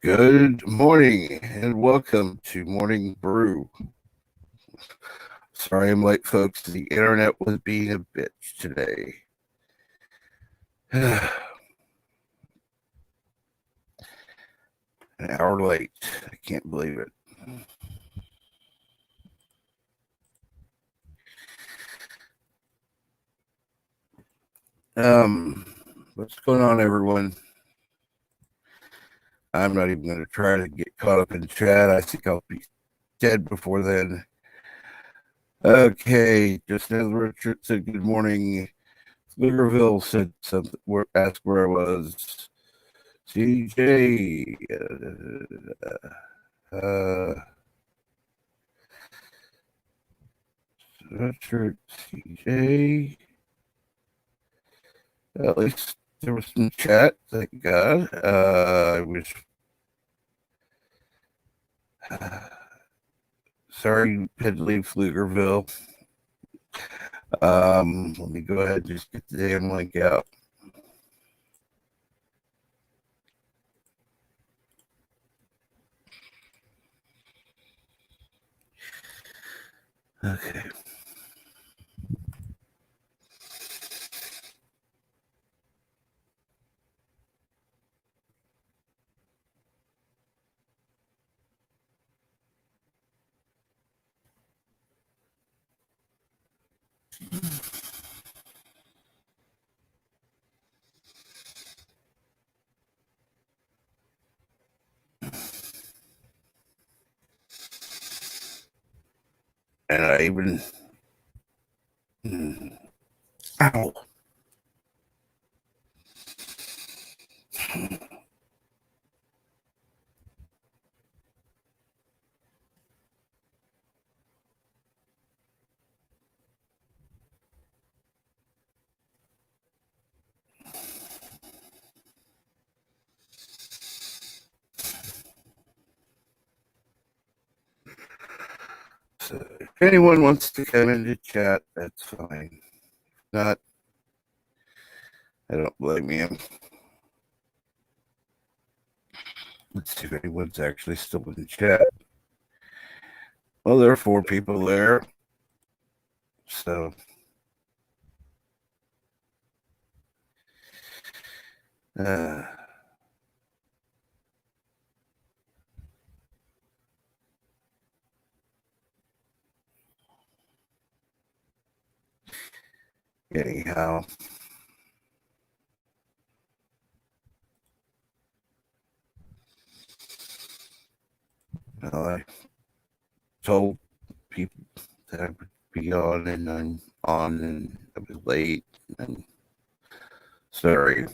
Good morning and welcome to Morning Brew. Sorry I'm late, folks. The internet was being a bitch today. An hour late. I can't believe it. What's going on, everyone? I'm not even going to try to get caught up in chat. I think I'll be dead before then. Okay, just as Richard said good morning, Pflugerville said something, asked where I was. CJ, Richard, CJ. At least there was some chat, thank God. I was sorry you had to leave Pflugerville. Let me go ahead and just get the damn link out. Okay. And I even ow. So if anyone wants to come into chat, that's fine. If not, I don't blame you. Let's see if anyone's actually still in chat. Well, there are 4 people there. So anyhow. I told people that I would be on, and I'm on, and I was late. And sorry.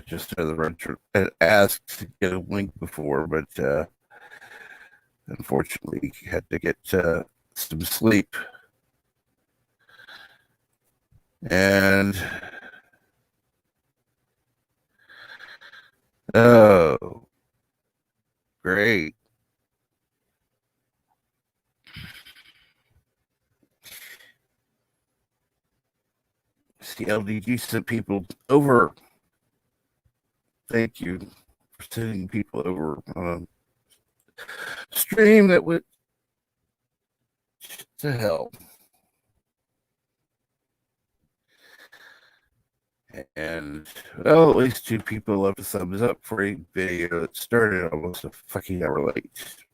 Just as Richard had asked to get a link before, but unfortunately had to get some sleep. And oh, great. CLDG sent people over. Thank you for sending people over on a stream that went to hell. And well, at least 2 people left a thumbs up for a video that started almost a fucking hour late.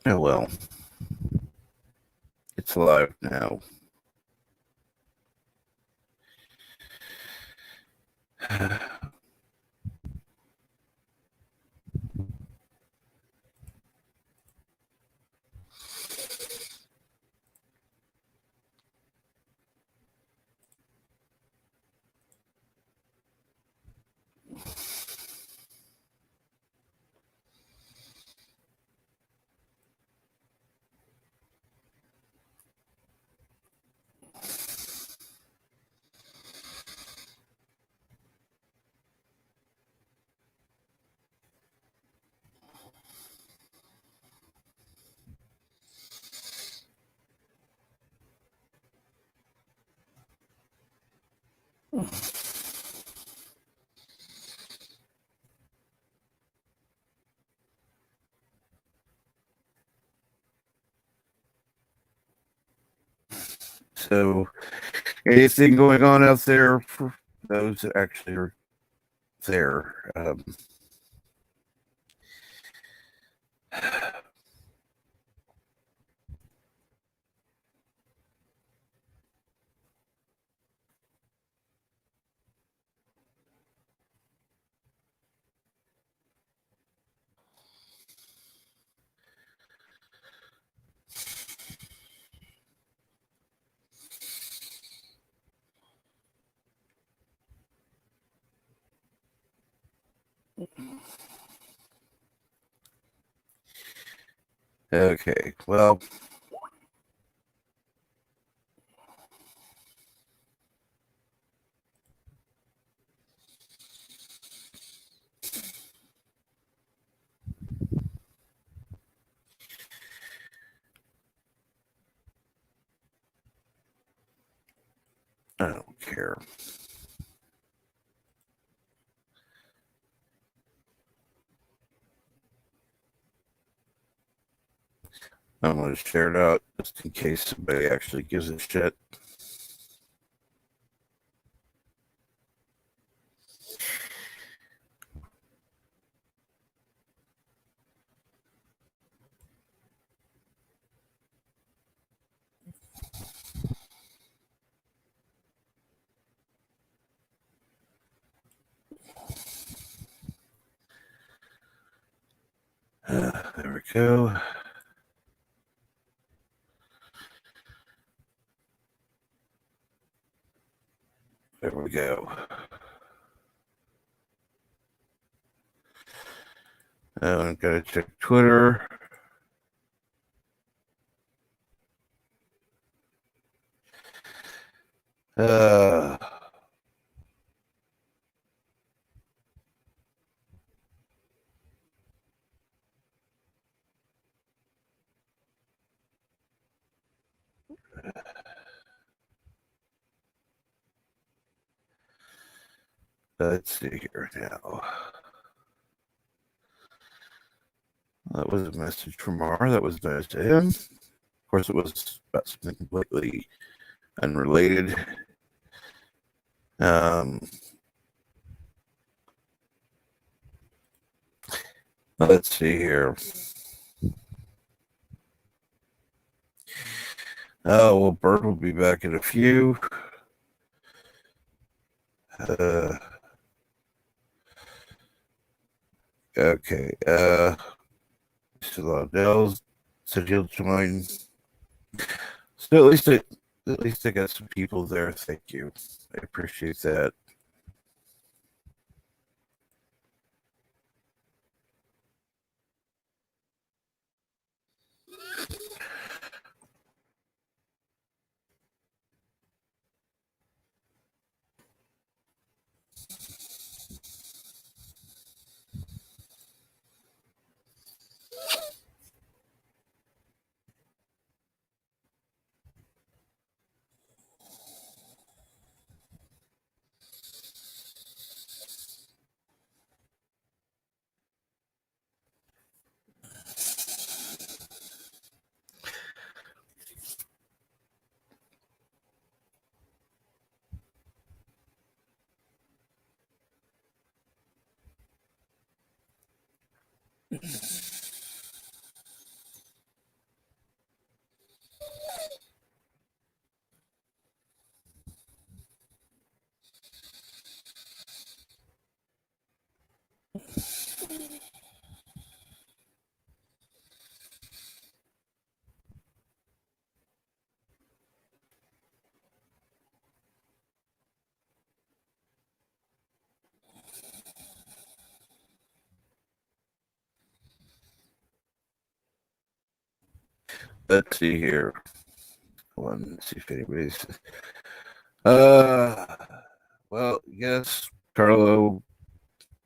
Oh well. It's live now. So, anything going on out there for those that actually are there? Okay, well, I don't care. I'm going to share it out just in case somebody actually gives a shit. There we go. There we go. I'm going to check Twitter. Uh, let's see here now. That was a message from R. That was nice to him. Of course, it was about something completely unrelated. Let's see here. Oh, well, Bert will be back in a few. Okay. Dell's said he'll join. So at least I got some people there. Thank you. I appreciate that. Let's see here. Let's see if anybody's. Well, yes, Carlo.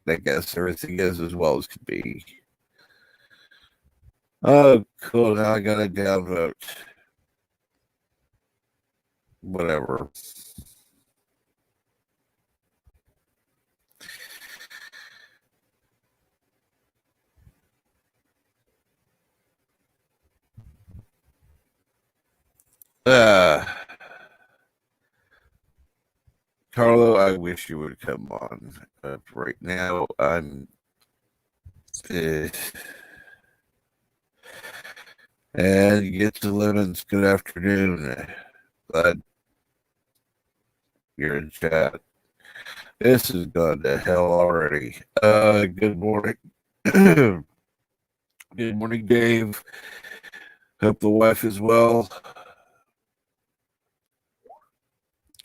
I guess everything is as well as could be. Oh, cool. Now I got to downvote. Whatever. Carlo, I wish you would come on. Right now, I'm. And get to Lemons. Good afternoon. Glad you're in chat. This has gone to hell already. Good morning. Good morning, Dave. Hope the wife is well.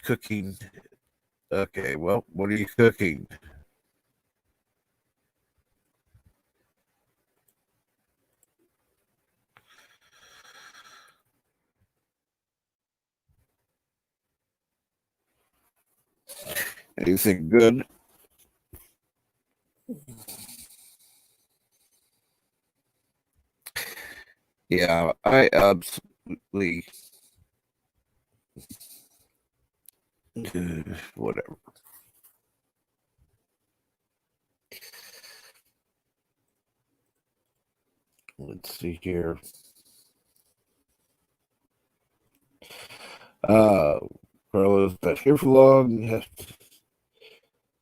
Cooking. Okay, well, what are you cooking? Anything good? Yeah, I absolutely whatever. Let's see here. Carlos not here for long.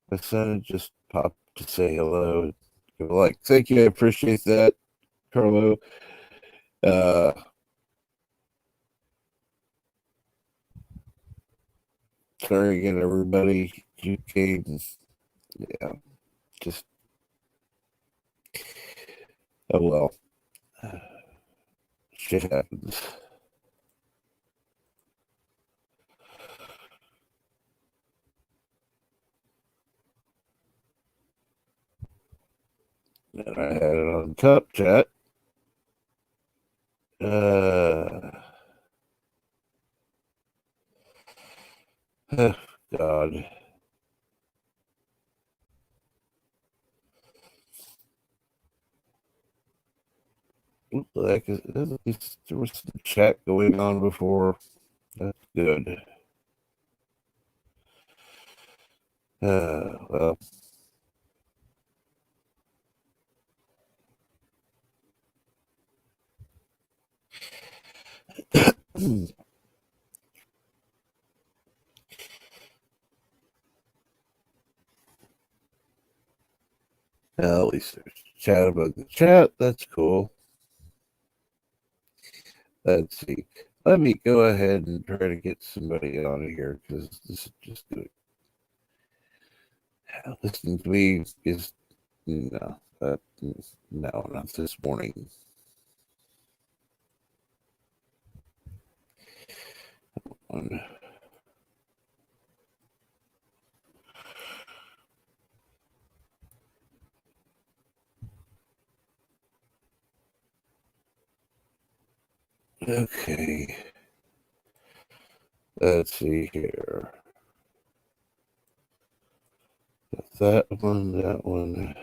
My son just popped to say hello. Like, thank you, I appreciate that, Carlo. Sorry again, everybody. You came, yeah, just oh well. Shit happens. And I had it on top chat. God. What the heck is there was some chat going on before. That's good. Well. At least there's chat about the chat. That's cool. Let's see. Let me go ahead and try to get somebody on here because this is just good. Listening to me is no, no, not this morning. Okay. Let's see here. That one, that one.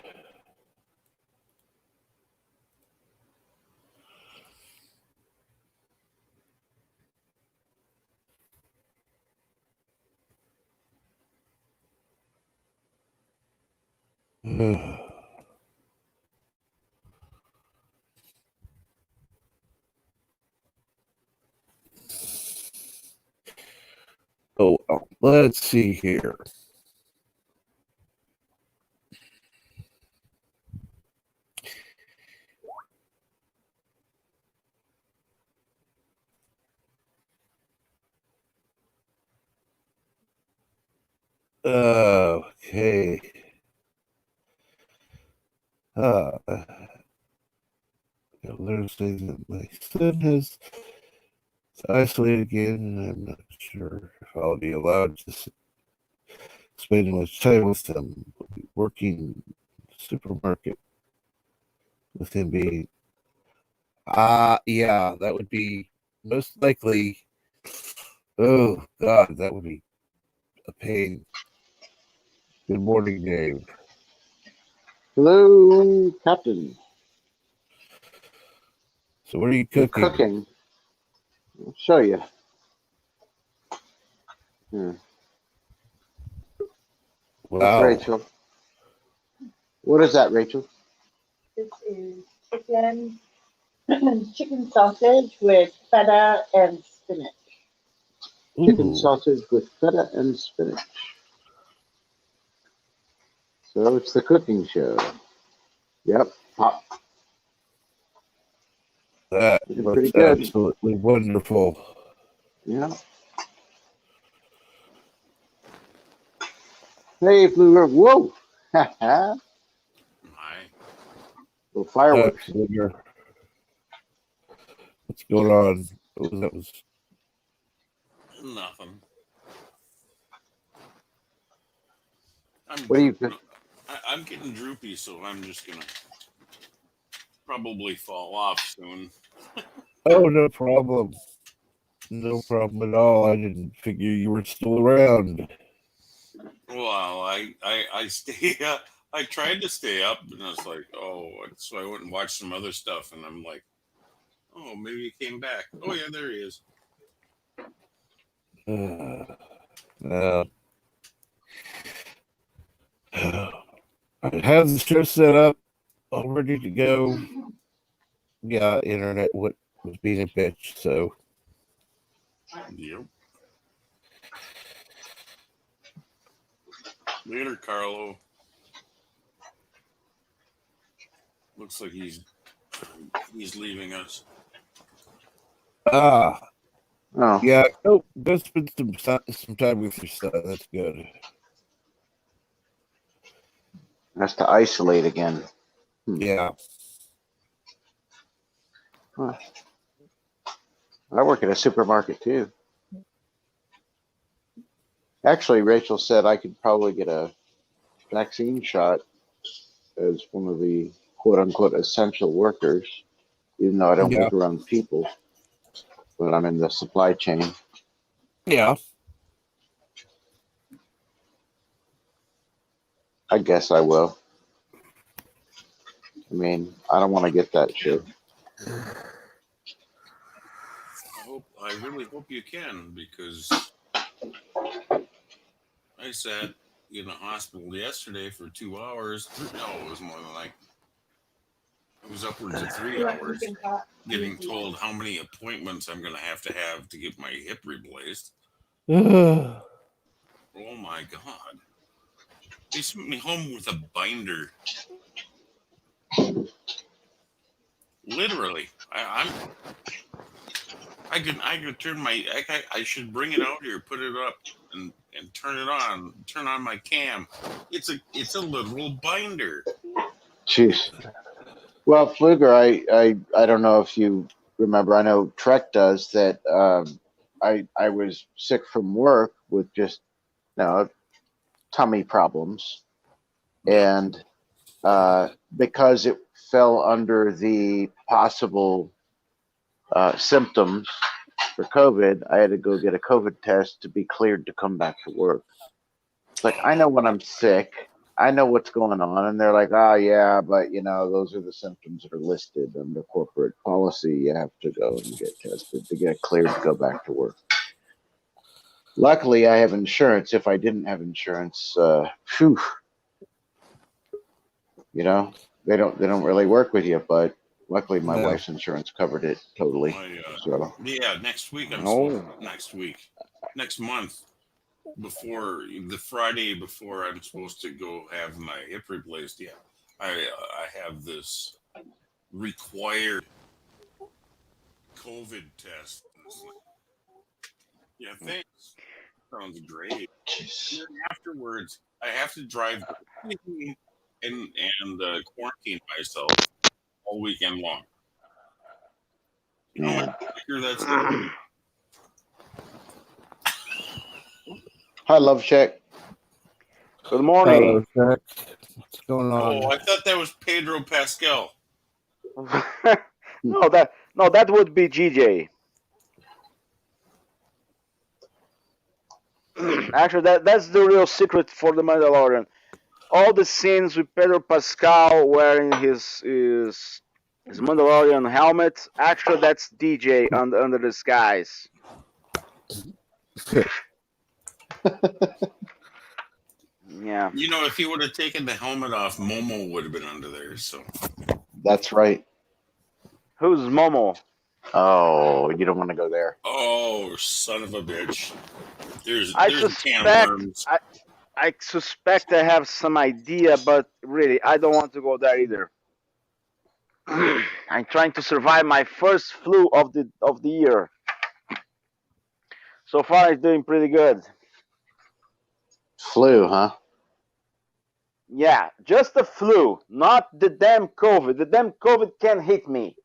Oh, well, let's see here. Okay. There's things that my son has isolated again, and I'm not sure if I'll be allowed to spend much time with them. Working supermarket with him being yeah, that would be most likely. Oh God, that would be a pain. Good morning, Dave. Hello, Captain. So what are you cooking? I'm cooking. I'll show you. Here. Wow. That's Rachel. What is that, Rachel? This is chicken sausage with feta and spinach. Chicken sausage with feta and spinach. So it's the cooking show. Yep. Pop. That Looking pretty looks good. absolutely wonderful. Yeah. Hey, Blue River. Whoa. My, Little fireworks. Figure. What's going on? That was nothing. What do you I'm getting droopy, so I'm just gonna probably fall off soon. oh, no problem. No problem at all. I didn't figure you were still around. Well, I stay up. I tried to stay up, and I was like, oh, so I went and watched some other stuff, and I'm like, oh, maybe he came back. Oh yeah, there he is. Uh, I have the show set up, all ready to go. Yeah, internet was being a bitch, so Yep. Later, Carlo. Looks like he's leaving us. oh Oh, yeah, go spend some time with your son. That's good. has to isolate again. Yeah. Huh. I work at a supermarket too. Actually, Rachel said I could probably get a vaccine shot as one of the quote unquote essential workers, even though I don't Yeah. work around people, but I'm in the supply chain. Yeah. I guess I will. I mean, I don't want to get that shit. I really hope you can, because I sat in a hospital yesterday for 2 hours. No, it was more than it was upwards of 3 hours getting told how many appointments I'm going to have to get my hip replaced. Oh my God. They sent me home with a binder. Literally. I could turn I should bring it out here, put it up and turn on my cam. It's a literal binder. Jeez. Well, Fluger, I don't know if you remember. I know Trek does that. I was sick from work with just tummy problems, and because it fell under the possible symptoms for COVID, I had to go get a COVID test to be cleared to come back to work. It's like, I know when I'm sick, I know what's going on. And they're like, oh, yeah, but those are the symptoms that are listed under corporate policy. You have to go and get tested to get cleared to go back to work. Luckily, I have insurance. If I didn't have insurance, they don't really work with you, but luckily my wife's insurance covered it totally. Yeah, next month, before the Friday before I'm supposed to go have my hip replaced. Yeah, I have this required COVID test. Yeah, thanks. Sounds great. And then afterwards, I have to drive and quarantine myself all weekend long. You know how much quicker that's going to be? Hi, Love Check. Good morning. Hello, what's going on? Oh, I thought that was Pedro Pascal. No, that would be GJ. Actually, that's the real secret for the Mandalorian. All the scenes with Pedro Pascal wearing his Mandalorian helmet. Actually, that's DJ under the skies. Yeah. If he would have taken the helmet off, Momo would have been under there. So that's right. Who's Momo? Oh, you don't want to go there. Oh, son of a bitch! There's I a can of worms. I suspect I have some idea, but really, I don't want to go there either. I'm trying to survive my first flu of the year. So far, it's doing pretty good. Flu, huh? Yeah, just the flu, not the damn COVID. The damn COVID can't hit me.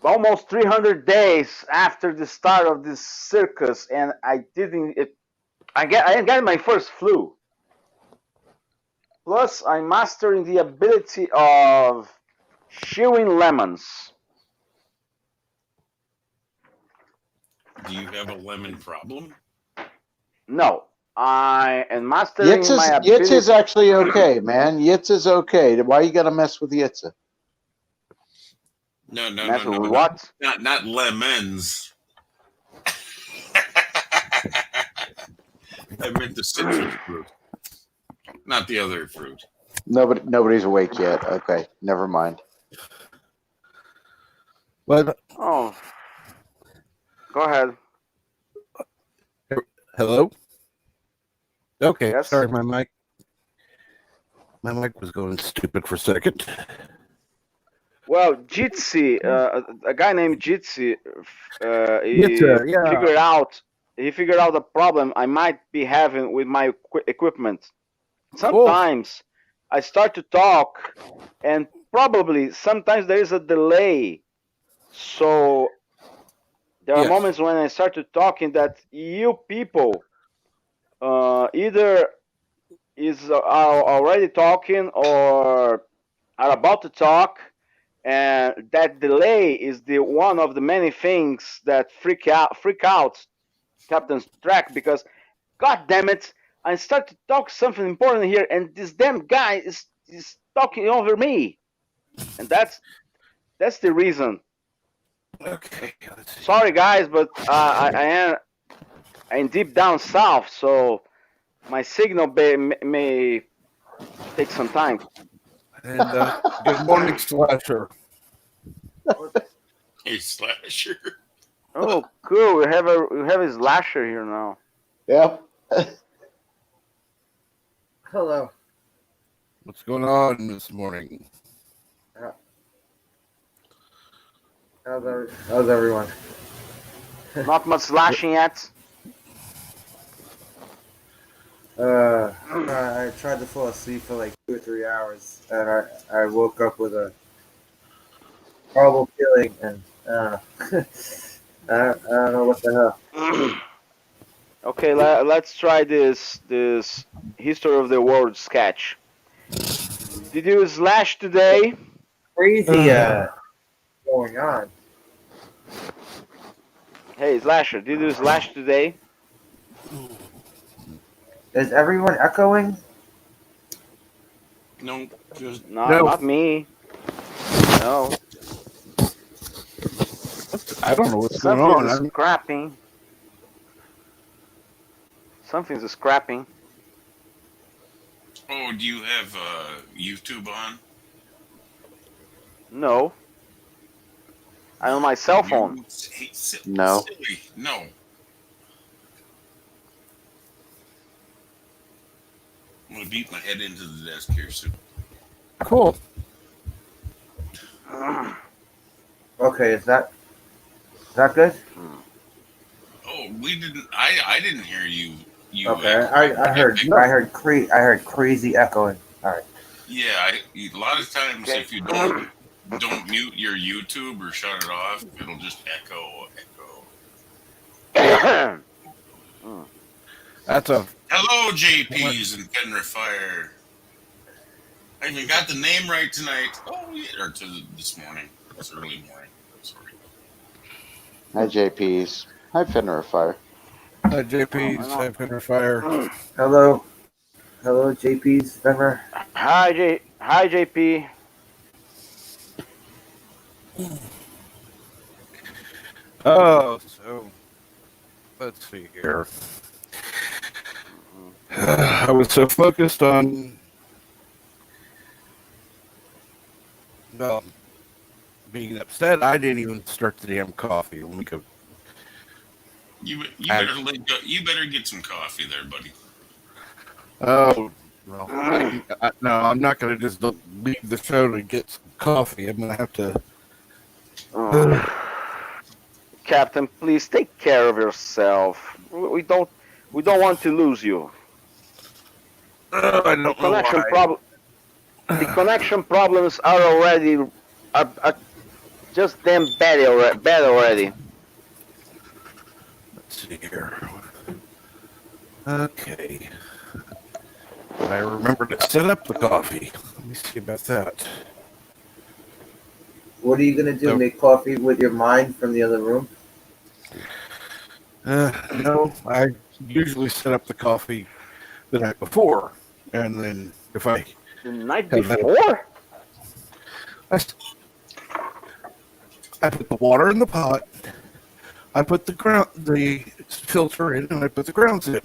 Almost 300 days after the start of this circus, and I didn't. I got my first flu. Plus, I'm mastering the ability of chewing lemons. Do you have a lemon problem? No, I am mastering Yitz my is, ability. Yitz is actually okay, man. Yitz is okay. Why you gotta mess with Yitz? No, Mess with what? not lemons. I meant the citrus fruit, not the other fruit. Nobody's awake yet. Okay, never mind. But Oh, go ahead. hello. Okay, Yes. sorry, my mic was going stupid for a second. Well, Jitsi, a guy named Jitsi, he Yeah. figured out the problem I might be having with my equipment. Cool. Sometimes I start to talk, and probably sometimes there is a delay. So there are Yes. moments when I start to talking that you people either are already talking or are about to talk, and that delay is the one of the many things that freak out Captain's track, because god damn it, I start to talk something important here and this damn guy is talking over me, and that's the reason. Okay. Let's see. Sorry guys, but I'm deep down south, so my signal may take some time. And good morning, Slasher. Hey, Slasher. Oh, cool. We have a slasher here now. Yep. Hello. What's going on this morning? How's everyone? Not much slashing yet. I tried to fall asleep for like 2 or 3 hours, and I woke up with a horrible feeling, and I don't know what the hell. Okay, let's try this history of the world sketch. Did you slash today? Crazy going on. Hey, Slasher, did you slash today? Is everyone echoing? No, just No. Not me. No. I don't know what's going Something's on. scrapping. Something's scrapping. Oh, do you have YouTube on? No. I'm on my cell phone. No. Silly. No. I'm gonna beat my head into the desk here soon. Cool. Okay, is that good? Oh, we didn't. I didn't hear you. Okay, I heard crazy echoing. All right. Yeah, a lot of times Okay. if you don't mute your YouTube or shut it off, it'll just echo. That's a Hello, JPs and Penrith Fire. I even got the name right tonight. Oh, yeah, or this morning. It's early morning. Sorry. Hi, JP's. Hi, Fenrir Fire. JP's Penrith Fire. Hello, JP's Denver. Hi, JP. Oh, so let's see here. I was so focused on being upset, I didn't even start the damn coffee. Let me go. You better get some coffee there, buddy. Oh, well, no, I'm not going to just leave the show to get some coffee. I'm going to have to. Captain, please take care of yourself. We don't want to lose you. I don't know why. The connection problems are already are just damn bad already. Let's see here. Okay. I remember to set up the coffee. Let me see about that. What are you gonna do? So, make coffee with your mind from the other room? No, I usually set up the coffee the night before, and then if I The night have that, before? I put the water in the pot. I put the filter in, and I put the grounds in,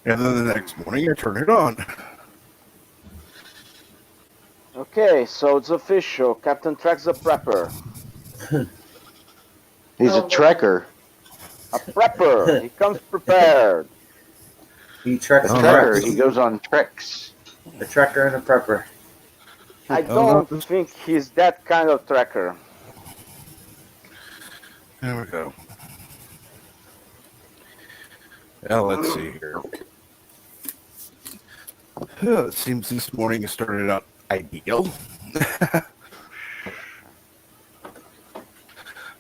and then the next morning I turn it on. Okay, so it's official. Captain Trek's a prepper. He's a trekker. A prepper. He comes prepared. He treks A and trekker. preps. He goes on treks. A trekker and a prepper. I don't think he's that kind of trekker. There we go. Now let's see here. It seems this morning has started out ideal.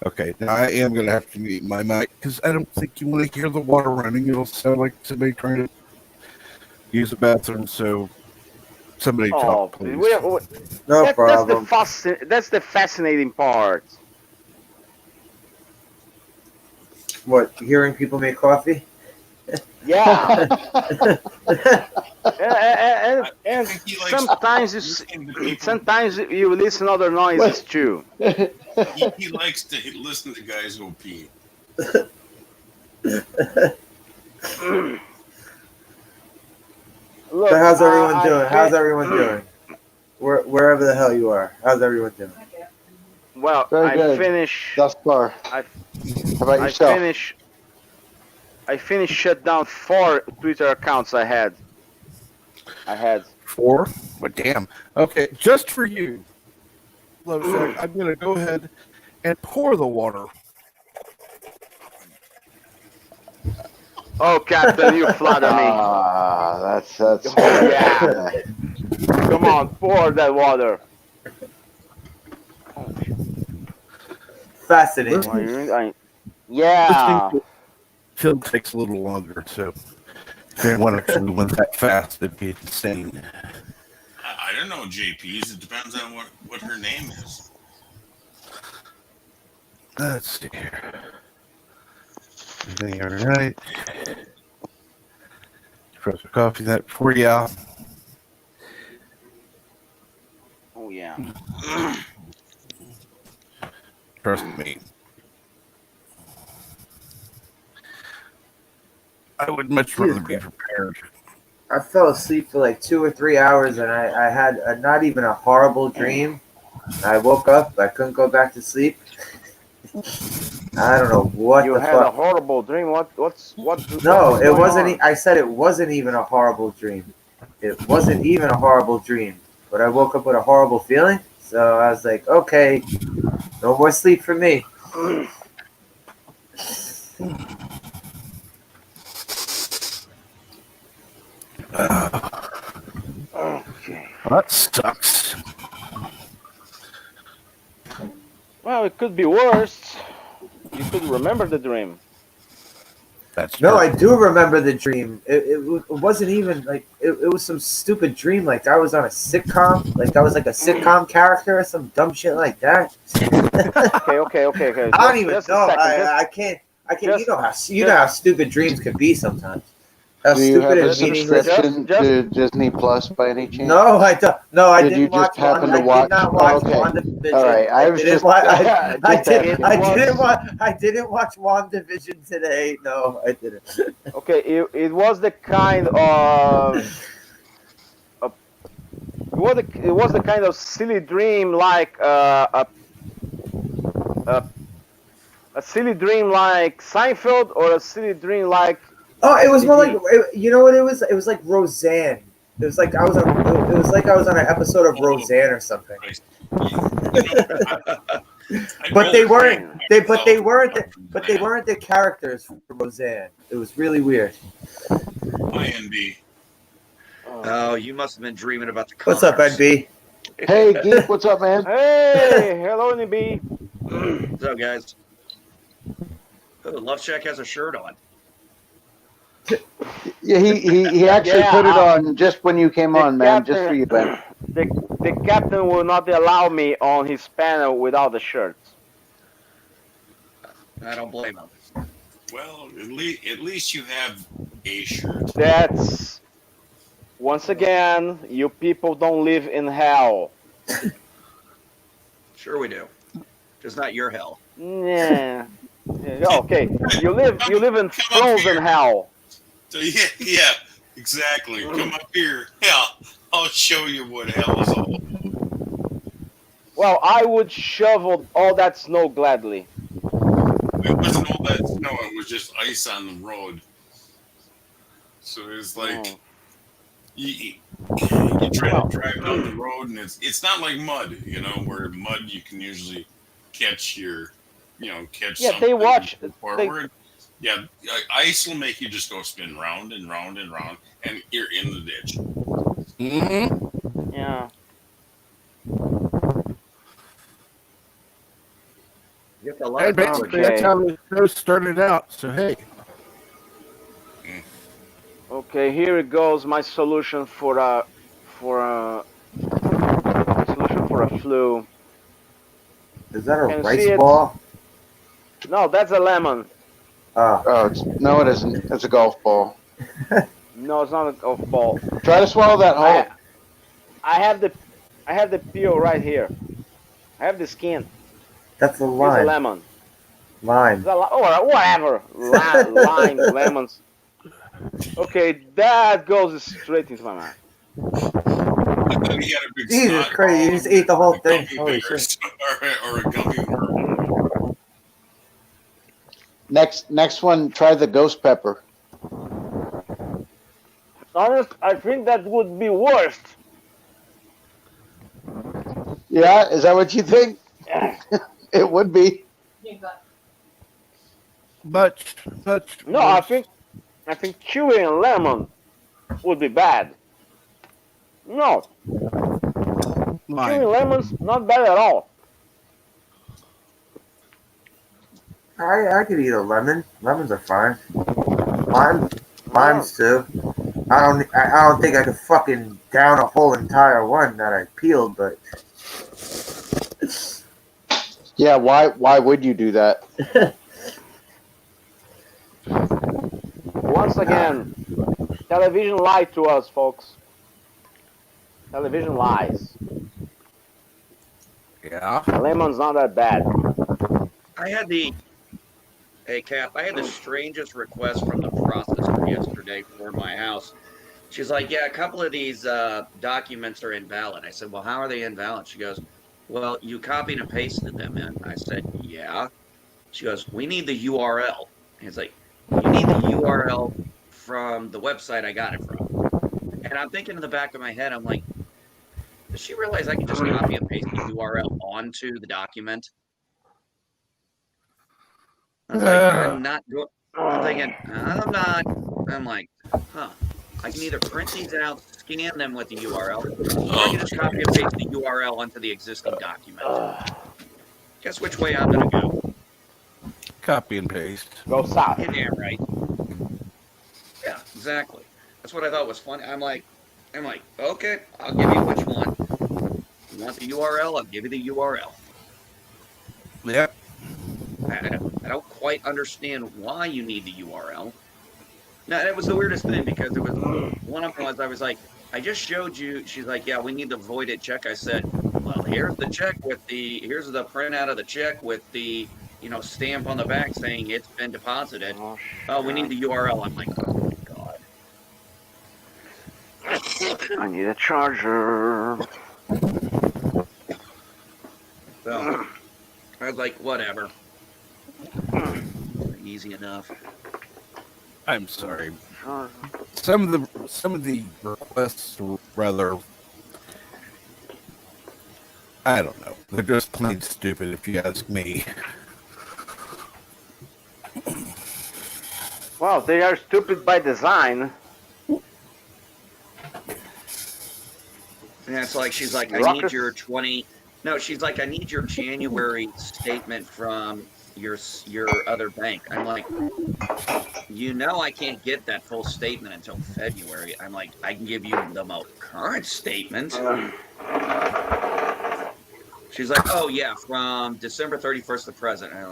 Okay, now I am going to have to mute my mic because I don't think you want to hear the water running. It'll sound like somebody trying to use the bathroom, so somebody talk, please. No problem. That's the fascinating part. What? Hearing people make coffee? Yeah. and sometimes you listen other noises too. He likes to listen to guys who pee. Look, so how's everyone doing? How's everyone doing? Wherever the hell you are, how's everyone doing? Well, Very I good. finished. Thus far. How about yourself? I finished shut down 4 Twitter accounts I had. 4? But damn. Okay, just for you, Love Shack, I'm going to go ahead and pour the water. Oh, Captain, you flatter me. That's. Oh, yeah. Come on, pour that water. Fascinating. Yeah. Film takes a little longer, so if anyone actually went that fast, it'd be insane. I don't know, JP's. It depends on what her name is. Let's see here. Everything all right? Espresso coffee, that for you. Oh, yeah. Trust me. I would much rather be prepared. I fell asleep for like 2 or 3 hours, and I had not even a horrible dream. I woke up. I couldn't go back to sleep. I don't know what you the had fuck. A horrible dream. What? No, it wasn't. I said it wasn't even a horrible dream. It wasn't even a horrible dream. But I woke up with a horrible feeling. So I was like, okay, no more sleep for me. Okay. That sucks. Well, it could be worse. You could remember the dream. That's no, true. I do remember the dream. It wasn't even like it was some stupid dream. Like I was on a sitcom. Like I was like a sitcom character or some dumb shit like that. Okay. I don't even know. I can't. You know how stupid dreams can be sometimes. How Do you have a stupid and meaningless. subscription to Disney Plus by any chance? No, I don't. No, I didn't you watch. just happen to I watch? did not watch Okay. WandaVision. All right, I didn't watch WandaVision today. No, I didn't. Okay, it was the kind of. It was the kind of silly dream, like A silly dream like Seinfeld or a silly dream like Oh, it was more like STD? you know what it was. It was like Roseanne. It was like I was on. It was like I was on an episode of Oh, Roseanne or something. Christ. You know, I But they rolled weren't. my They but they myself weren't. up But to they that. weren't the characters from Roseanne. It was really weird. My NB. Oh, you must have been dreaming about the What's up, Connors. NB? Hey, Geek, what's up, man? Hey, hello, NB. What's up, guys? Oh, Love Shack has a shirt on. Yeah, he actually Yeah, put it on just when you came the on, man, just for you, Ben. the captain will not allow me on his panel without the shirts. I don't blame him. Well, at least you have a shirt. That's once again, you people don't live in hell. Sure we do. Just not your hell. Yeah. Okay, you live in Come up frozen here. hell. So yeah, exactly. Come up here. Yeah, I'll show you what hell is all about. Well, I would shovel all that snow gladly. It wasn't all that snow; it was just ice on the road. So it's like you try to drive down the road, and it's not like mud, where mud you can usually catch catch Yeah, something they and watch. go forward. Yeah, ice will make you just go spin round and round and round, and you're in the ditch. Mm-hmm. Yeah. You have to love And it. That's basically, what that's how the show started out. So hey, Okay, here it goes. My solution for a flu. Is that a Can you rice see it? ball? No, that's a lemon. Oh, Oh, no, it isn't. It's a golf ball. No, it's not a golf ball. Try to swallow that whole. I have the peel right here. I have the skin. that's a Here's a lime. lemon. Lime. Or whatever. Lime, lemons. Okay, that goes straight into my mouth. And then he had a big Jesus snot Christ! You ball just ate the whole or a thing. gummy Holy bear shit! or a gummy worm. Next one, try the ghost pepper. Honest, I think that would be worst. Yeah, is that what you think? It would be. much No, I think chewing a lemon would be bad. No, chewing lime. lemons not bad at all. I could eat a lemon. Lemons are fine. Limes too. I don't think I could fucking down a whole entire one that I peeled, but Yeah, why would you do that? Once again, television lied to us, folks. Television lies. Yeah. A lemon's not that bad. Hey, Cap, I had the strangest request from the processor yesterday for my house. She's like, yeah, a couple of these documents are invalid. I said, well, how are they invalid? She goes, well, you copied and pasted them in. I said, yeah. She goes, we need the URL. And it's like, you need the URL from the website I got it from. And I'm thinking in the back of my head, I'm like, does she realize I can just copy and paste the URL onto the document? I was like, I'm not doing. I'm thinking, I'm not. I'm like, huh. I can either print these out, scan them with the URL, or I can just copy and paste the URL onto the existing document. Guess which way I'm gonna go? Copy and paste. Go south. You're damn right. Yeah, exactly. That's what I thought was funny. I'm like, okay, I'll give you which one. You want the URL? I'll give you the URL. Yep. I don't quite understand why you need the URL. No, it was the weirdest thing because it was one of them was I was like, I just showed you. She's like, yeah, we need the voided check. I said, well, here's the check here's the printout of the check with the stamp on the back saying it's been deposited. Oh, we need the URL. I'm like, oh my god. I need a charger. So I was like, whatever. easy enough. I'm sorry. Some of the requests, rather, I don't know. They're just plain stupid, if you ask me. Well, they are stupid by design. Yeah, it's like she's like, I need Rockets. your 20. No, she's like, I need your January statement from your other bank. I'm like, I can't get that full statement until February. I'm like, I can give you the most current statement. She's like, oh yeah, from December 31st to present. And I'm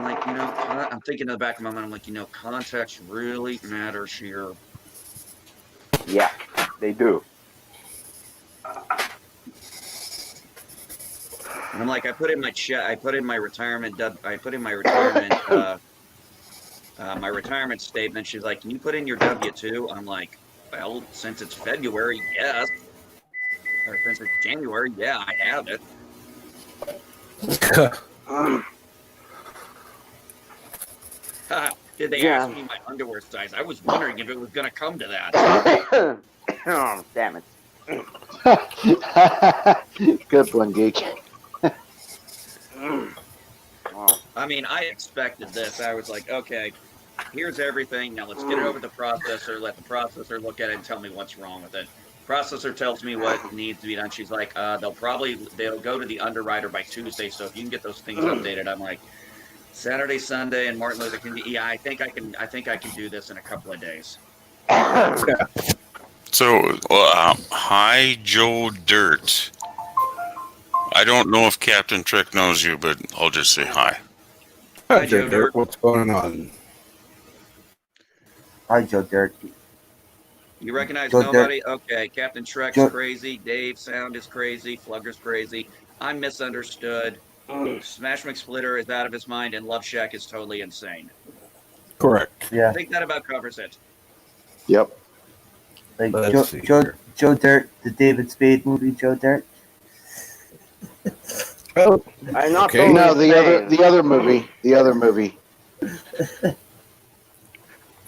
like, I'm thinking in the back of my mind, I'm like, context really matters here. Yeah, they do. And I'm like, I put in my check, I put in my retirement, my retirement statement. She's like, can you put in your W-2? I'm like, well, since it's February, yes. Or since it's January, yeah, I have it. Did they ask me my underwear size? I was wondering if it was going to come to that. Oh, damn it. Good one, Geek. I mean, I expected this. I was like, okay, here's everything. Now let's get it over to the processor. Let the processor look at it and tell me what's wrong with it. Processor tells me what needs to be done. She's like, they'll go to the underwriter by Tuesday. So if you can get those things updated, I'm like, Saturday, Sunday, and Martin Luther King. Yeah, I think I can do this in a couple of days. So, hi, Joe Dirt. I don't know if Captain Trick knows you, but I'll just say hi. Hi, Joe Dirt. What's going on? Hi, Joe Dirt. You recognize Joe nobody? Dirt. Okay, Captain Trek's Joe- crazy. Dave Sound is crazy. Flugger's crazy. I'm misunderstood. Smash McSplitter is out of his mind, and Love Shack is totally insane. Correct. Yeah. I think that about covers it. Yep. Like Let's Joe Dirt, the David Spade movie, Joe Dirt. Oh, I'm not okay. No, the insane. other movie. The other movie.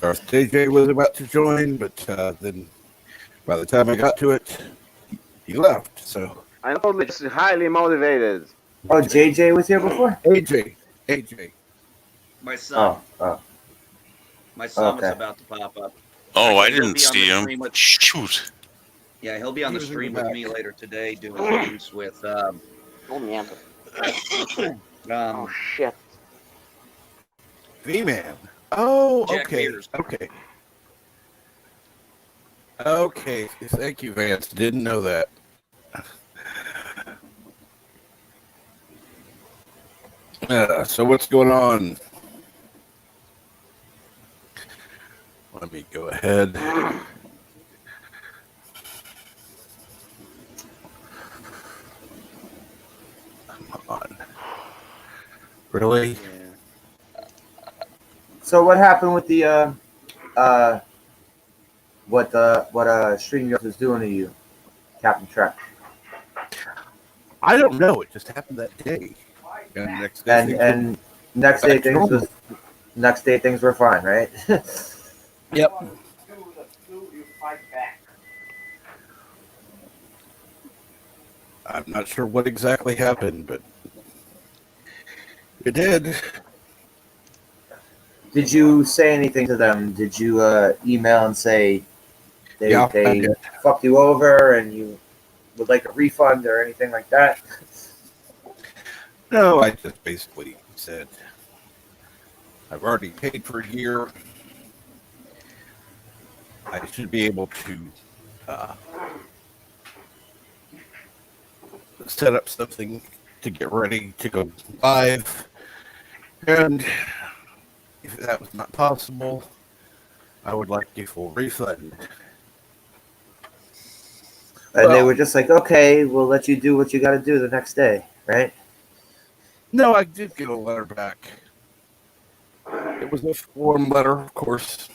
JJ was about to join, but then by the time I got to it, he left. So I'm totally just highly motivated. Oh, JJ was here before? AJ. My son. Oh. My son was Okay. about to pop up. Oh, I He'll didn't be on see the him. stream with- Shoot. Yeah, he'll be on He the was in stream the with me back. later today doing games with Oh, man. Oh, shit. V-Man. Oh, Jack okay. Mears. Okay. Thank you, Vance. Didn't know that. So what's going on? Let me go ahead. Come on. Really? Yeah. So what happened with the what StreamYard was doing to you, Captain Trek? I don't know. It just happened that day. And next day, And next day back to normal. things were fine, right? Yep. I'm not sure what exactly happened, but it did. Did you say anything to them? Did you email and say they I did. fucked you over and you would like a refund or anything like that? No, I just basically said, I've already paid for a year. I should be able to set up something to get ready to go live. And if that was not possible, I would like a full refund. And they were just like, okay, we'll let you do what you got to do the next day, right? No, I did get a letter back. It was a form letter, of course.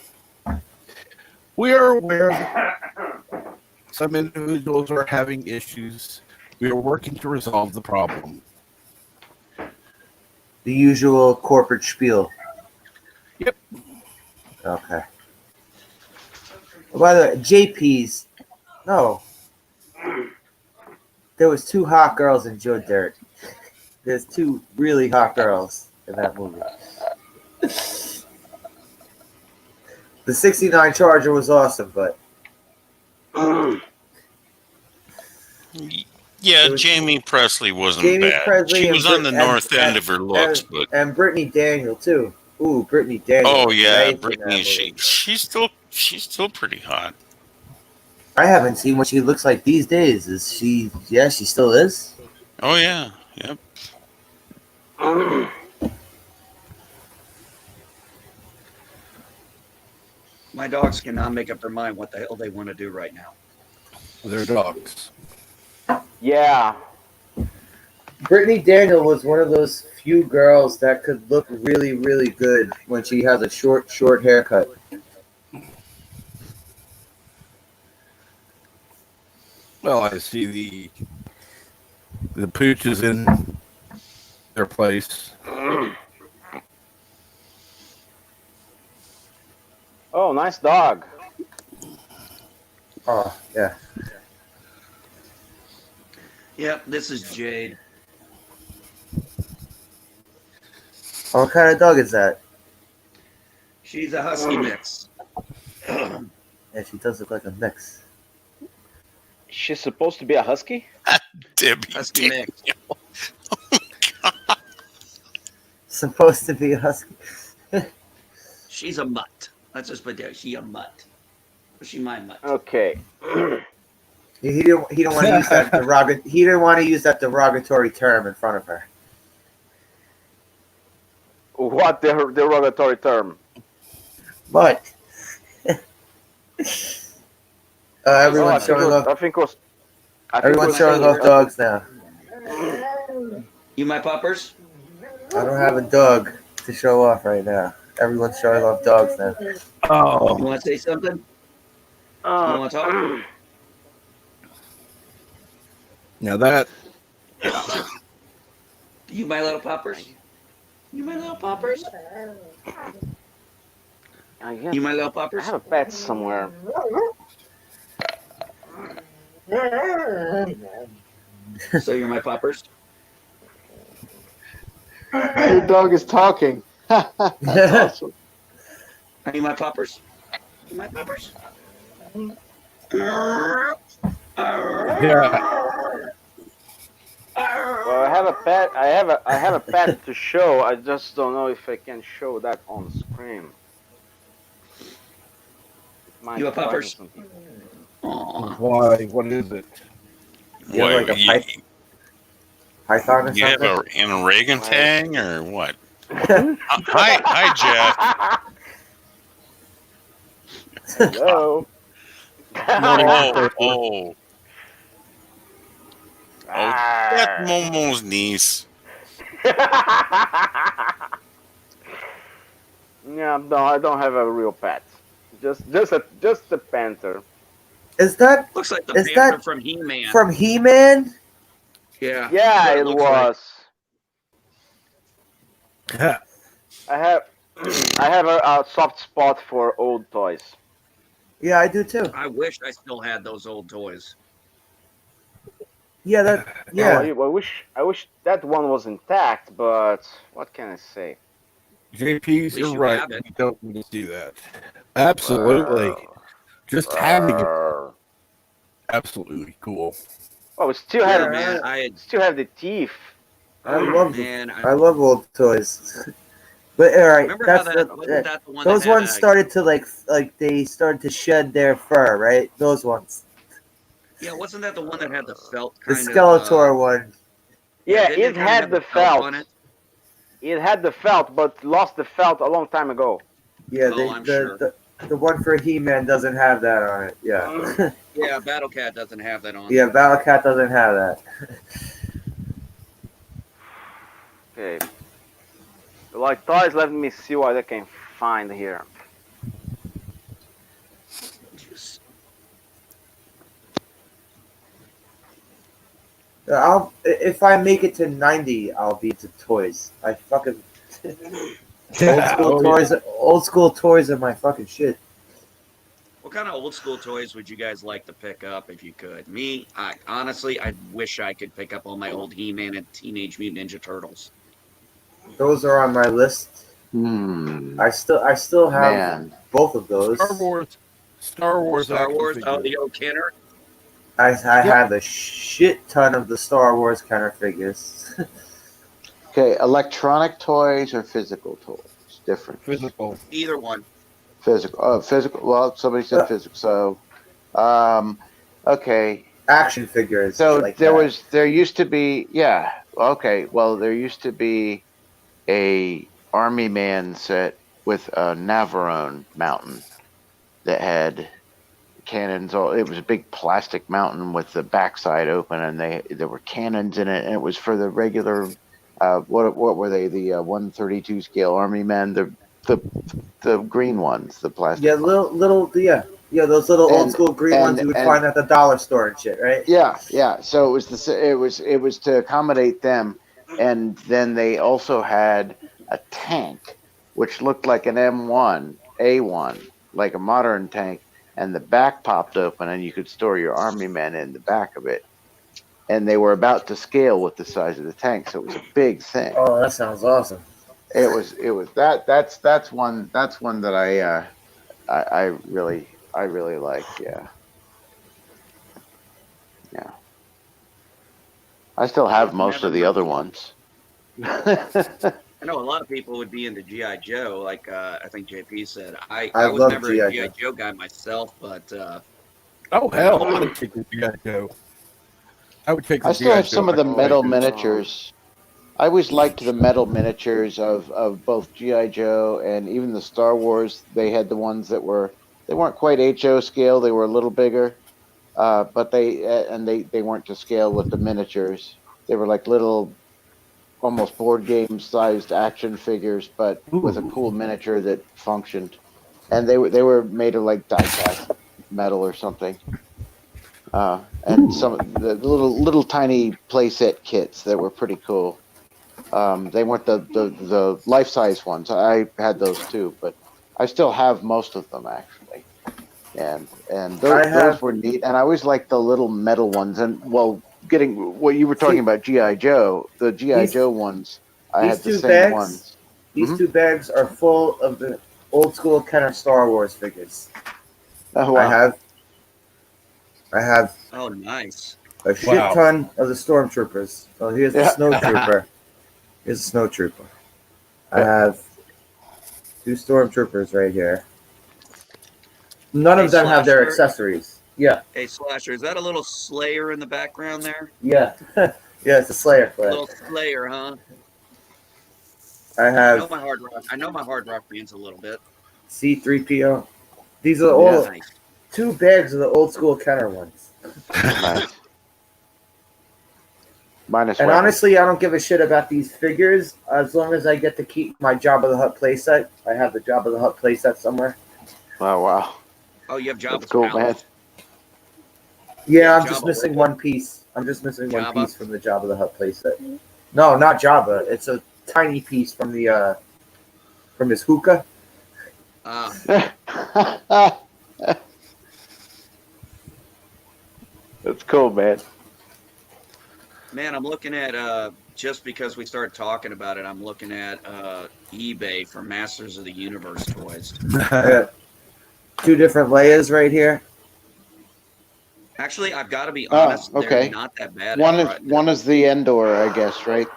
We are aware that some individuals are having issues. We are working to resolve the problem. The usual corporate spiel. Yep. Okay. Oh, by the way, JP's. No. There was 2 hot girls in Joe Dirt. There's 2 really hot girls in that movie. The '69 Charger was awesome, but Yeah, was Jamie Presley wasn't Jamie bad. Presley She and was on the north end and, of her looks, and, but and Brittany Daniel too. Ooh, Brittany Daniel oh was yeah, nice in Brittany, that movie. she's still pretty hot. I haven't seen what she looks like these days. Is she? Yeah, she still is. Oh yeah, yep. My dogs cannot make up their mind what the hell they want to do right now. They're dogs. Yeah. Brittany Daniel was one of those few girls that could look really, really good when she has a short haircut. Well, I see the pooch is in their place. Oh, nice dog. Oh, yeah. Yep, this is Jade. What kind of dog is that? She's a husky mix. Yeah, she does look like a mix. She's supposed to be a husky? Debbie, Husky mix. Supposed to be a husky. She's a mutt. Let's just put there. She a mutt. She my mutt. Okay. He didn't want to use that He didn't want to use that derogatory term in front of her. What derogatory term? But everyone's I showing off. Everyone's showing off dogs now. You my puppers? I don't have a dog to show off right now. Everyone's showing off dogs now. You Oh, want to say something? You want to talk? now that You my little puppers? You my little puppers? You my little I puppers? have a pet somewhere. So you're my puppers? Your dog is talking. That's awesome. Are you my puppers? You my puppers? yeah, Well, I have a pet. I have a pet to show. I just don't know if I can show that on screen. You have puppers? Aw. why? What is it? You have like a python or You have something? an orangutan or what? Hi, Jeff. Hello. Oh, that's Momo's niece. Yeah, no, I don't have a real pet. Just a panther. Is that Looks like the Is panther that from He-Man. from He-Man? Yeah. Yeah, That's what it looks like. was. I have a soft spot for old toys. Yeah, I do too. I wish I still had those old toys. Yeah, Oh, yeah. I wish that one was intact, but what can I say? JP's, At least you're you right. have it. You don't need to do that. Absolutely. Just having it, absolutely cool. Oh, we still Yeah, have man. still have the teeth. I love man. I love old toys. But all right, Remember how that's that wasn't that the one those that had ones started to like they started to shed their fur, right? Those ones. Yeah, wasn't that the one that had the felt The kind Skeletor one. Yeah, didn't it kinda had have the a felt felt. on it? It had the felt, but lost the felt a long time ago. Yeah, Oh, I'm sure. the one for He-Man doesn't have that on it. Yeah. Yeah, Battle Cat doesn't have that on. Yeah, Battle Cat doesn't have that. Okay. Like toys, let me see what I can find here. If I make it to 90, I'll be to toys. I fucking Oh, yeah. Old school toys are my fucking shit. What kind of old school toys would you guys like to pick up if you could? Me, I honestly, I wish I could pick up all my old He-Man and Teenage Mutant Ninja Turtles. Those are on my list. I still have Man. both of those. Star Wars Star action Wars, figures. the old Kenner. I have a shit ton of the Star Wars kind of figures. Okay, electronic toys or physical toys? Different. Physical. Either one. Physical. Oh, physical. Well, somebody said physical. So, okay. Action figures. So like there used to be, yeah. Okay. Well, there used to be a Army Man set with a Navarone mountain that had cannons. It was a big plastic mountain with the backside open, and there were cannons in it, and it was for the regular. What were they? The 132 scale Army men, the green ones, the plastic. Yeah, those little old school green ones you would find at the dollar store and shit, right? Yeah. So it was to accommodate them, and then they also had a tank, which looked like an M1A1, like a modern tank, and the back popped open, and you could store your Army men in the back of it. And they were about to scale with the size of the tank, so it was a big thing. Oh, that sounds awesome. It was that's one that I really like. Yeah. I still have most of the other ones. I know a lot of people would be into GI Joe, like I think JP said. I was love never a GI Joe guy myself, but oh hell, I would take the GI Joe. I still have some of the metal miniatures. I always liked the metal miniatures of both GI Joe and even the Star Wars. They had the ones they weren't quite HO scale. They were a little bigger, but they weren't to scale with the miniatures. They were like little, almost board game sized action figures, but with a cool miniature that functioned. And they were made of like die-cast metal or something. And some of the little tiny playset kits that were pretty cool. They weren't the life size ones. I had those too, but I still have most of them actually. And those were neat. And I always liked the little metal ones. And getting what you were talking about, GI Joe, the GI Joe ones. I had the same ones. These two bags are full of the old school kind of Star Wars figures. Oh, wow. I have. Oh, nice. A shit ton of the stormtroopers. Oh, here's the snowtrooper. Here's a snowtrooper. I have 2 stormtroopers right here. None of them have their accessories. Yeah. Hey, Slasher, is that a little Slayer in the background there? Yeah. Yeah, it's a Slayer flag. A little Slayer, huh? I have. I know my hard rock bands a little bit. C-3PO. These are all 2 bags of the old school Kenner ones. Nice. And honestly, I don't give a shit about these figures as long as I get to keep my Jabba the Hutt playset. I have the Jabba the Hutt playset somewhere. Oh, wow. Oh, you have Jabba's cool, man. Yeah, I'm just missing one piece. I'm just missing one piece from the Jabba the Hutt playset. No, not Jabba. It's a tiny piece from the from his hookah. That's cool, man. Man, I'm looking at just because we started talking about it, I'm looking at eBay for Masters of the Universe toys. 2 different layers right here. Actually, I've got to be honest. Okay. They're not that bad. One is the Endor, I guess, right?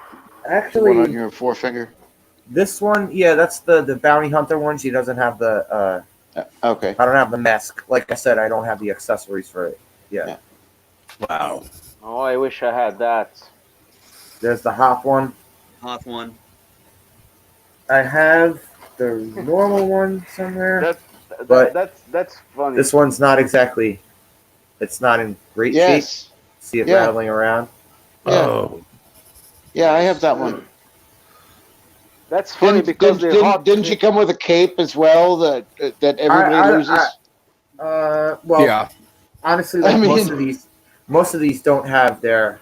Actually, the one on your forefinger. This one, yeah, that's the bounty hunter one. She doesn't have the. Okay. I don't have the mask. Like I said, I don't have the accessories for it. Yeah. Wow. Oh, I wish I had that. There's the Hoth one. Hoth one. I have the normal one somewhere. That's funny. This one's not exactly. It's not in great shape. See it rattling around. Yeah. Oh. Yeah, I have that one. That's funny because didn't she come with a cape as well that everybody loses? Well, yeah. Honestly, like most of these don't have their.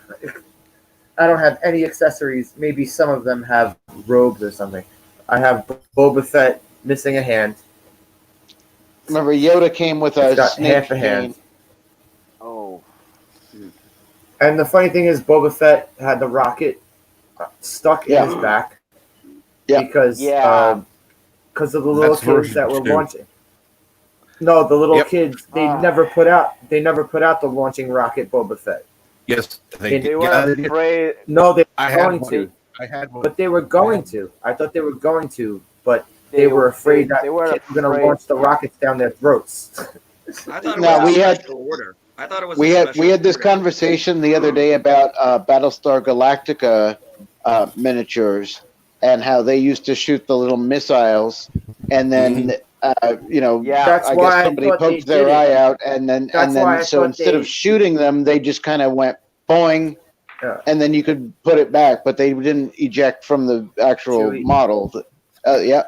I don't have any accessories. Maybe some of them have robes or something. I have Boba Fett missing a hand. Remember, Yoda came with It's a got snake half a hand. chain. Oh, And the funny thing is, Boba Fett had the rocket stuck in his back Yeah. because Yeah. because of the little That's kids version that were 2. launching. No, the little Yep. kids. They Ah. never put out. They never put out the launching rocket Boba Fett. Yes, they they did. were Yeah, they did. afraid. No, they I were had going one. to, I had one. but they were going to. I thought they were going to, but They were afraid that they were kids were going to afraid. launch the rockets down their throats. I thought it No, was we a had special order. I thought it was we a had special we had this order. conversation the other day about Battlestar Galactica miniatures and how they used to shoot the little missiles, and then Yeah. That's I why guess I somebody thought they poked their did it. eye out, and then That's why I so thought instead they. of shooting them, they just kind of went boing, Yeah. and then you could put it back, but they didn't eject from the actual Chewie. model. Yeah.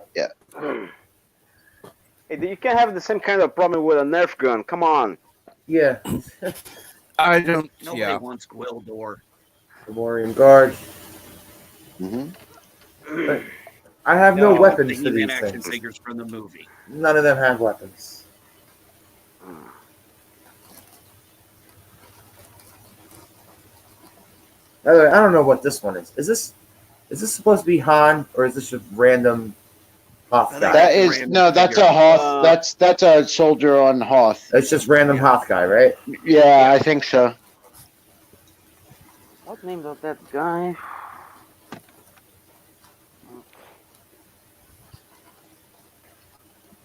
You can't have the same kind of problem with a Nerf gun. Come on. Yeah, I don't. Nobody Yeah. wants Gwildor. the Warrior Guard. hmm I have no the weapons for He-Man these action things. figures from the movie. None of them have weapons. By the way, I don't know what this one is. Is this supposed to be Han, or is this just random Hoth guy? That is that's a Hoth. That's a soldier on Hoth. It's just random Hoth guy, right? Yeah, I think so. What name of that guy?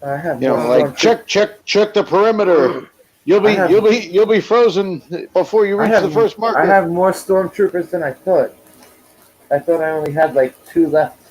I have You know, more like check the perimeter. You'll be frozen before you reach the first marker. I have more stormtroopers than I thought. I thought I only had like 2 left.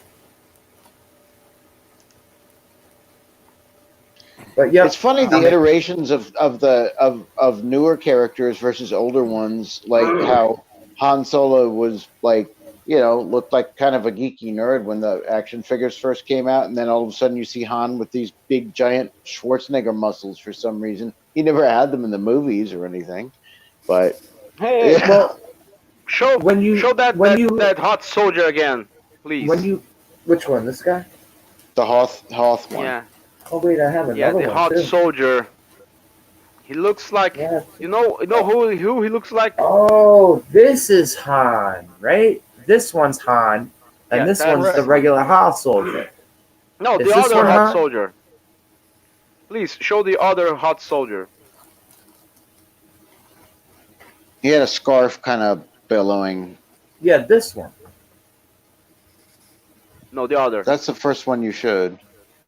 But yeah, It's funny the iterations of newer characters versus older ones, like how Han Solo was like, looked like kind of a geeky nerd when the action figures first came out, and then all of a sudden you see Han with these big giant Schwarzenegger muscles for some reason. He never had them in the movies or anything, but Hey, yeah. well, show that hot soldier again, please. Which one? This guy? The Hoth one. Yeah. Oh wait, I have another the one hot too. soldier. He looks like you know who he looks like. Oh, this is Han, right? This one's Han, and this one's the regular Hoth soldier. No, the other hot soldier. Please show the other hot soldier. He had a scarf kind of billowing. Yeah, this one. No, the other. That's the first one you showed.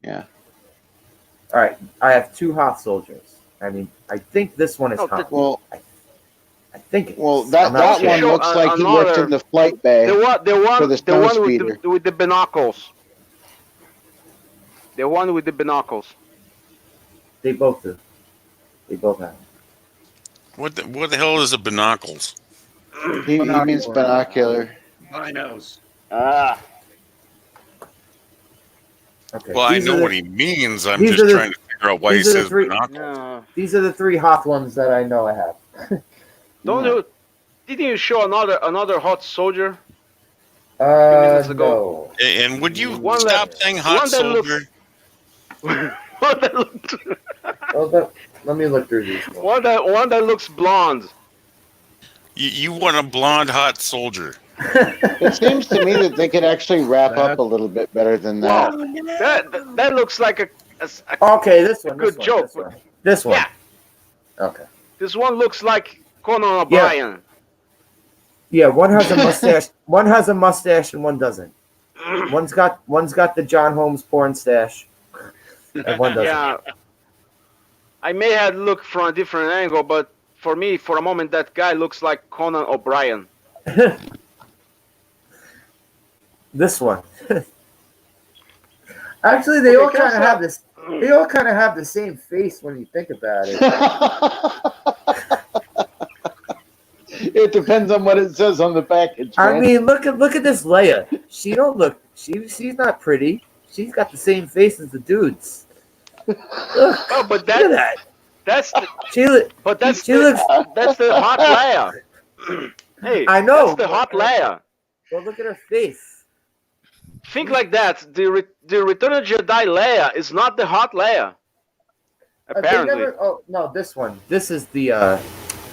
Yeah. All right, I have 2 Hoth soldiers. I mean, I think this one is Han. Well, I think. That one looks like he works in the flight bay. The one the with the binoculars. The one with the binoculars. They both do. They both have. What the hell is a binoculars? He means binocular. Binos. Okay. Well, I know what he means. I'm just trying to figure out why he says binoculars. These are the 3 Hoth ones that I know I have. Didn't you show another hot soldier? No. And would you stop saying hot soldier? Let me look through these. One that looks blonde. You want a blonde hot soldier? It seems to me that they could actually wrap up a little bit better than that. Wow. That looks like a okay, this one. Good joke. This one. Yeah. Okay. This one looks like Conan O'Brien. Yeah, one has a mustache. One has a mustache, and one doesn't. One's got the John Holmes porn stash, and one doesn't. Yeah. I may have looked from a different angle, but for me, for a moment, that guy looks like Conan O'Brien. This one. Actually, they all kind of have this. They all kind of have the same face when you think about it. It depends on what it says on the package. Man. I mean, look at this Leia. She don't look. she's not pretty. She's got the same face as the dudes. Oh, but that's the she looks. that's the hot Leia. Hey, I know. that's the hot Leia. Well, look at her face. Think like that. The Return of Jedi Leia is not the hot Leia. They Apparently. never. Oh no, this one. This is the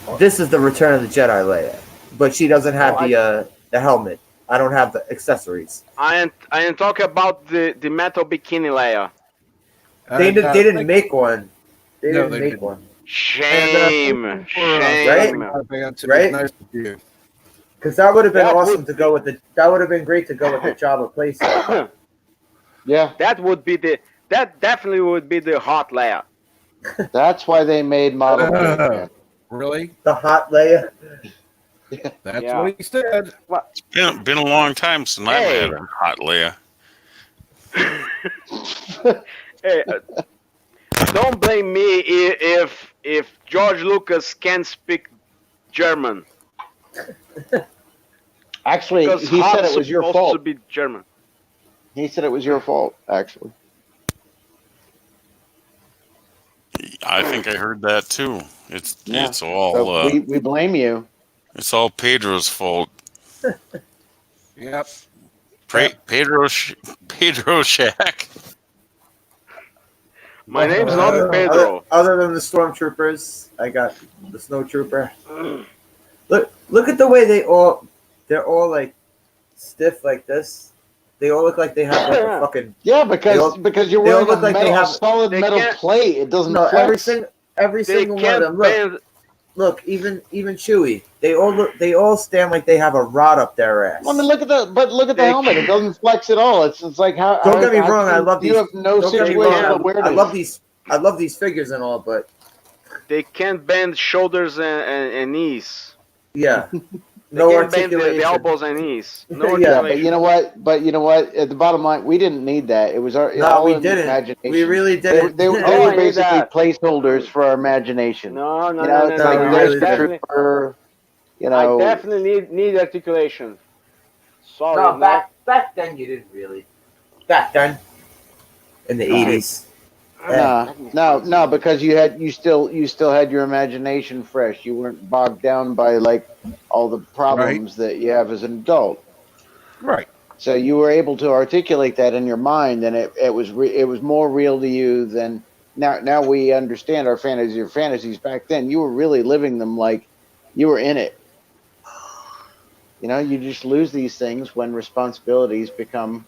Return of the Jedi Leia, but she doesn't have the helmet. I don't have the accessories. I am talking about the metal bikini Leia. They didn't make one. They didn't make one. Shame. Shame. Right? Nice because that would have been awesome to go with the. That would have been great to go with the Jabba playset. Yeah, that definitely would be the hot Leia. that's why they made Model J. Man. Really? The hot Leia. That's what he said. It's been a long time since I've had a hot Leia. Hey, don't blame me if George Lucas can't speak German. Actually, Because he said Han's it was your supposed fault. to be German. He said it was your fault, actually. I think I heard that too. It's all So we blame you. it's all Pedro's fault. Yep. Pedro Shack. My name's not Pedro. Other than the stormtroopers, I got the snowtrooper. Look at the way they're all like stiff like this. They all look like they have like a fucking because you're wearing look like they have solid metal plate. It doesn't flex. every single one of them. Look, even Chewie. They all stand like they have a rod up their ass. I mean, look at the helmet. It doesn't flex at all. It's like how. Don't get me wrong. I love these. You have no situation of awareness. I love these figures and all, but they can't bend shoulders and knees. Yeah. No articulation. The elbows and knees. No yeah, but you know what? At the bottom line, we didn't need that. It was our we didn't. Imagination. We really didn't. They were basically placeholders for our imagination. No. It's like Really trooper. I definitely need articulation. Sorry. No, back then you didn't really. Back then, in the 80s. No, because you still had your imagination fresh. You weren't bogged down by like all the problems that you have as an adult. Right. So you were able to articulate that in your mind, and it was more real to you than now. Now we understand our fantasies. Your fantasies back then, you were really living them like you were in it. You know, you just lose these things when responsibilities become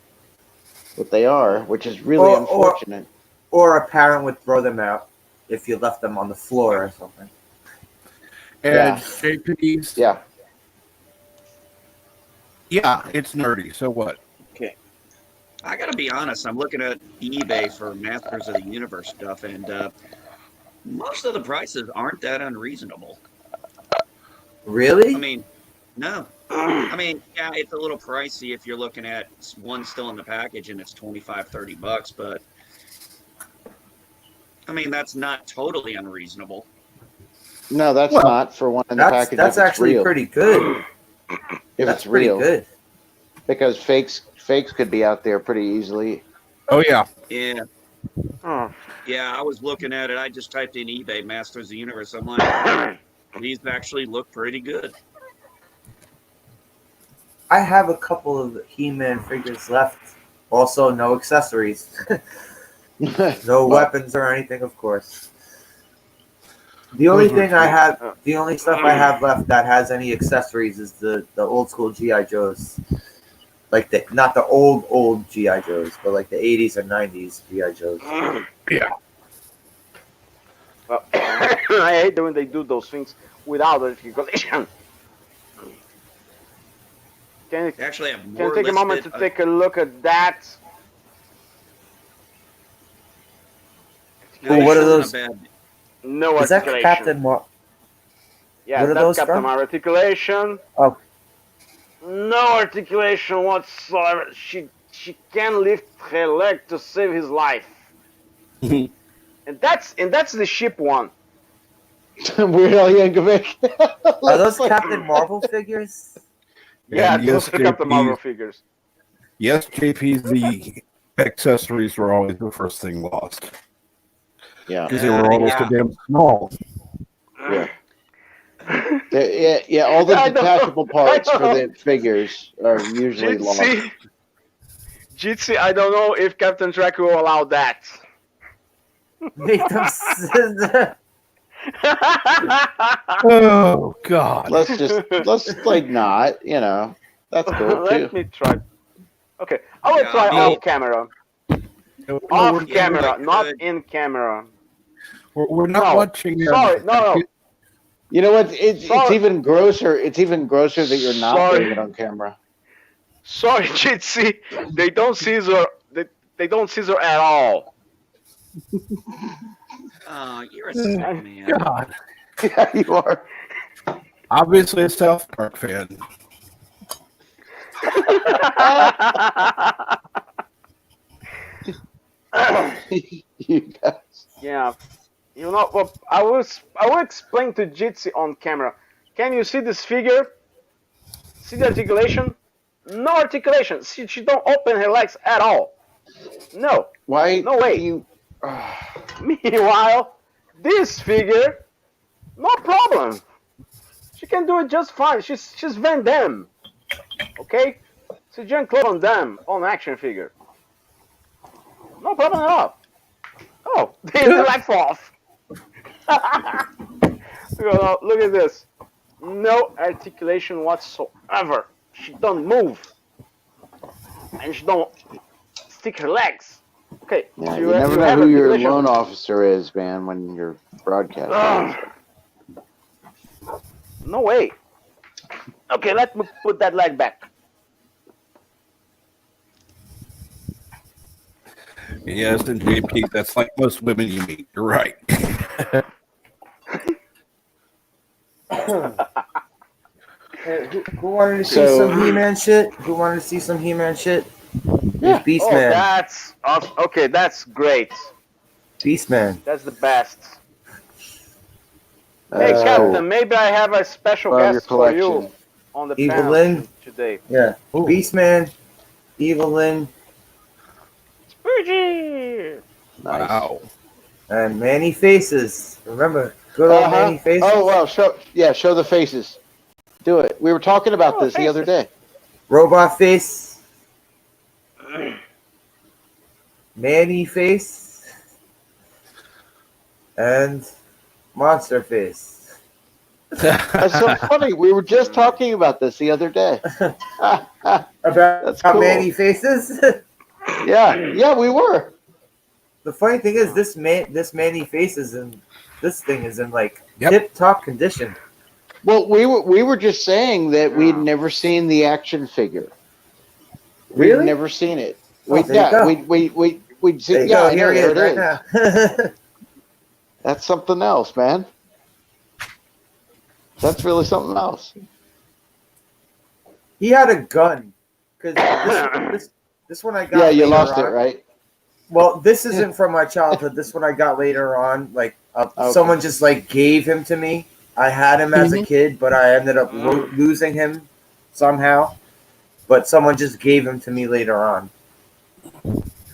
what they are, which is really unfortunate. Or a parent would throw them out if you left them on the floor or something. And JP's. Yeah. Yeah, it's nerdy. So what? Okay. I gotta be honest. I'm looking at eBay for Masters of the Universe stuff, and most of the prices aren't that unreasonable. Really? I mean, no. I mean, yeah, it's a little pricey if you're looking at one still in the package and it's $25-$30, but I mean, that's not totally unreasonable. No, that's not for one in the package. That's actually pretty good. If it's real, good. Because fakes could be out there pretty easily. Oh yeah. Yeah. Oh. Yeah, I was looking at it. I just typed in eBay Masters of the Universe. I'm like, these actually look pretty good. I have a couple of He-Man figures left. Also, no accessories. No weapons or anything, of course. The only stuff I have left that has any accessories is the old school G.I. Joes. Like not the old G.I. Joes, but like the 80s and 90s G.I. Joes. Yeah. Well, I hate when they do those things without articulation. Can actually have more. Can take a moment to take a look at that? Well, what are those? No is articulation. That Captain Yeah, what are that's those Captain from? Articulation. Oh. No articulation whatsoever. She can't lift her leg to save his life. and that's the ship one. Weird Al Yankovic. Are those Captain Marvel figures? Yeah, those are Captain Marvel figures. Yes, JP, the accessories were always the first thing lost. Yeah. Because they were almost damn small. Yeah. Yeah. All the I don't know. detachable parts I for don't know. the figures are usually lost. Jitsi, I don't know if Captain Track will allow that. Make them. Oh God. Let's like not, that's cool Let too. me try. Okay, I will Yeah, try I mean, off camera. No, Off yeah, if I camera, not could. in camera. we're not No, watching. sorry, no. You know what? It's Sorry. even grosser. It's even grosser that you're not doing it Sorry, on camera. sorry, Jitsi. They don't scissor. They don't scissor at all. Oh, you're a sick Oh, man. God. Yeah, you are. Obviously a South Park fan. You guys. Yeah, you know what? I will explain to Jitsi on camera. Can you see this figure? See the articulation? No articulation. She don't open her legs at all. No, Why no do way. you? Meanwhile, this figure, no problem. She can do it just fine. She's Van Damme. Okay? She's Jean-Claude Van Damme on action figure. No problem at all. Oh, they laugh off. Look at this. No articulation whatsoever. She don't move. And she don't stick her legs. Okay, Yeah, you never know have who your articulation. loan officer is, man, when you're broadcasting. No way. Okay, let me put that leg back. Yes, and JP, that's like most women you meet. You're right. Hey, who wanted to see some He-Man shit? Who wanted to see some He-Man shit? Yeah. Beastman. That's awesome. Okay, that's great. Beastman. That's the best. Hey, Captain, maybe I have a special Love your guest for you collection. on the Evil panel Lynn? today. Yeah. Ooh. Beastman, Evelyn, Spooky! Nice. Wow. and Manny Faces. Remember, good old Manny Faces? Oh well, show the faces. Do it. We were talking about this the other day. Robot Face. Manny Face. And Monster Face. That's so funny. We were just talking about this the other day. About cool. Manny Faces? Yeah, we were. The funny thing is, this Manny Faces and this thing is in like Yep. tip-top condition. Well, we were just saying that we'd never seen the action figure. Really? We'd never seen it. Oh, there you go. We'd see. There you Yeah, go. I know, Here he there is it right is. now. That's something else, man. That's really something else. He had a gun. Because this one I got. Yeah, you later lost on. it, right? Well, this isn't from my childhood. This one I got later on. Like someone just like gave him to me. I had him as a kid, but I ended up losing him somehow. But someone just gave him to me later on.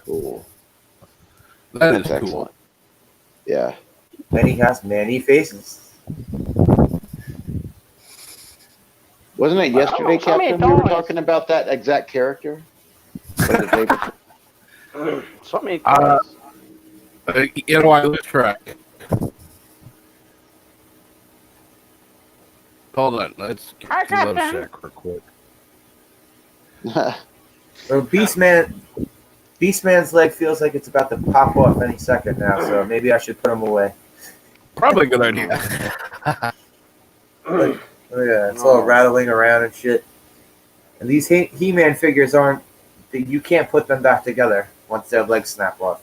Cool. That is That's cool. excellent. Yeah. And he has Manny Faces. Wasn't it yesterday, How many Captain? We were toys? talking about that exact character. So many toys. I lose track. Hold on. Let's get Hi, to Love Captain. Shack real quick. Beastman's leg feels like it's about to pop off any second now, so maybe I should put him away. Probably a good idea. Look at that. It's all rattling around and shit. And these He-Man figures you can't put them back together once their legs snap off.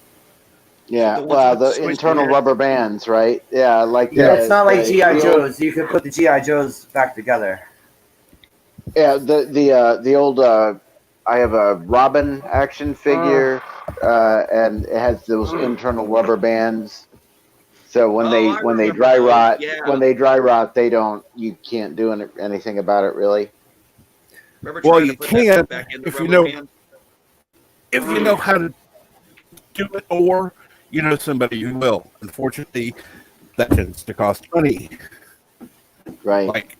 Yeah, The ones well, with the the Swiss internal beard. rubber bands, right? Yeah, like It's not like G.I. the Joes. You can put the G.I. Joes back together. Yeah, the old I have a Robin action figure, and it has those internal rubber bands. So when they remember dry those, rot, yeah. you can't do anything about it really. Remember Well, trying you to put can that back in the if you rubber know band? if you know how to do it, or you know somebody who will. Unfortunately, that tends to cost money. Right. Like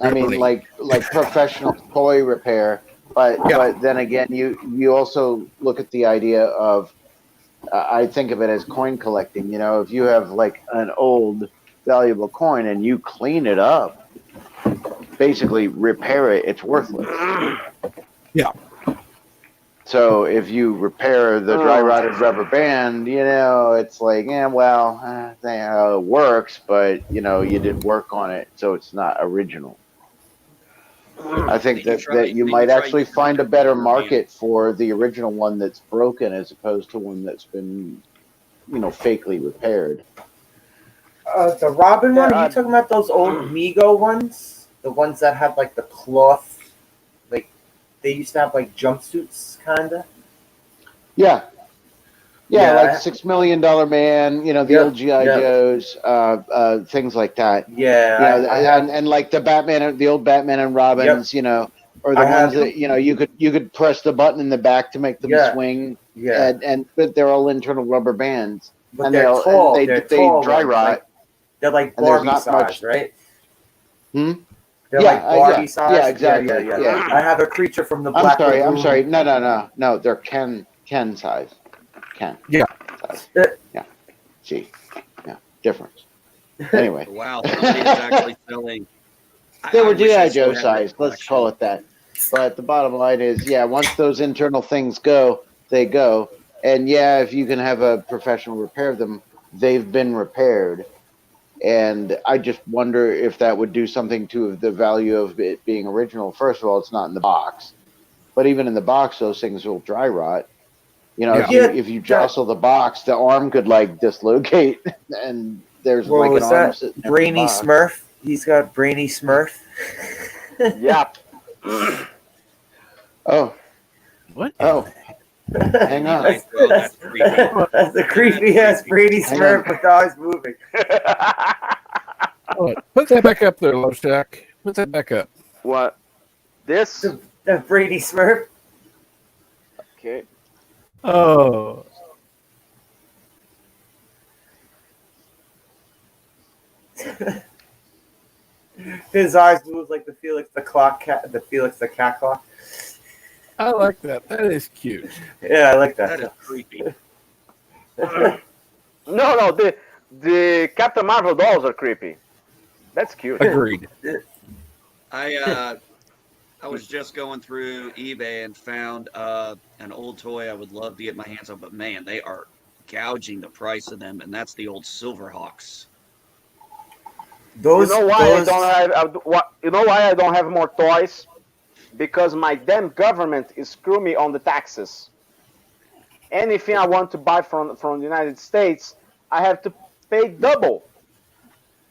I mean, Really? like professional toy repair. But then again, you also look at the idea of I think of it as coin collecting. You know, if you have like an old valuable coin and you clean it up, basically repair it, it's worthless. Yeah. So if you repair the dry rotted rubber band, you know, it's like, yeah, well, it works, but you know, you didn't work on it, so it's not original. I think that you might actually find a better market for the original one that's broken as opposed to one that's been, you know, fakely repaired. The Robin one? Are Yeah, you talking about those old Mego ones? The ones that had like the cloth, like they used to have like jumpsuits, kinda. Yeah, Yeah, like $6 Million Man, you know, the old GI Joes, things like that. Yeah, You know, I have. and like the Batman, the old Batman and Robins, you know, or the I ones have. that you know you could press the button in the back to make them Yeah, swing, yeah. and but they're all internal rubber bands, But and they're and tall. They're they tall dry ones. rot, Like, they're like and there's Barbie not size, much. right? Hmm. They're like Barbie size. Yeah, exactly. Yeah. I have a creature from the I'm Black sorry. Lagoon. I'm sorry. No. They're Ken size. Ken. Yeah. Size. Yeah. See. Yeah. Difference. Anyway. Wow, somebody is actually selling. They were wish I GI still Joe had that size. Let's collection. call it that. But the bottom line is, yeah, once those internal things go, they go. And yeah, if you can have a professional repair them, they've been repaired. And I just wonder if that would do something to the value of it being original. First of all, it's not in the box, but even in the box, those things will dry rot. You know, if you jostle the box, the arm could like dislocate, and there's like an arm sitting there. Brainy Smurf. He's got Brainy Smurf. Yep. Oh. What? Oh. Hang on. That's a creepy ass Brady Smurf with eyes moving. Put that back up there, Love Shack. Put that back up. What? This? The Brady Smurf. Okay. Oh. His eyes move like the Felix the cat clock. I like that. That is cute. Yeah, I like that. That is creepy. No, the Captain Marvel dolls are creepy. That's cute. Agreed. I was just going through eBay and found an old toy I would love to get my hands on, but man, they are gouging the price of them, and that's the old Silverhawks. You know why I don't have more toys? Because my damn government is screwing me on the taxes. Anything I want to buy from the United States, I have to pay double.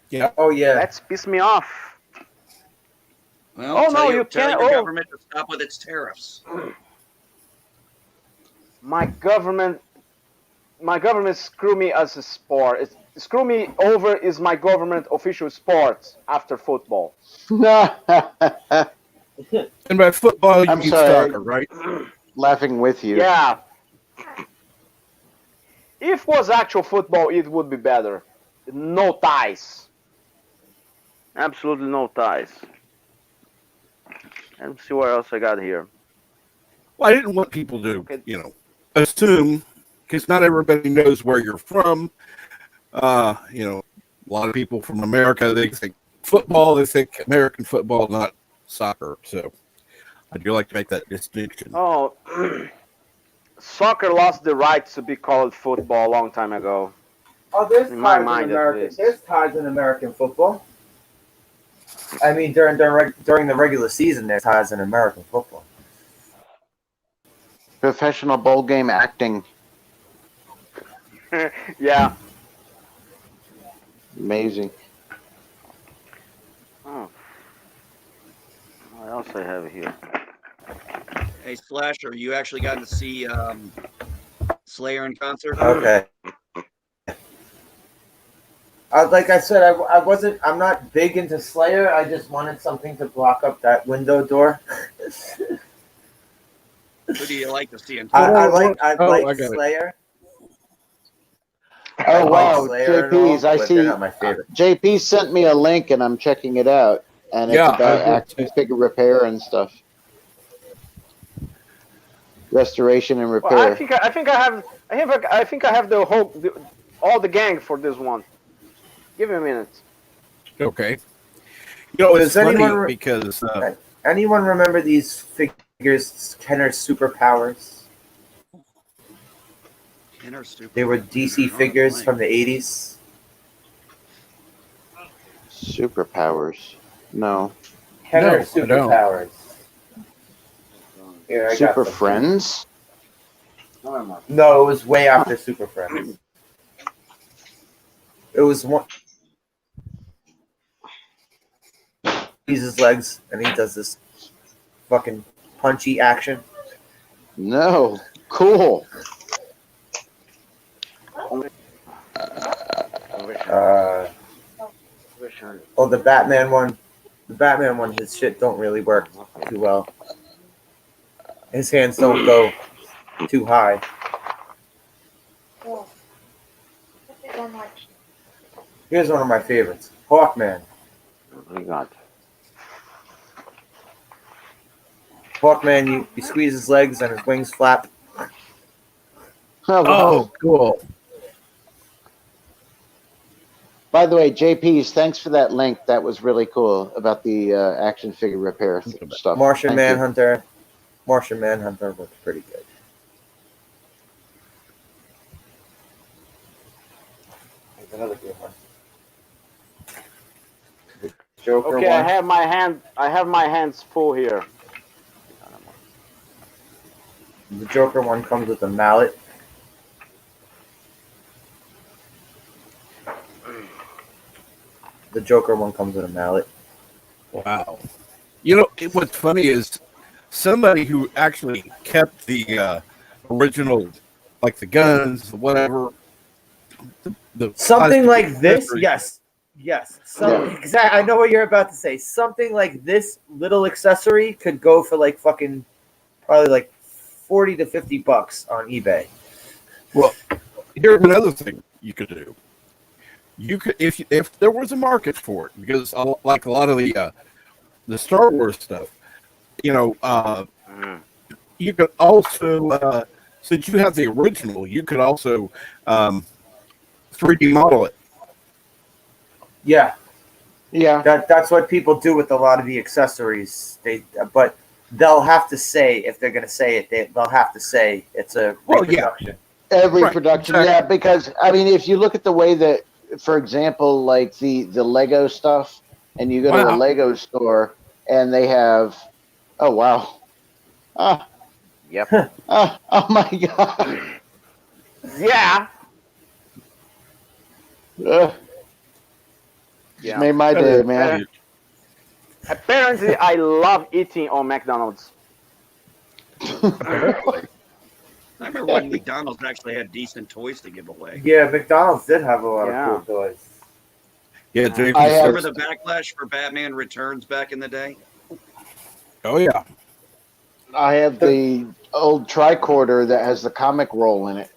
Yeah. Oh yeah. That's pissed me off. Well, tell your government to stop with its tariffs. My government screw me as a sport. Screw me over is my government official sport after football. And by football, you I'm mean sorry. soccer, right? Laughing with you. Yeah. If it was actual football, it would be better. No ties. Absolutely no ties. Let's see what else I got here. Well, I didn't want people to, assume, because not everybody knows where you're from. A lot of people from America, they think football, they think American football, not soccer. So I do like to make that distinction. Oh, soccer lost the rights to be called football a long time ago. Oh, there's in my ties mind, in at American. least. There's ties in American football. I mean, during the regular season, there's ties in American football. Professional bowl game acting. Yeah. Amazing. Oh. What else I have here? Hey, Slasher, you actually got to see Slayer in concert? Okay. Like I said, I'm not big into Slayer. I just wanted something to block up that window door. Who do you like to see in I concert? like Slayer. Oh wow, Slayer JP's. I but see. they're not my favorite. JP sent me a link, and I'm checking it out. and Yeah, it's about I did action figure repair and stuff, restoration and Well, I repair. think I have all the gang for this one. Give me a minute. Okay. You know, it's Does anyone funny because anyone remember these figures, Kenner's Superpowers? Inner super. They were DC figures from the 80s. Superpowers. No. Kenner No, I don't. Superpowers. Here, I got Super them. Friends. No, it was way after Super Friends. It was one. He's his legs, and he does this fucking punchy action. No. Cool. Oh, the Batman one. The Batman one, his shit don't really work too well. His hands don't go too high. Here's one of my favorites, Hawkman. Hawkman, you squeeze his legs and his wings flap. Oh, cool. By the way, JP's, thanks for that link. That was really cool about the action figure repair stuff. Martian Thank you. Manhunter. Martian Manhunter looks pretty good. Here's another good one. The Joker Okay, one. I have my hands full here. The Joker one comes with a mallet. The Joker one comes with a mallet. Wow. You know, what's funny is somebody who actually kept the original, like the guns, whatever. The Something plastic like this, accessories. yes. Exactly. I know what you're about to say. Something like this little accessory could go for like fucking probably like $40 to $50 on eBay. Well, here's another thing you could do. You could, if there was a market for it, because like a lot of the Star Wars stuff, you know, you could also, since you have the original, you could also 3D model it. Yeah, Yeah. that's what people do with a lot of the accessories. But they'll have to say, if they're gonna say it, they'll have to say it's a reproduction. Every Right, production, exactly. yeah, because I mean, if you look at the way that, for example, like the Lego stuff, and you go to a Wow. Lego store and they have, oh wow, Yep. oh my god, Yeah. just Yeah. made my day, man. Apparently, I love eating on McDonald's. I remember when McDonald's actually had decent toys to give away. Yeah, McDonald's did have a lot Yeah. of cool toys. Yeah, JP I have- Remember the backlash for Batman Returns back in the day? Oh yeah. I have the old tricorder that has the comic roll in it.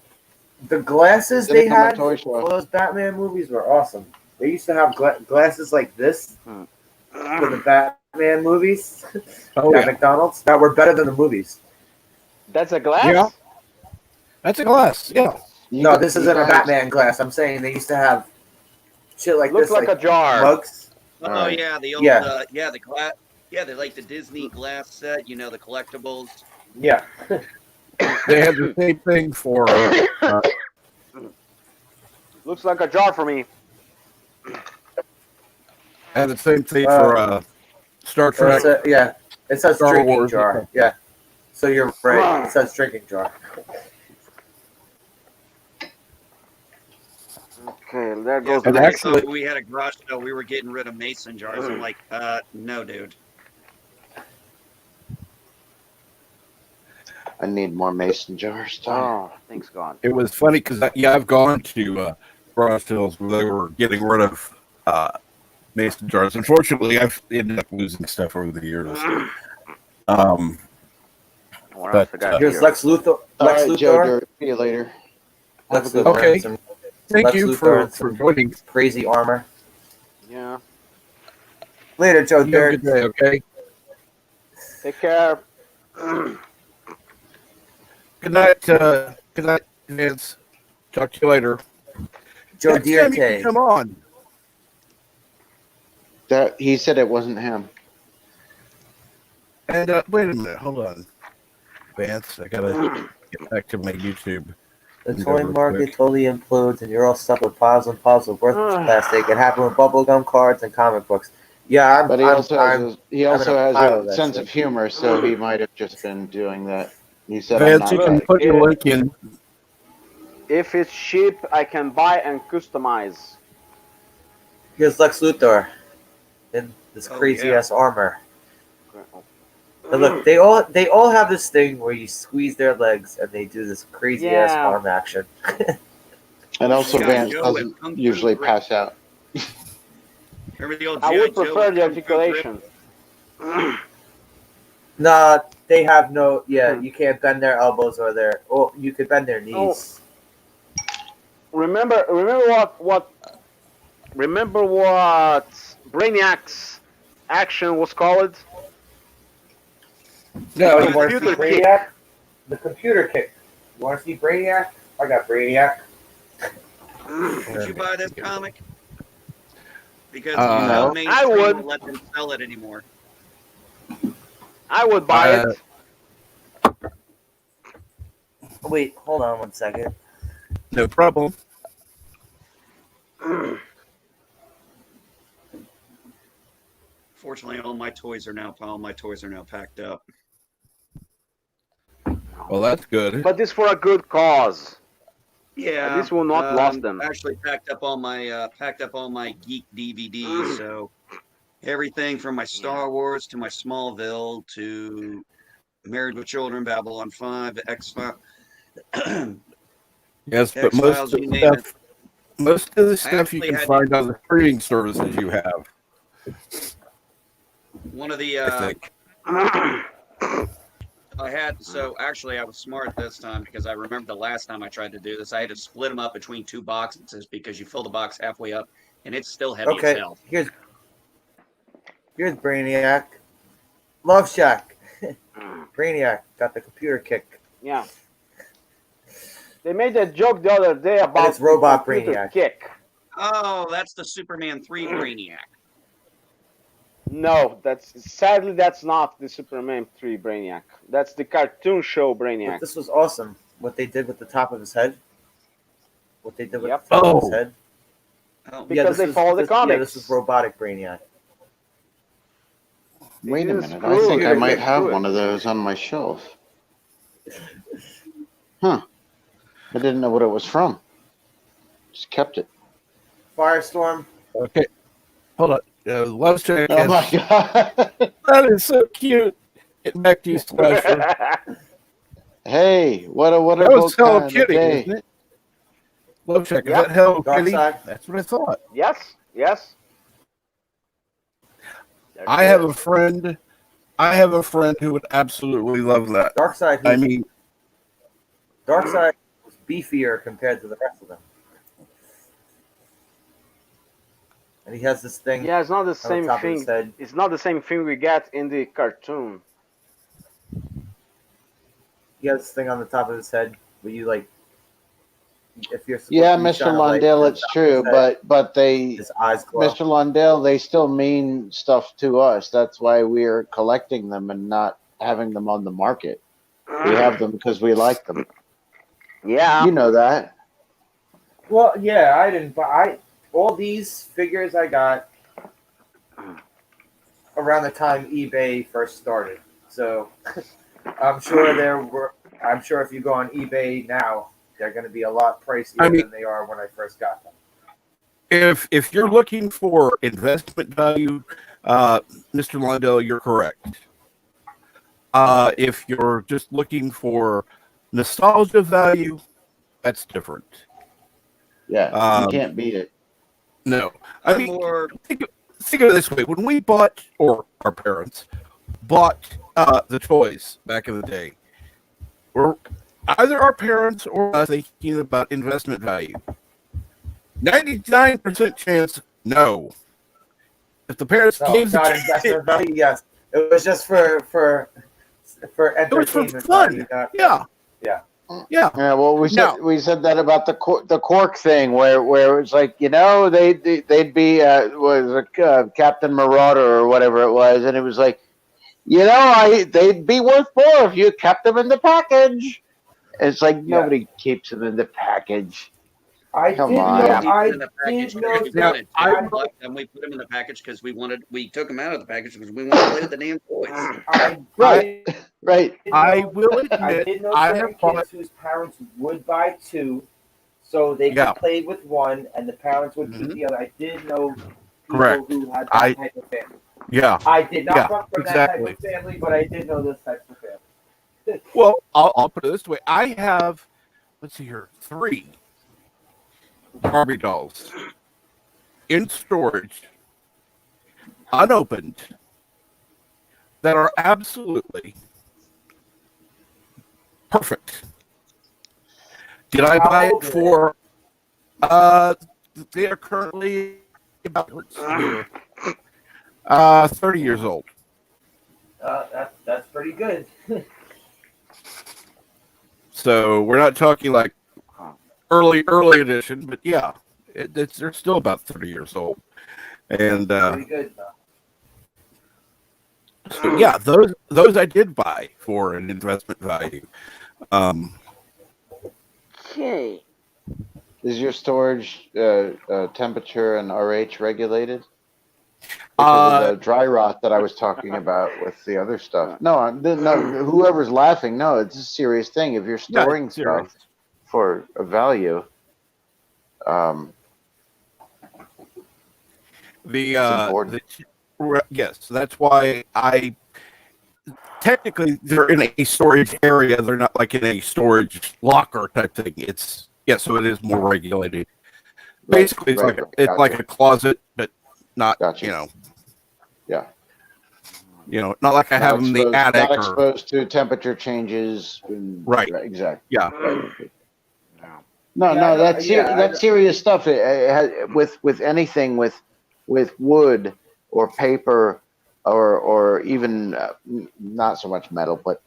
The glasses Did it they come on had Toy for Show? those Batman movies were awesome. They used to have glasses like this Hmm. for the Batman movies Oh at yeah. McDonald's that were better than the movies. That's a glass? Yeah. That's a glass. Yeah. No, this You isn't a guys- Batman glass. I'm saying they used to have shit like Looks this, like a jar. mugs. Oh Alright. yeah, the old Yeah. the glass. Yeah, they like the Disney glass set. You know, the collectibles. Yeah, They have the same thing for Looks like a jar for me. and the same thing for Star Trek. It says Star drinking Wars. jar. Yeah, so you're right. It says drinking jar. Okay, there Yeah, goes And the I next. actually- thought we had a garage sale. We were getting rid of mason jars. I'm like, no, dude. I need more mason jars. Oh, thanks God. It was funny because I've gone to garage sales where they were getting rid of mason jars. Unfortunately, I've ended up losing stuff over the years. What else I But, got Here's here? Lex Luthor. All Lex right, Joe Luthor. Dirt. See you later. Lex Have a good Luthor. Okay. and some Thank Lex you Luthor for and some joining. crazy armor. Yeah. Later, Joe You have a Dirt. good day, okay? Take care. Good night, Vince. Talk to you later. Joe Next time you can Dirt. come on. That he said it wasn't him. And wait a minute, hold on, Vance. I gotta get back to my YouTube. The window toy real market quick. totally implodes, and you're all stuck with piles and piles of worthless plastic. It happened with bubblegum cards and comic books. Yeah, But he also has I'm in a has pile of a that sense shit. of humor, so he might have just been doing that. He said, "I'm Vance, not you can Look, right." put your link in. if it's cheap, I can buy and customize. Here's Lex Luthor in this Oh, crazy yeah. ass armor. And look, they all have this thing where you squeeze their legs and they do this crazy ass Yeah. arm action. And also, G.I. Vance Joe doesn't and Kung Fu usually Grip. pass out. Remember the old I G.I. would Joe prefer and the Kung Fu Grip? articulation. Nah, they have no. Yeah, you can't bend their elbows or their. Oh, you could bend their knees. Remember what Brainiac's action was called? No, You want to see computer kick. Brainiac? The computer kick. You want to see Brainiac? I got Brainiac. Would you buy this comic? Because No. the mainstream I would. won't let them sell it anymore. I would buy it. Wait, hold on 1 second. no problem. Fortunately, all my toys are now packed up. Well, that's good. But this for a good cause. Yeah, This will not lost them. Actually, packed up all my geek DVDs. So everything from my Star Wars to my Smallville to Married with Children, Babylon 5, X-Files. Yes, but X-Files, you name it. most of the I stuff you actually can had find on the streaming services you have. One of the I think. So actually I was smart this time because I remember the last time I tried to do this, I had to split them up between two boxes because you fill the box halfway up and it's still heavy as Okay, hell. here's Brainiac. Love Shack. Brainiac got the computer kick. Yeah. They made a joke the other day about it's Robot the computer Brainiac. kick. Oh, that's the Superman 3 Brainiac. No, that's not the Superman 3 Brainiac. That's the cartoon show Brainiac. But this was awesome. What they did with the top of his head. What they did with Yep. the top of Oh. his head. Oh, Because they follow the comics. Yeah, this is Robotic Brainiac. Wait a It is minute. I think I good. might have Good. one of those on my shelf. Huh. I didn't know what it was from. Just kept it. Firestorm. Okay. Hold on. Love Shack Oh my god. that is so cute. Getting back to you, Slasher. Hey, what a That wonderful was Hello kind of Kitty, day. isn't it? Love Shack. Is Yep. that Hello Dark Kitty? Side. That's what I thought. Yes. I have a friend who would absolutely love that. Darkseid. I mean, Darkseid was beefier compared to the rest of them. And he has this thing. Yeah, it's not the on same top of his thing. head. It's not the same thing we get in the cartoon. He has this thing on the top of his head where you like. If you're supposed Yeah, to be Mr. shining light Lundell, on it's top of true, his head, but they, his eyes glow. Mr. Lundell, they still mean stuff to us. That's why we're collecting them and not having them on the market. We have them because we like them. Yeah. You know that. Well, yeah, I didn't buy all these figures I got around the time eBay first started. So I'm sure if you go on eBay now, they're going to be a lot pricier than they are when I first got them. if you're looking for investment value, Mr. Lundell, you're correct. If you're just looking for nostalgia value, that's different. Yeah, you can't beat it. No. I mean, think of it this way. When we bought, or our parents bought the toys back in the day, were either our parents or us thinking about investment value? 99% chance, no. If the parents No, gave the not kid, investment value. Yes, it was just for it was for entertainment fun. value. Not Yeah, yeah. yeah. Yeah, well, Now, we said that about the cork thing, where it's like, they'd be was a Captain Marauder or whatever it was, and it was like, they'd be worth more if you kept them in the package. It's like Yeah. nobody keeps them in the package. I Come did on. know. Keep them I in the package did because know we now, wanted I to. But then we put them in the package because we took them out of the package because we wanted to play with the damn toys. I I did Right. I know. will I admit did know I certain have bought. kids whose parents would buy two, so they Yeah. could play with one, and the parents would keep Mhm. the other. I did know people Correct. who had that I type of family. yeah I did not yeah come from that type exactly. of family, but I did know those types of families. Well, I'll put it this way. I have, let's see here, 3 Barbie dolls in storage, unopened, that are absolutely perfect. Did I How buy old it are for? They are currently about, let's see here, 30 years old. That's pretty good. So we're not talking like early edition, but yeah, they're still about 30 years old. And Pretty good. so yeah, those I did buy for an investment value. Um, Okay. Is your storage temperature and RH regulated? Because of uh, the dry rot that I was talking about with the other stuff. No, whoever's laughing, no, it's a serious thing. If you're yeah, storing it's serious. stuff for a value, um, it's important. Yes, that's why I technically they're in a storage area. They're not like in a storage locker type thing. It's yeah, so it is more regulated. Right, Basically, right, right. it's like Gotcha. a closet, but not Gotcha. Yeah. not like I have them in the attic not or exposed to temperature changes. right. Exactly. Yeah, Right. Yeah, No, that's I serious stuff. With anything with wood or paper or even not so much metal, but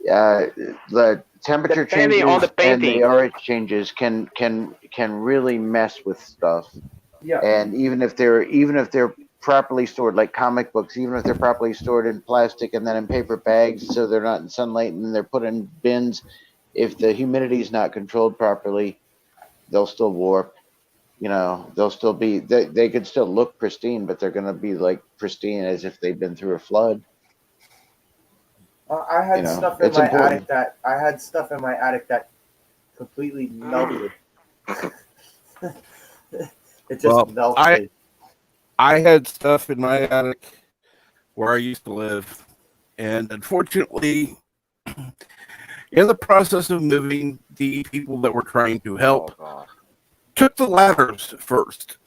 the temperature Depending on the changes and the painting. RH changes can really mess with stuff. yeah. And even if they're properly stored, like comic books, even if they're properly stored in plastic and then in paper bags, so they're not in sunlight and they're put in bins, if the humidity is not controlled properly, they'll still warp. They'll still be they could still look pristine, but they're going to be like pristine as if they've been through a flood. I had stuff in It's my important. attic that completely melted. It just well, melted. I had stuff in my attic where I used to live, and unfortunately, in the process of moving, the people that were trying to help took the ladders first.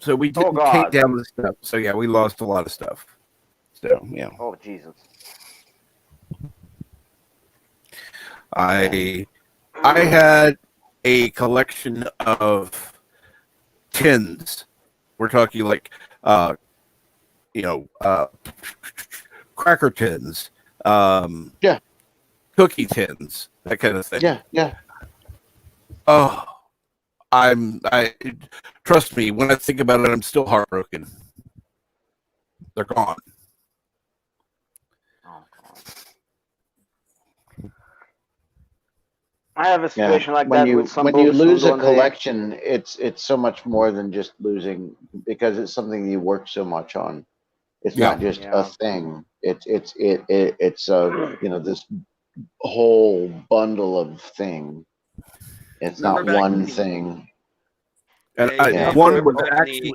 So we didn't take God. down the stuff. So yeah, we lost a lot of stuff. So yeah, Oh Jesus. I had a collection of tins. We're talking like you know cracker tins, Yeah. cookie tins, that kind of thing. Yeah. Oh, I trust me, when I think about it, I'm still heartbroken. They're gone. I have a situation like when that you with some when you books. lose a on the collection, it's so much more than just losing, because it's something you work so much on. It's Yeah. not just a Yeah. thing. It's this whole bundle of thing. It's Remember not back one in the thing. And Hey, Dave, one remember was back in the actually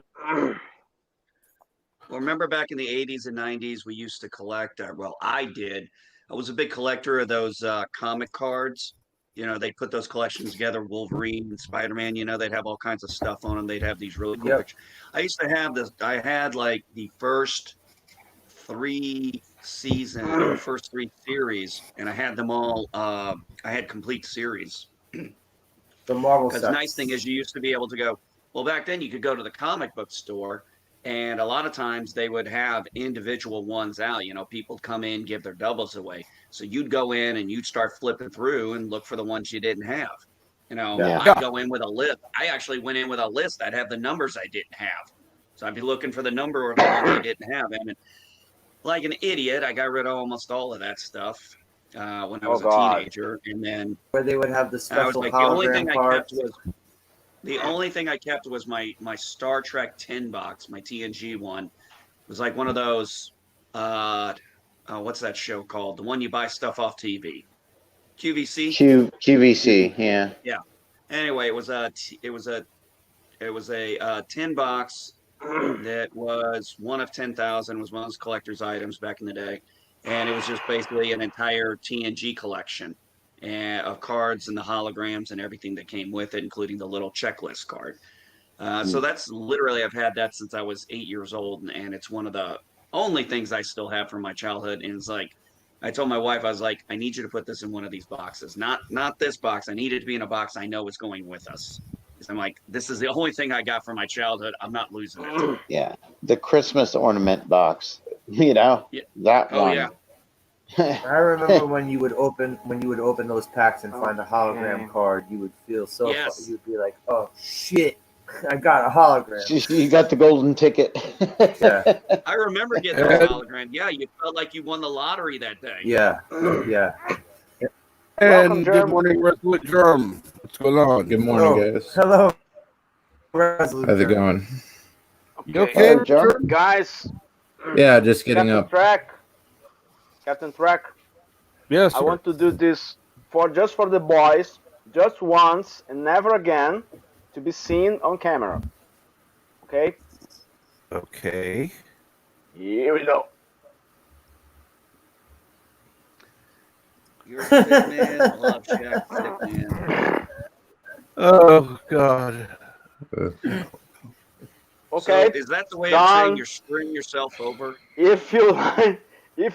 well, remember back in the 80s and 90s, we used to collect. Well, I did. I was a big collector of those comic cards. They put those collections together, Wolverine and Spider-Man. They'd have all kinds of stuff on them. They'd have these really cool Yep. pictures. I used to have this. I had like the first 3 series, and I had them all. I had complete series. The Marvel Because the nice sets. thing is, you used to be able to go. Well, back then you could go to the comic book store And a lot of times they would have individual ones out. People come in, give their doubles away. So you'd go in and you'd start flipping through and look for the ones you didn't have. Yeah. I'd go in with a list. I actually went in with a list. I'd have the numbers I didn't have. So I'd be looking for the number of the ones I didn't have. And like an idiot, I got rid of almost all of that stuff when I was a teenager. And then Where they would have the I was special like, the only hologram thing I kept cards. was my Star Trek 10 box, my TNG one. It was like one of those what's that show called? The one you buy stuff off TV. QVC? QVC, yeah. Yeah. Anyway, it was a 10 box that was one of 10,000, was one of those collector's items back in the day. And it was just basically an entire TNG collection of cards and the holograms and everything that came with it, including the little checklist card. So that's literally, I've had that since I was 8 years old. And it's one of the only things I still have from my childhood. And it's like, I told my wife, I was like, I need you to put this in one of these boxes, not this box. I need it to be in a box I know is going with us. Because I'm like, this is the only thing I got from my childhood. I'm not losing it. Yeah. The Christmas ornament box, that Oh, one. yeah. I remember when you would open those packs and find a hologram card, you would feel so. Yes. You'd be like, "Oh shit, I got a hologram." You got the golden ticket. Yeah. I remember getting those holograms. Yeah, you felt like you won the lottery that day. Yeah. And good morning, Resolute Drum. What's going on? Good morning, guys. Hello. How's it going? You okay, Joe? Guys, Yeah, just getting up. Captain Track, Yes, I sir. want to do this just for the boys, just once and never again to be seen on camera. Okay? Okay. Here we go. You're a sick man. I love Shaq, sick man. Oh, God. Okay. So is that the way of saying you're screwing yourself over? If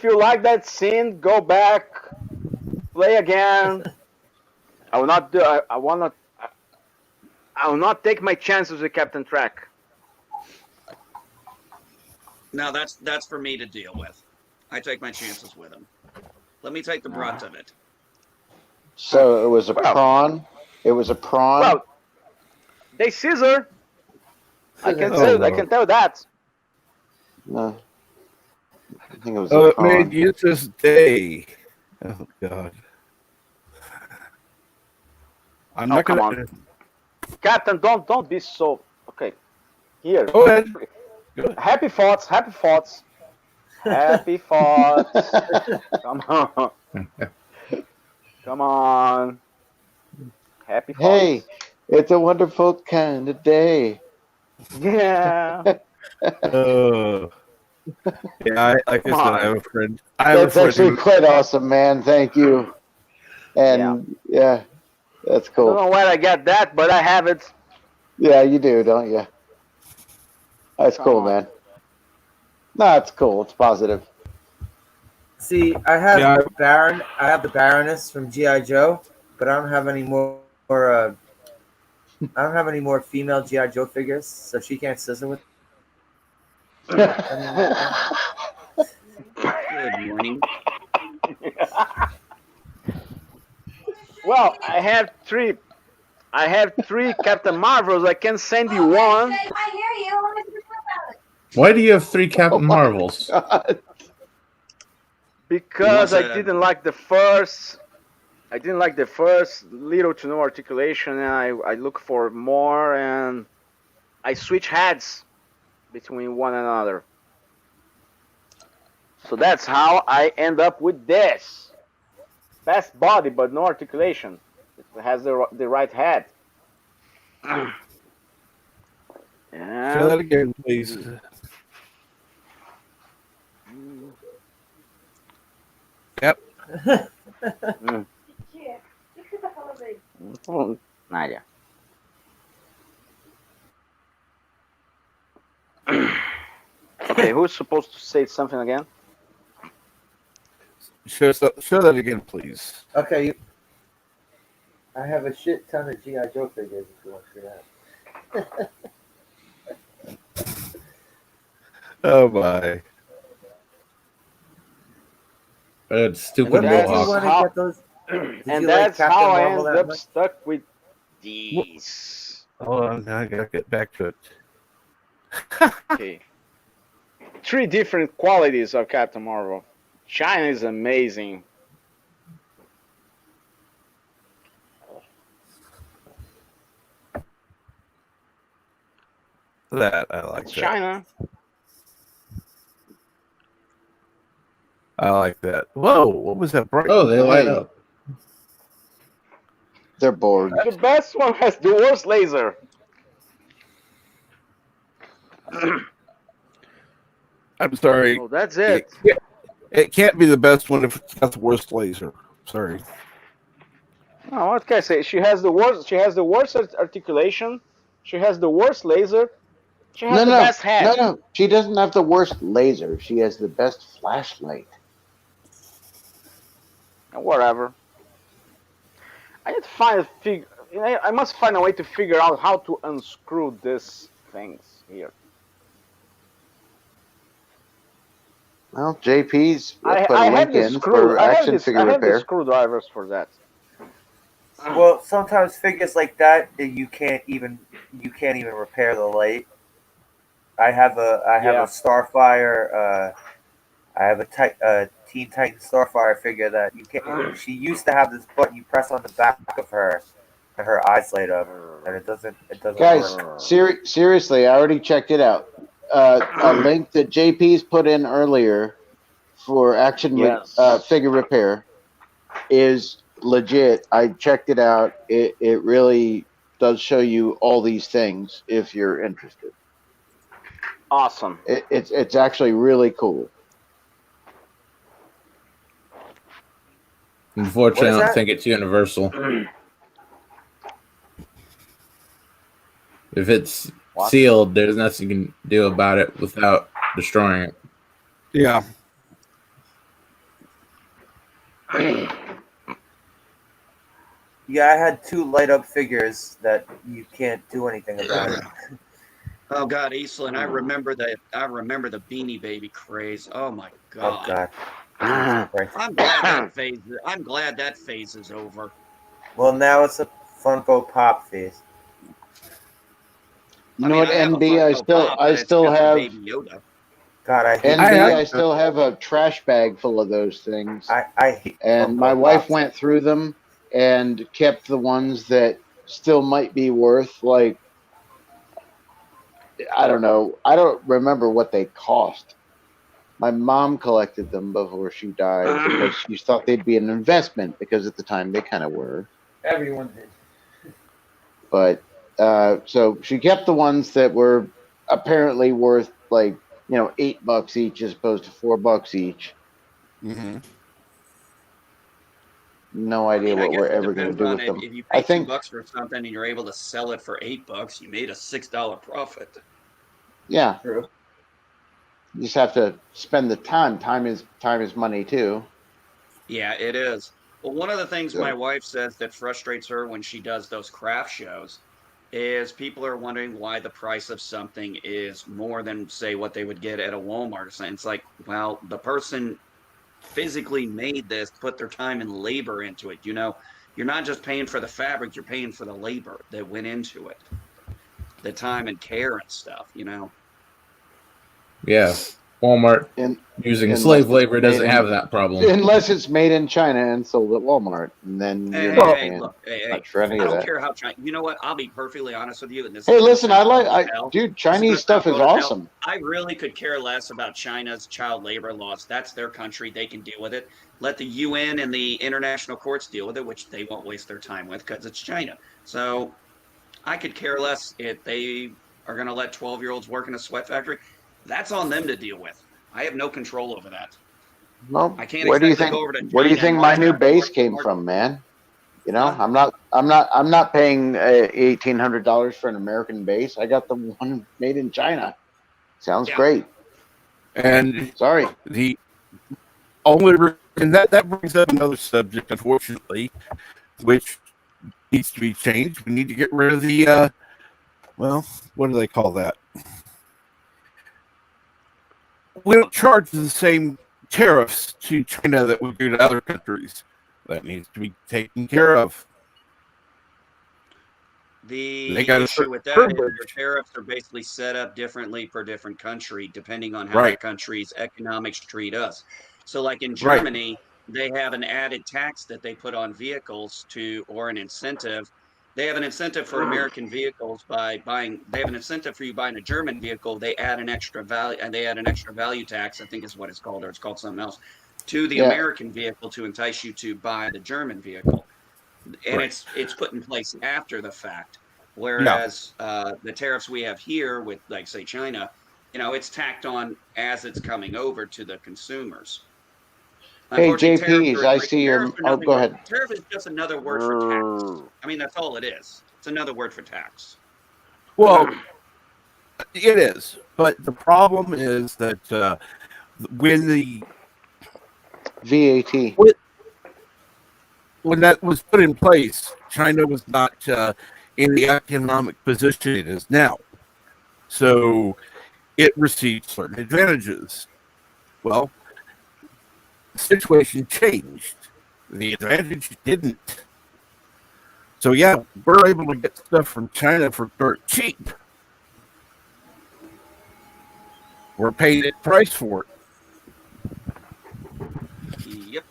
you like that scene, go back, play again. I will not do. I will not take my chances with Captain Track. No, that's for me to deal with. I take my chances with him. Let me take the brunt of it. So it was a prawn. It was a prawn. Well, they scissor. I can tell that. No. I think it was Oh, a it prawn. made Yusuf's day. Oh, God. I'm not come going to. Captain, don't be so. Okay, here. Go ahead. Happy thoughts. Happy thoughts. Happy thoughts. Come on. Come on. Happy thoughts. Hey, it's a wonderful kind of day. Yeah. Yeah, like I said, I have a friend. That's actually quite awesome, man. Thank you. And yeah, that's I cool. don't know where I got that, but I have it. Yeah, you do, don't you? That's cool, man. No, it's cool. It's positive. See, I have I have the Baroness from GI Joe, but I don't have any more. I don't have any more female GI Joe figures, so she can't scissor with. Good morning. Well, I have three Captain Marvels. I can send you one. I hear you. Why do you have 3 Captain Marvels? Because I didn't like the first. I didn't like the first, little to no articulation, and I look for more, and I switch heads between one another. So that's how I end up with this. Best body, but no articulation. It has the right head. Say that again, please. Yep. Nadia. Okay, who's supposed to say something again? Show that again, please. Okay. I have a shit ton of GI Joe figures if you want to see that. Oh my! That stupid And What made you that's mohawk. want to how get those? Did and you like that's Captain how I Marvel ended that up much? stuck with these. Oh, now I gotta get back to it. Okay. 3 different qualities of Captain Marvel. China is amazing. That I like It's that. China. I like that. Whoa! What was that bright? Oh, they light Hey. up. They're bored. The best one has the worst laser. I'm sorry. Oh, that's it. It can't be the best one if it's got the worst laser. Sorry. Oh, what can I say? She has the worst. She has the worst articulation. She has the worst laser. She has No, the no, best head. no. She doesn't have the worst laser. She has the best flashlight. Whatever. I need to find a figure. I must find a way to figure out how to unscrew these things here. Well, JP's put I a have link the in screw. for action figure I have the repair. screwdrivers for that. Well, sometimes figures like that you can't even repair the light. I have Yeah. a Starfire. I have a Teen Titan Starfire figure that you can't. She used to have this button you press on the back of her, and her eyes light up, and it doesn't Guys, work. seriously, I already checked it out. A link that JP's put in earlier for action Yes. figure repair is legit. I checked it out. It really does show you all these things if you're interested. Awesome. It's actually really cool. Unfortunately, I What is don't that? think it's universal. If it's What? sealed, there's nothing you can do about it without destroying it. Yeah. Yeah, I had 2 light up figures that you can't do anything about it. Oh God, Eastland, I remember the Beanie Baby craze. Oh my Oh God. God. Jesus Christ. I'm glad that phase is over. Well, now it's a Funko Pop phase. You know what, I have a NB? Funko Pop, I but it's still just a have Baby Yoda. God, I hate. NB. have- I still have a trash bag full of those things. I hate. And Funko my wife Pops. went through them and kept the ones that still might be worth, like, I don't know. I don't remember what they cost. My mom collected them before she died because she thought they'd be an investment, because at the time they kind of were. Everyone did. But so she kept the ones that were apparently worth, like, $8 each as opposed to $4 each. Mm-hmm. No I idea mean, I what guess we're it ever going to depends do on with them. if you I pay think, $2 for something and you're able to sell it for $8, you made a $6 profit. yeah, True. you just have to spend the time. Time is money too. Yeah, it is. Well, one of the things So my wife says that frustrates her when she does those craft shows is people are wondering why the price of something is more than, say, what they would get at a Walmart or something. It's like, well, the person physically made this, put their time and labor into it. You're not just paying for the fabric, you're paying for the labor that went into it, the time and care and stuff. Yeah, Walmart in, using unless slave it's labor made doesn't in have that problem. unless it's made in China and sold at Walmart, and then Hey, you're hey, not hey, paying look, hey, much for any I of don't that. care how China. You know what? I'll be perfectly honest with you, and this Hey, is gonna listen, sound low as hell. dude, This is gonna Chinese sound stuff is low as hell. awesome. I really could care less about China's child labor laws. That's their country; they can deal with it. Let the UN and the international courts deal with it, which they won't waste their time with because it's China. So I could care less if they are going to let 12-year-olds work in a sweat factory. That's on them to deal with. I have no control over that. Well, I can't where do you exactly think go over to where do you China and think my march new out to base March. came from, man? Huh? I'm not paying $1,800 for an American base. I got the one made in China. Sounds Yeah. great. And Sorry. the only and that brings up another subject, unfortunately, which needs to be changed. We need to get rid of the well, what do they call that? we don't charge the same tariffs to China that we do to other countries. That needs to be taken care of. The got a issue certain with that is privilege. their tariffs are basically set up differently per different country, depending on how Right. that country's economics treat us. So, like in Right. Germany, they have an added tax that they put on vehicles or an incentive. They have an incentive for American vehicles by buying. They have an incentive for you buying a German vehicle. They add an extra value, and they add an extra value tax. I think is what it's called, or it's called something else, to the Yeah. American vehicle to entice you to buy the German vehicle. And Right. it's put in place after the fact. Whereas the tariffs we have here with, like, say, China, it's tacked on as it's coming over to the consumers. Hey, Unfortunately, JPs, I see your. Oh, go ahead. Tariff is just another word for tax. I mean, that's all it is. It's another word for tax. Well, it is, but the problem is that when the VAT. when that was put in place, China was not in the economic position it is now. So it received certain advantages. Well, the situation changed. The advantage didn't. So yeah, we're able to get stuff from China for dirt cheap. We're paying a price for it. Yep.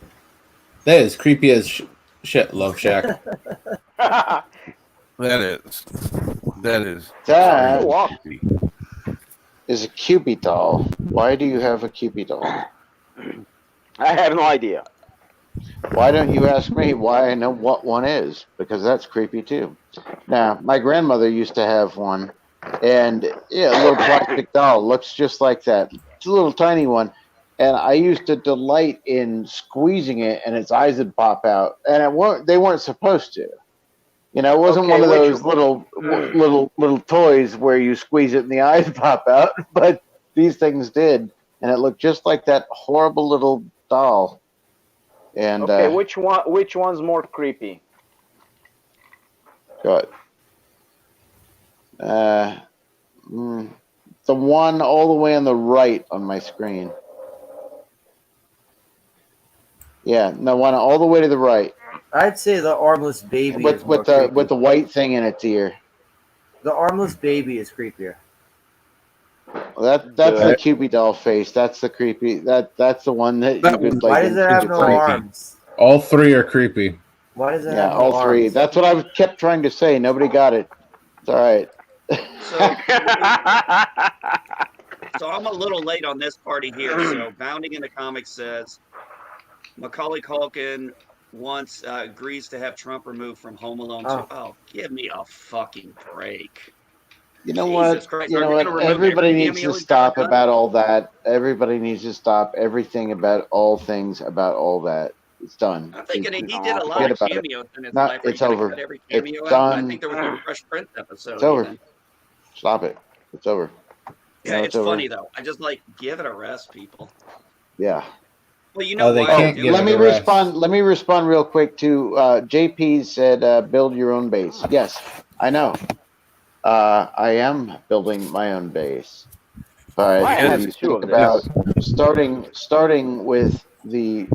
That is creepy as shit, Love Shack. That is. That creepy. is a Cupid doll. Why do you have a Cupid doll? I have no idea. Why don't you ask me why I know what one is? Because that's creepy too. Now, my grandmother used to have one, and yeah, a little plastic doll looks just like that. It's a little tiny one, and I used to delight in squeezing it, and its eyes would pop out, and they weren't supposed to. It wasn't one of those little toys where you squeeze it and the eyes pop out, but these things did, and it looked just like that horrible little doll. And okay, which one's more creepy? Good. The one all the way on the right on my screen. Yeah, the one all the way to the right. I'd say the armless baby with the white thing in its ear. The armless baby is creepier. Well, that's the Cupid doll face. That's the creepy. That's the one that you could like. Why does it have no arms? All three are creepy. Why does it Yeah, have no all three. arms? That's what I kept trying to say. Nobody got it. It's all right. So I'm a little late on this party here. So Bounding in the Comics says Macaulay Culkin agrees to have Trump removed from Home Alone 2. Oh, give me a fucking break. You know Jesus what? Christ, You know are they gonna what? remove Everybody every needs cameo to he's stop ever done? about all that. Everybody needs to stop everything about all things about all that. It's done. I'm thinking he did a lot Forget of about it. cameos in his No, life. Are you it's gonna over. cut every It's cameo out? done. I think there was no Fresh Prince episode. It's over. Even. Stop it. It's over. Yeah, No, it's over. funny though. I just give it a rest, people. Yeah. Well, you know they why can't they give do it Let me a rest. respond. Let me respond real quick to JP said, "Build your own base." Yes, I know. I am building my own base, but I have if you two think of about this. starting with the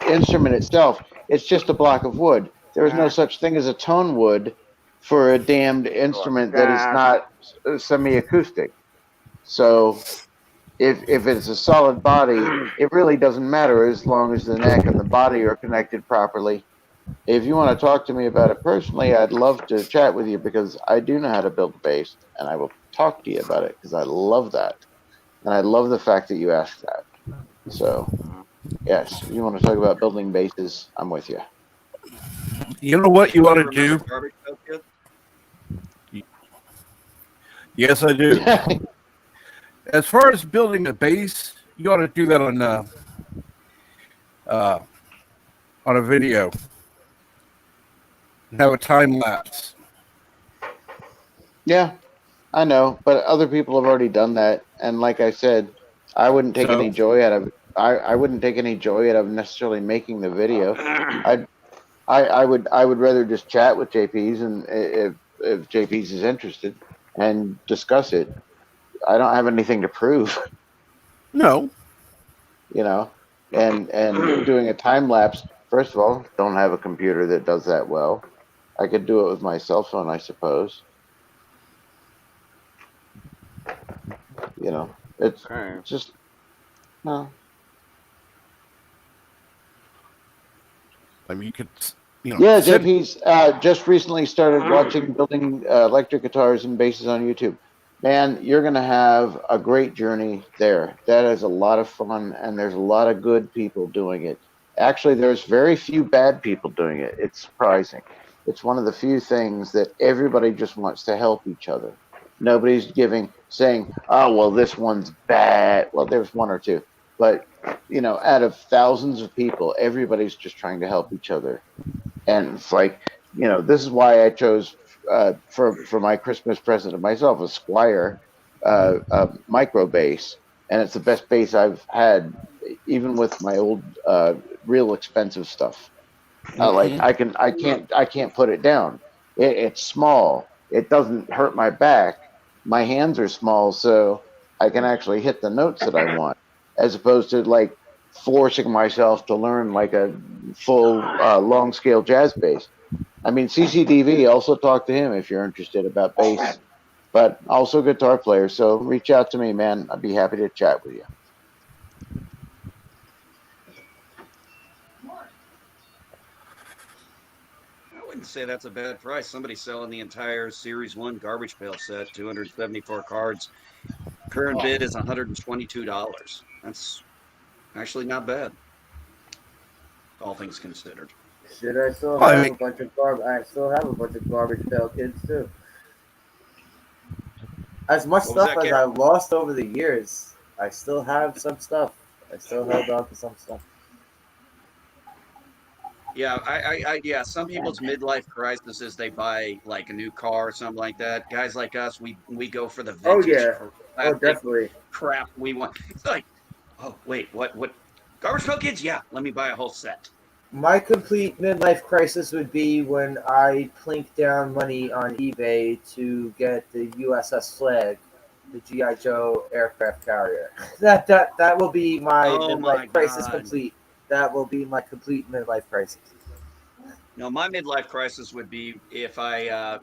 instrument itself, it's just a block of wood. There is no such thing as a tone wood for a damned instrument that is not semi-acoustic. So if it's a solid body, it really doesn't matter as long as the neck and the body are connected properly. If you want to talk to me about it personally, I'd love to chat with you because I do know how to build a base, and I will talk to you about it because I love that. And I love the fact that you asked that. So, yes, if you want to talk about building bases, I'm with you. You know what you ought to do? Remember Garbage Pail Kid? Yes, I do. As far as building a base, you ought to do that on a video. Have a time lapse. Yeah, I know, but other people have already done that, and like I said, I wouldn't take any joy out of it. I wouldn't take any joy out of necessarily making the video. I would rather just chat with JP's, and if JP's is interested, and discuss it. I don't have anything to prove. No. You know, and doing a time lapse. First of all, don't have a computer that does that well. I could do it with my cell phone, I suppose. You know, it's Okay. just no. I mean, you could, you know, Yeah, sit. JP's just recently started watching building electric guitars and basses on YouTube. Man, you're going to have a great journey there. That is a lot of fun, and there's a lot of good people doing it. Actually, there's very few bad people doing it. It's surprising. It's one of the few things that everybody just wants to help each other. Nobody's saying, oh, well, this one's bad. Well, there's one or two. But, out of thousands of people, everybody's just trying to help each other. And it's like, this is why I chose for my Christmas present to myself a Squire micro bass, and it's the best bass I've had, even with my old real expensive stuff. Like I can't put it down. It's small. It doesn't hurt my back. My hands are small, so I can actually hit the notes that I want, as opposed to like forcing myself to learn like a full long scale jazz bass. I mean, CCDV, also talk to him if you're interested about bass, but also guitar player. So reach out to me, man. I'd be happy to chat with you. I wouldn't say that's a bad price. Somebody's selling the entire Series 1 garbage pail set, 274 cards. Current bid is $122. That's actually not bad, all things considered. Shit, I still I have mean- a bunch of garbage pail kids too. As much What was stuff that, as Gary? I've lost over the years, I still have some stuff. I still held on to some stuff. Yeah, yeah. Some people's midlife crisis is they buy like a new car or something like that. Guys like us, we go for the Oh vintage, yeah. Oh classic definitely. crap we want. It's like, oh wait, what? Garbage pail kids? Yeah, let me buy a whole set. My complete midlife crisis would be when I plink down money on eBay to get the USS Flag, the GI Joe aircraft carrier. That will be my Oh my midlife crisis God. complete. That will be my complete midlife crisis. No, my midlife crisis would be if I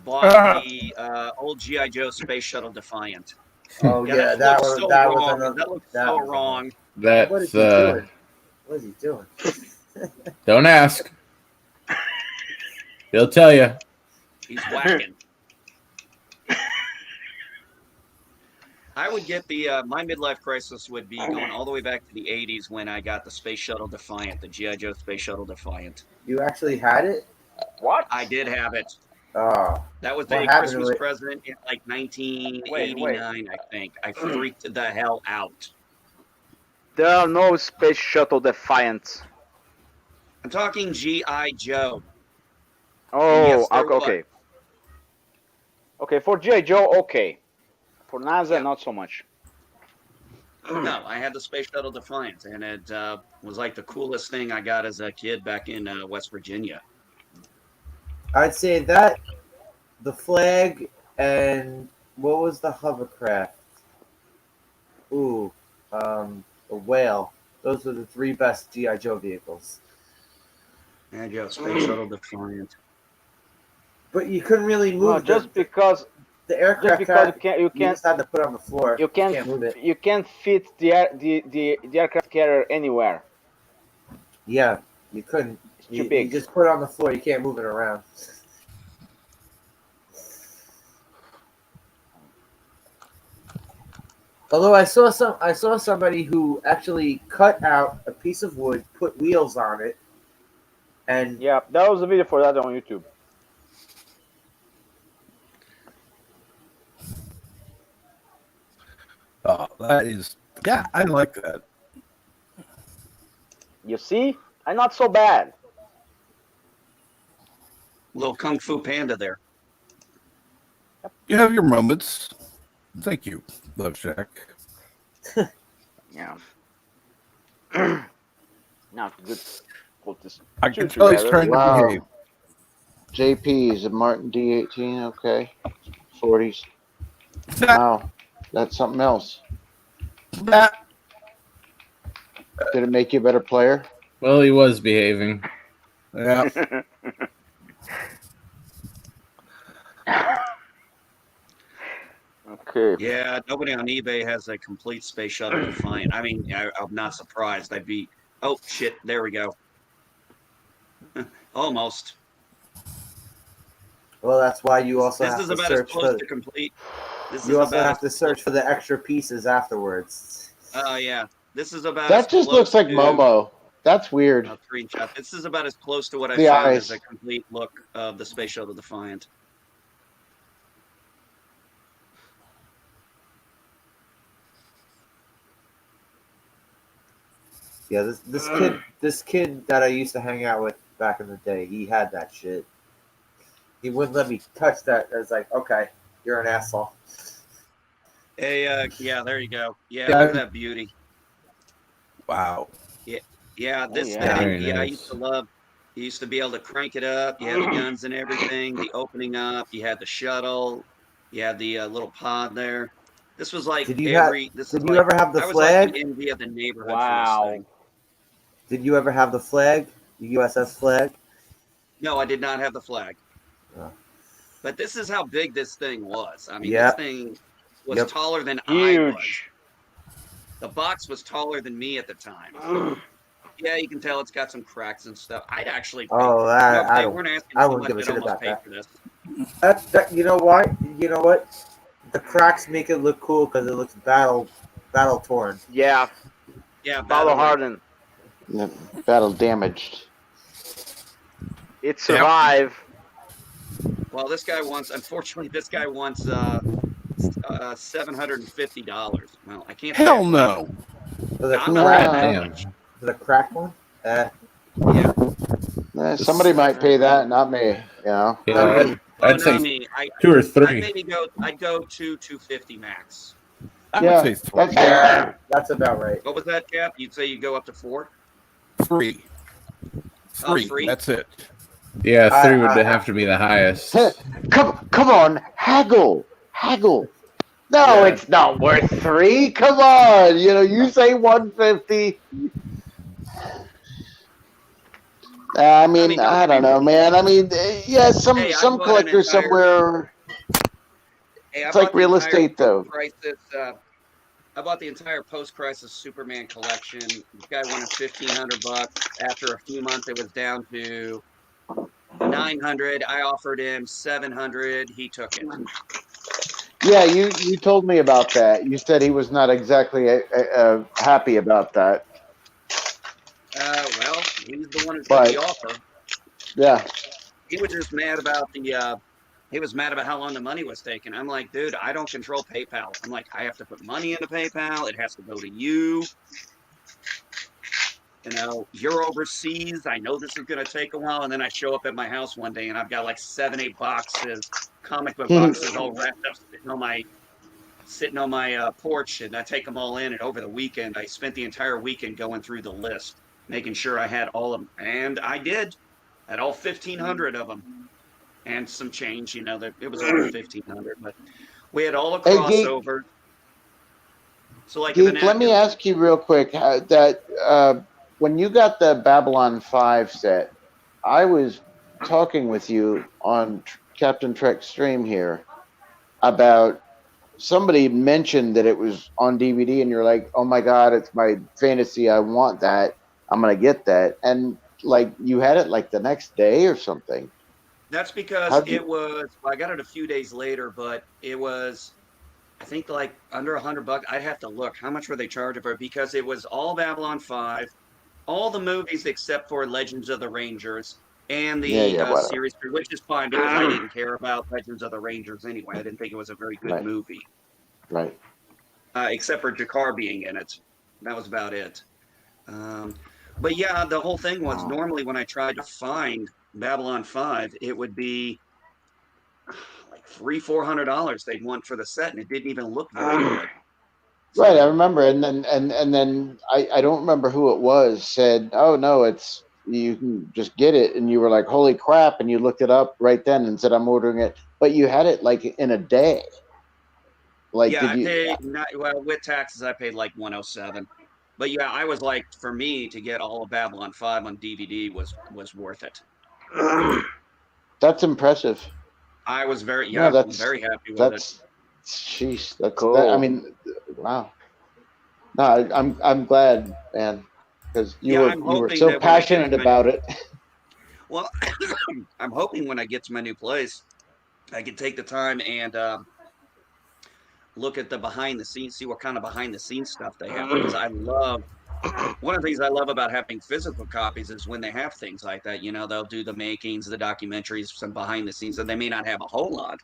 bought the old GI Joe Space Shuttle Defiant. Oh Yeah, yeah, that looks so wrong. another. That looks That so was wrong. What is That's he doing? What is he doing? don't ask. He'll tell you. He's whacking. I would get the my midlife crisis would be going all the way back to the '80s when I got the Space Shuttle Defiant, the GI Joe Space Shuttle Defiant. You actually had it? What? I did have it. Oh, That was What a happened Christmas to it? present in like 1989, I think. I freaked the hell out. There are no Space Shuttle Defiants. I'm talking GI Joe. Oh, yes, there okay. Okay, for G.I. Joe, okay. For NASA, Yeah. not so much. No, I had the Space Shuttle Defiant, and it was like the coolest thing I got as a kid back in West Virginia. I'd say that, the Flag, and what was the hovercraft? Ooh, the Whale. Those were the three best GI Joe vehicles. And yeah, Space Shuttle Defiant. But you couldn't really move No, just because the aircraft. you You can't just had to put it on the floor. you can't move it. you can't fit the aircraft carrier anywhere. Yeah, you couldn't. It's too You big. just put it on the floor. You can't move it around. Although I saw somebody who actually cut out a piece of wood, put wheels on it, and Yeah, there was a video for that on YouTube. Oh, that is, yeah, I like that. You see, I'm not so bad. Little Kung Fu Panda there. You have your moments. Thank you, Love Shack. Yeah. Not good. Put this I two can tell he's together. trying Wow. to behave. JP is a Martin D18. Okay, 40s. Wow, That's something else. Did it make you a better player? Well, he was behaving. Yeah. Okay. Yeah, nobody on eBay has a complete Space Shuttle Defiant. I mean, I'm not surprised. I'd be. Oh shit! There we go. Almost. Well, that's why you also This have is to about as search close for. to complete. This You is also about have to search for the extra pieces afterwards. Oh yeah, this is about as That just close looks like to. Momo. That's weird. I'll screenshot. This is about as close to what I The found as eyes. a complete look of the Space Shuttle Defiant. Yeah, this kid that I used to hang out with back in the day, he had that shit. He wouldn't let me touch that. I was like, okay, you're an asshole. Hey, yeah, there you go. Yeah, look at that beauty. Wow. Yeah, this yeah. thing. Very Yeah, I nice. used to love. You used to be able to crank it up. You had the guns and everything. The opening up. You had the shuttle. You had the little pod there. This was like Did you every. This is Did you like ever have the I was like the flag? envy of the neighborhood for Wow. this thing. Did you ever have the flag? The USS flag? No, I did not have the flag. Oh. But this is how big this thing was. I mean, Yep. this thing was Yep. taller than I was. Huge. The box was taller than me at the time. Yeah, you can tell it's got some cracks and stuff. I'd actually pay. Oh, If I they don't. weren't asking I too wouldn't much, give a I'd shit almost about pay that. for this. That you know what? You know what? The cracks make it look cool because it looks battle torn. Yeah. Yeah, Battle hardened. Battle damaged. It survived. Well, this guy wants. Unfortunately, this guy wants $750. Well, I can't. Hell say no. For the I'm not crack, paying that Damn. much. for the crack one. Yeah. Somebody might pay that, not me. You know. Yeah, I'd Not say me. 2 or I'd 3. maybe go. I'd go to 250 max. I Yeah, would say that's three. That's about right. What was that, Cap? You'd say you go up to 4? Three. Oh, Three. 3? That's it. Yeah, 3 would have to be the highest. Come on, haggle. No, Yeah. it's not worth 3. Come on, you say 150. I mean, don't I get me don't know, wrong. man. I mean, yeah, some Hey, I some bought an collector entire. somewhere. Hey, I It's like bought the real entire estate, though. post-crisis. I bought the entire post-crisis Superman collection. This guy wanted $1,500. After a few months, it was down to $900. I offered him $700. He took it. Yeah, you told me about that. You said he was not exactly happy about that. Well, he's the one who took the offer. Yeah. He was just mad about the. He was mad about how long the money was taking. I'm like, dude, I don't control PayPal. I'm like, I have to put money into PayPal. It has to go to you. You're overseas. I know this is going to take a while. And then I show up at my house one day and I've got like 7, 8 boxes, comic book boxes all wrapped up sitting on my porch. And I take them all in. And over the weekend, I spent the entire weekend going through the list, making sure I had all of them. And I did. I had all 1,500 of them. And some change, it was over 1,500, but we had all a crossover. So, like, Geek, let me ask you real quick that when you got the Babylon 5 set, I was talking with you on Captain Trek stream here about somebody mentioned that it was on DVD, and you're like, "Oh my God, it's my fantasy! I want that. I'm gonna get that." And like, you had it like the next day or something. That's because it was. I got it a few days later, but it was, I think, like under $100. I'd have to look. How much were they charging for it? Because it was all Babylon 5, all the movies except for Legends of the Rangers and the series, which is fine because I didn't care about Legends of the Rangers anyway. I didn't think it was a very good movie. Right. Except for Jakar being in it. That was about it. But yeah, the whole thing was normally when I tried to find Babylon 5, it would be like $300-$400 they'd want for the set, and it didn't even look very good. Right, I remember, and then I don't remember who it was said, "Oh no, it's you can just get it," and you were like, "Holy crap!" and you looked it up right then and said, "I'm ordering it," but you had it like in a day. Like, Yeah, did I you? paid well with taxes. I paid like 107. But yeah, I was like, for me to get all of Babylon 5 on DVD was worth it. That's impressive. I was No, very happy with it. sheesh. That's that. I Cool. mean, wow. No, I'm glad, man, because Yeah, I'm you were hoping so that when I get passionate to my about it. well, I'm hoping when I get to my new place, I can take the time and look at the behind the scenes, see what kind of behind the scenes stuff they have, because I love one of the things I love about having physical copies is when they have things like that. You know, they'll do the makings, the documentaries, some behind the scenes, and they may not have a whole lot,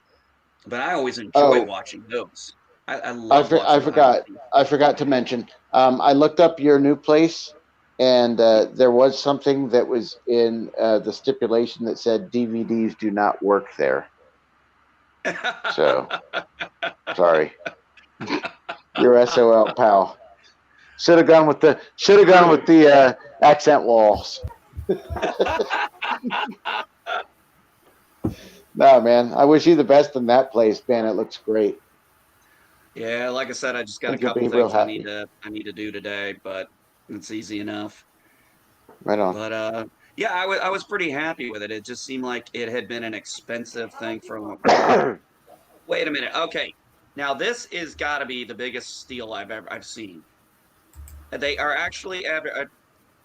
but I always enjoy Oh, watching those. I love I watching behind the forgot. scenes. I forgot to mention. I looked up your new place, and there was something that was in the stipulation that said DVDs do not work there. So sorry, you're SOL, pal. Should have gone with the accent walls. No, man. I wish you the best in that place, man. It looks great. Yeah, like I said, I just I got a think you'll couple be real things happy. I need to do today, but it's easy enough. Right on. But yeah, I was pretty happy with it. It just seemed like it had been an expensive thing for a long. Wait a minute. Okay, now this is got to be the biggest steal I've seen. They are actually.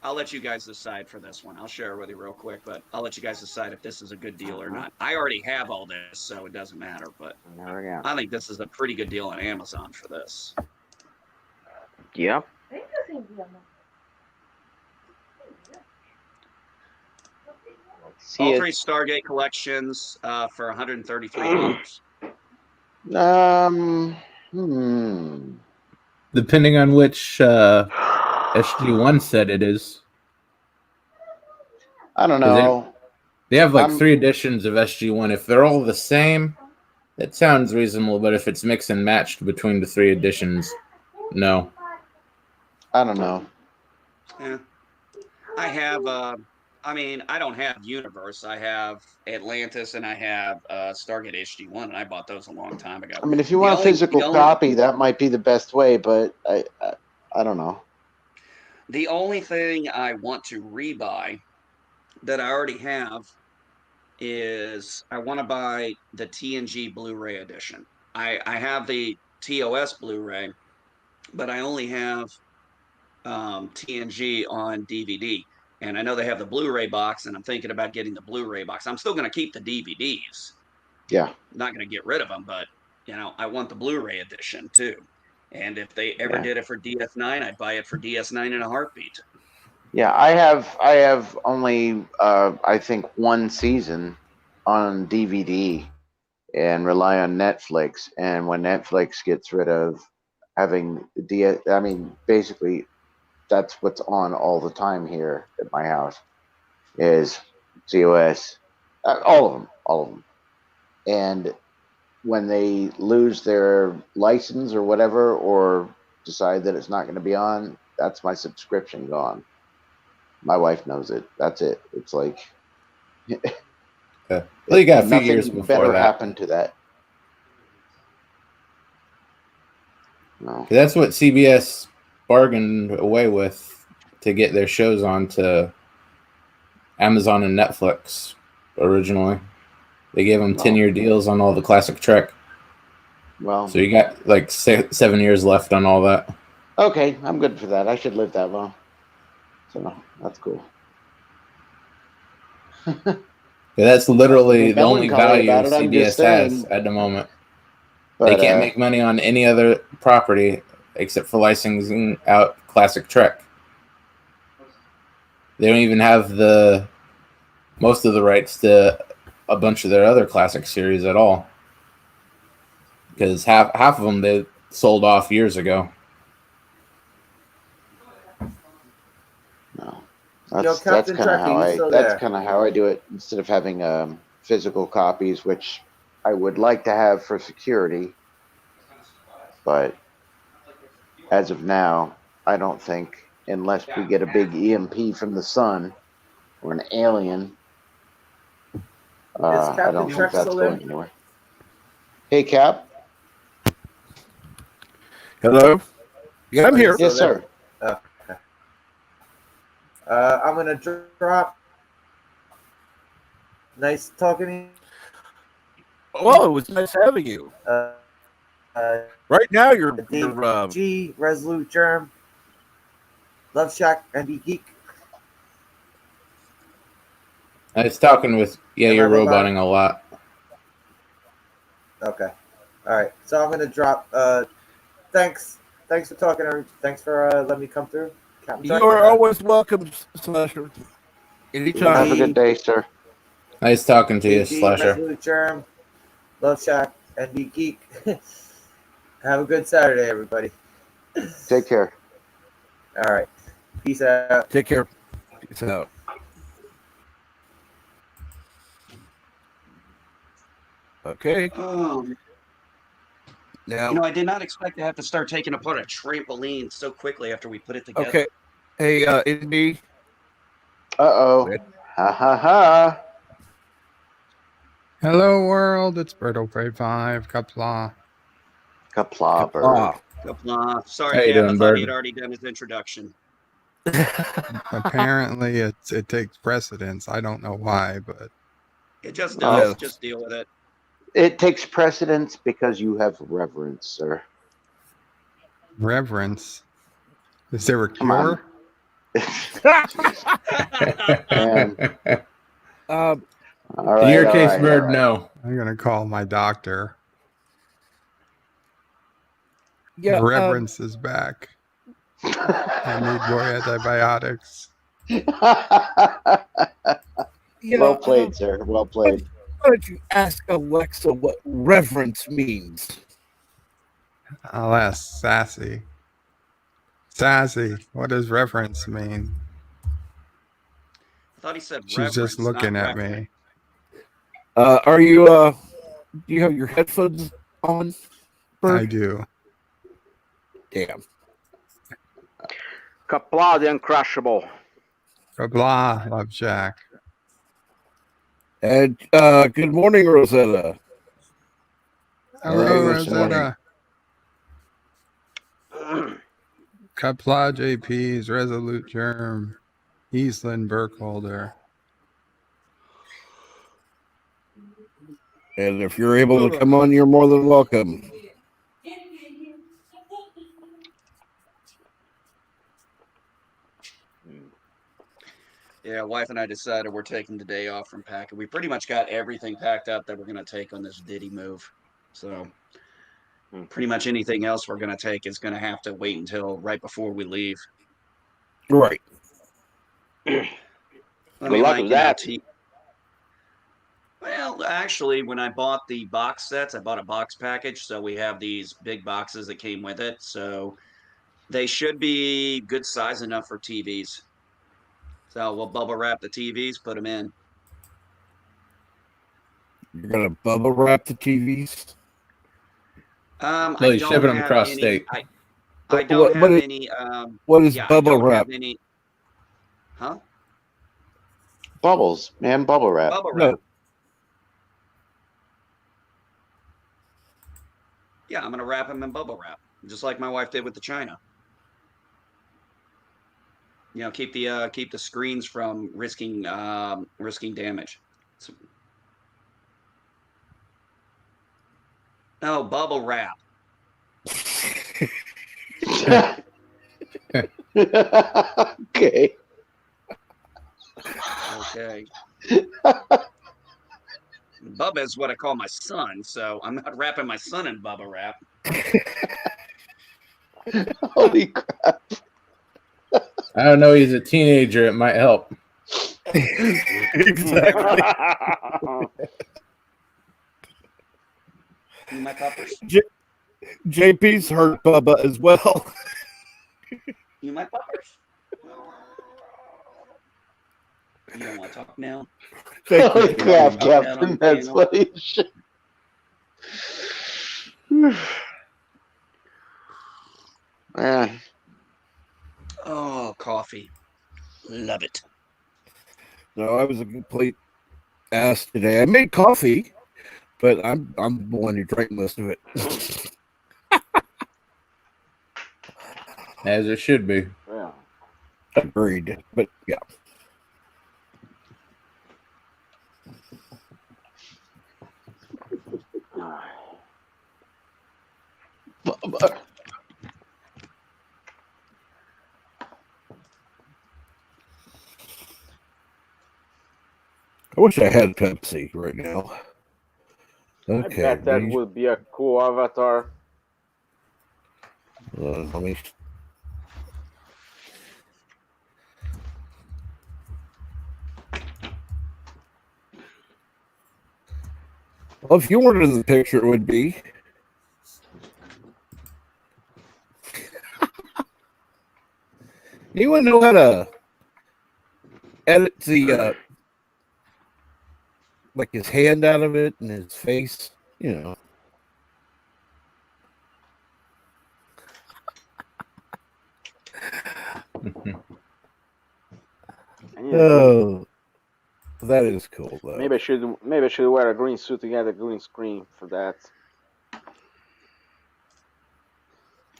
I'll let you guys decide for this one. I'll share it with you real quick, but I'll let you guys decide if this is a good deal or not. I already have all this, so it doesn't matter. But There we go. I think this is a pretty good deal on Amazon for this. Yep. See All it. three Stargate collections for $133. Hmm. Depending on which SG1 set it is. I don't 'Cause know. They have like I'm 3 editions of SG1. If they're all the same, it sounds reasonable. But if it's mix and matched between the 3 editions, no. I don't know. Yeah. I have I mean, I don't have Universe. I have Atlantis and I have Stargate HD1, and I bought those a long time ago. I mean, if you The want a only physical copy, that might be the best way, but I don't know. the only thing I want to rebuy that I already have is I want to buy the TNG Blu-ray edition. I have the TOS Blu-ray, but I only have TNG on DVD. And I know they have the Blu-ray box, and I'm thinking about getting the Blu-ray box. I'm still going to keep the DVDs. Yeah. I'm not going to get rid of them, but you know, I want the Blu-ray edition too. And if they ever did it for DS9, I'd buy it for DS9 in a heartbeat. Yeah, I have only I think one season on DVD and rely on Netflix. And when Netflix gets rid of having I mean, basically that's what's on all the time here at my house is COS, all of them. And when they lose their license or whatever, or decide that it's not going to be on, that's my subscription gone. My wife knows it. That's it. It's like Well, you got a few years nothing before better that. happened to that. No. That's what CBS bargained away with to get their shows onto Amazon and Netflix originally. They gave them 10-year deals on all the classic Trek. Well, so you got like 7 years left on all that. Okay, I'm good for that. I should live that long. So that's cool. That's literally the only value about it, I'm just CBS has saying. at the moment. But, they can't make money on any other property except for licensing out classic Trek. They don't even have most of the rights to a bunch of their other classic series at all, because half of them they sold off years ago. No, Yo, that's Captain kind of how I do it. Instead of having physical copies, which I would like to have for security, but as of now, I don't think, unless we get a big EMP from the sun or an alien, I don't think that's going anywhere. Hey, Cap. Hello? Yeah, I'm Are you here. still Yes, there? sir. Okay. I'm gonna drop. Nice talking to you. Well, it was nice having you. Uh, Right now, you're Dave G, Resolute Germ, Love Shack, and Be Geek. Nice talking with. Yeah, Am I you're roboting? roboting a lot. Okay. All right. So I'm gonna drop. Thanks. Thanks for talking. Thanks for letting me come through. Captain you Jack. are always welcome, Slasher. Anytime. Have a good day, sir. Nice talking to you, DG, Slasher. Resolute Germ, Love Shack, and Be Geek. Have a good Saturday, everybody. Take care. All right. Peace out. Take care. Peace out. Okay. Now, I did not expect to have to start taking apart a trampoline so quickly after we put it together. okay. Hey, Indy. Uh-oh. Ha ha ha. Hello, world. It's Birdo5. Kapla. Kapla, bird. Sorry, How you Cap. I doing, thought he Bird? had already done his introduction. Apparently, it takes precedence. I don't know why, but It just Oh. does. Yes. Just deal with it. It takes precedence because you have reverence, sir. reverence. Is there a Come on. cure? Man. Um, All right. In your all case, right, Bird, all right. no. I'm gonna call my doctor. yeah. Reverence is back. I need more antibiotics. Yeah, Well played, sir. Well played. why don't you ask Alexa what reverence means? I'll ask Sassy. Sassy, what does reverence mean? I thought he said She's reverence, just looking not at reference. me. Are you, do you have your headphones on, Bird? I do. Damn. Kapla the Uncrushable. Blah, Love Jack. And, good morning, Rosetta. Hello, Hey, good morning. Rosetta. Kapla JP's Resolute Germ. Eastland Burkholder. And if you're able to come on, you're more than welcome. Yeah, wife and I decided we're taking the day off from packing. We pretty much got everything packed up that we're going to take on this Diddy move. So pretty much anything else we're going to take is going to have to wait until right before we leave. Right. Good luck with that. Well, actually, when I bought the box sets, I bought a box package. So we have these big boxes that came with it. So they should be good size enough for TVs. So we'll bubble wrap the TVs, put them in. You're going to bubble wrap the TVs? No, I you're don't shipping them have across any. state. I don't have is, any. What is Yeah, I bubble don't wrap? have any. Huh? Bubbles, man. Bubble wrap. Bubble wrap. No. Yeah, I'm gonna wrap them in bubble wrap, just like my wife did with the china. Keep the screens from risking damage. No, bubble wrap. Okay. Okay. Bubba is what I call my son, so I'm not wrapping my son in bubble wrap. Holy crap. I don't know. He's a teenager. It might help. Exactly. My puppers. JP's hurt Bubba as well. You my puppers. You don't want to talk now? Thank Holy you. crap, Down on Captain. the That's panel. funny as shit. Man. Oh, coffee. Love it. No, I was a complete ass today. I made coffee, but I'm the one who drank most of it. As it should be. Yeah. Agreed. But yeah. I wish I had Pepsi right now. Okay. I bet that would be a cool avatar. Let me. Well, if you weren't in the picture, it would be. Anyone know how to edit the like his hand out of it and his face? You know. Oh, that is cool though. Maybe I should wear a green suit to get a green screen for that.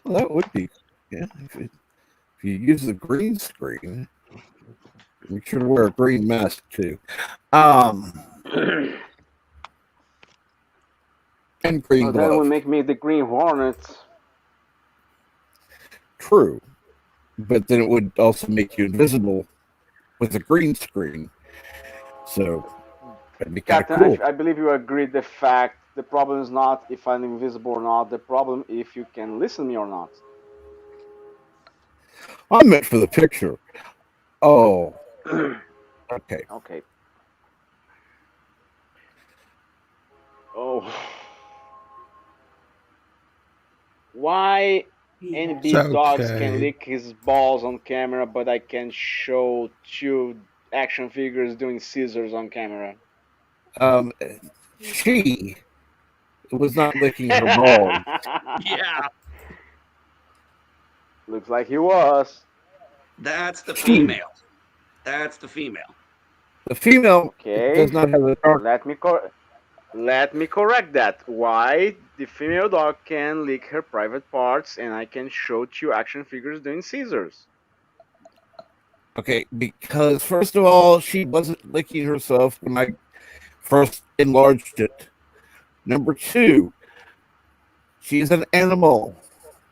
Well, that would be, yeah. If you use the green screen, make sure to wear a green mask too. And green That gloves. would make me the Green Hornet. True, but then it would also make you invisible with a green screen. So that'd be kind of Captain, cool. I believe you agreed the fact the problem is not if I'm invisible or not. The problem if you can listen to me or not. I meant for the picture. Oh. Okay. Okay. Oh. Why NB dogs can lick his balls on camera, but I can show 2 action figures doing scissors on camera? She was not licking her balls. Yeah. Looks like he was. That's the female. That's the female. The female does not have a dark. Let me correct that. Why the female dog can lick her private parts and I can show 2 action figures doing scissors? Okay, because first of all, she wasn't licking herself when I first enlarged it. Number 2, she's an animal.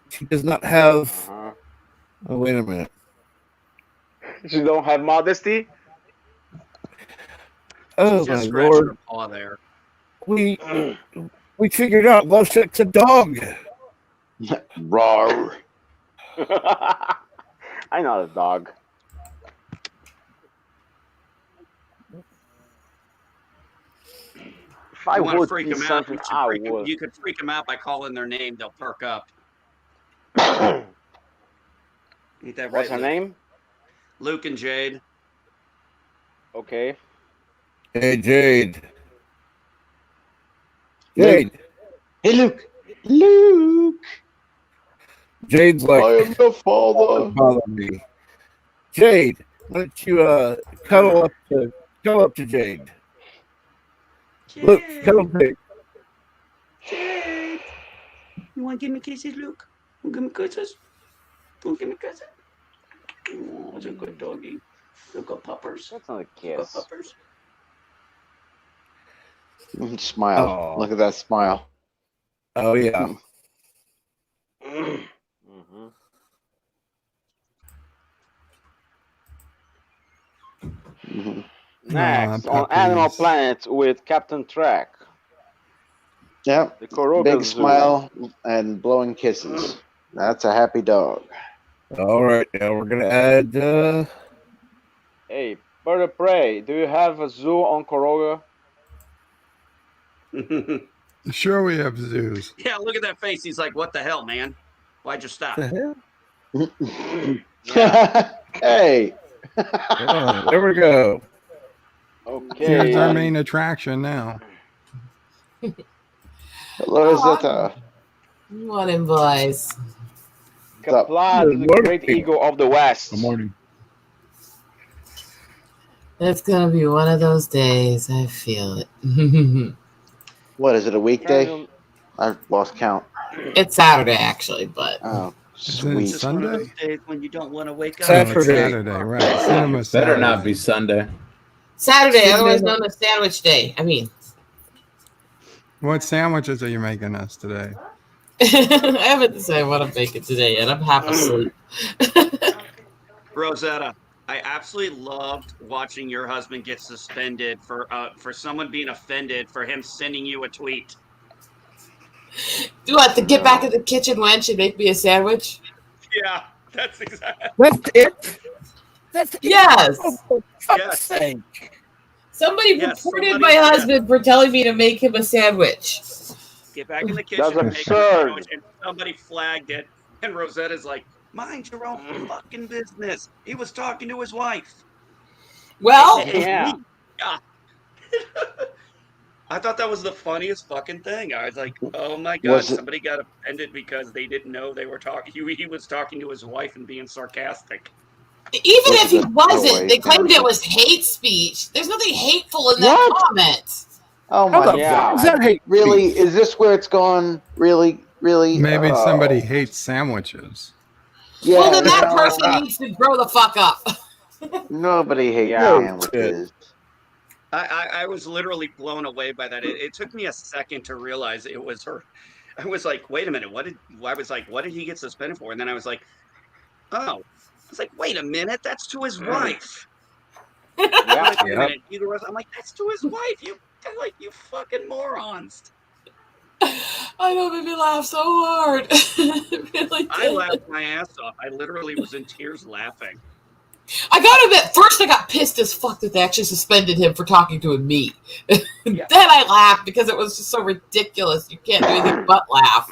She does not have. Oh, wait a minute. She don't have modesty. Oh She's my just scratching lord! her paw there. We figured out Lushek's a dog. Rawr. I'm not a dog. If I would freak be them out, something, I would. you could freak them out by calling their name. They'll perk up. Ain't that right? What's her Luke? name? Luke and Jade. Okay. Hey, Jade. Jade. Hey, Luke. Luke. Jade's like, I am the father. Bother me. Jade, why don't you cuddle up to Jade? Look, cuddle Jade. Jade. You want to give me kisses, Luke? You give me kisses? You give me kisses? Oh, it's a good doggy. Look at puppers. That's not a kiss. Puppers. Smile. Oh. Look at that smile. Oh, yeah. Next, on Animal Planet with Captain Trek. Yep. The Koroga Big Zoo. smile and blowing kisses. That's a happy dog. All right, now we're going to add... Hey, Bird of Prey, do you have a zoo on Koroga? Sure, we have zoos. Yeah, look at that face. He's like, what the hell, man? Why'd you stop? Hey. There we go. Okay. Here's our main attraction now. Hello, Zeta. Morning, boys. Kapla, the great eagle of the West. Good morning. It's gonna be one of those days. I feel it. What is it, a weekday? I've lost count. It's Saturday, actually, but Oh. Sweet. It's Sunday? One of those days when you don't want to wake up. No, it's Saturday. Saturday, right. Cinema Better Saturday. not be Sunday. Saturday, otherwise known as Sandwich Day. I mean, What sandwiches are you making us today? I haven't decided what I'm making today yet. I'm half asleep. Rosetta, I absolutely loved watching your husband get suspended for someone being offended for him sending you a tweet. Do you want to get back in the kitchen, wench, and make me a sandwich? Yeah, that's exactly. That's it. That's Yes. Oh, for fuck's Yes. sake. Somebody Yes, reported somebody my said- husband for telling me to make him a sandwich. Get back in the kitchen That's and make a absurd. sandwich, and somebody flagged it, and Rosetta's like, mind your own fucking business. He was talking to his wife. Well, Yeah. Yeah. I thought that was the funniest fucking thing. I was like, oh my God, Was it- somebody got offended because they didn't know they were talking. He was talking to his wife and being sarcastic. even Was if he it a wasn't, throwaway they claimed it sandwich? was hate speech. There's nothing hateful in that What? comment. Oh How my the Yeah. fuck is that hate? Really? speech? Is this where it's gone? Really? Maybe Oh. somebody hates sandwiches. Yeah, Well, then that no, person needs to grow the fuck up. nobody hates Yeah. sandwiches. I was literally blown away by that. It took me a second to realize it was her. I was like, wait a minute, what did he get suspended for? And then I was like, oh. I was like, wait a minute, that's to his wife. I'm Yeah. like, wait a Yep. minute. I'm like, that's to his wife. You fucking morons. I know, it made me laugh so hard. It really I did. laughed my ass off. I literally was in tears laughing. I gotta admit, first I got pissed as fuck that they actually suspended him for talking to me. Yeah. Then I laughed because it was just so ridiculous. You can't do anything but laugh.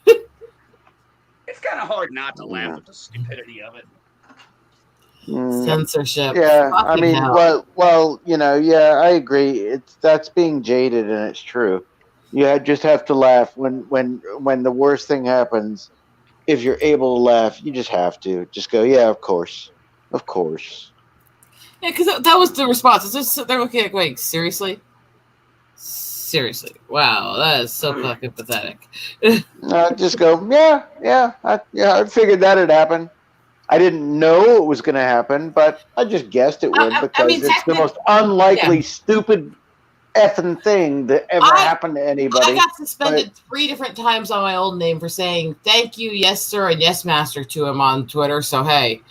It's kind of hard not to laugh at the stupidity of it. Censorship. Yeah, I Fucking mean, hell. well, yeah, I agree. That's being jaded, and it's true. You just have to laugh when the worst thing happens. If you're able to laugh, you just have to just go. Yeah, of course. Yeah, because that was the response. It's just, they're looking at going, seriously? Seriously. Wow, that is so fucking pathetic. Just go. Yeah. I figured that'd happen. I didn't know it was going to happen, but I just guessed it would because it's the technically- most unlikely, stupid effing thing that ever happened to anybody. I got suspended 3 different times on my old name for saying thank you, yes sir, and yes master to him on Twitter. So hey,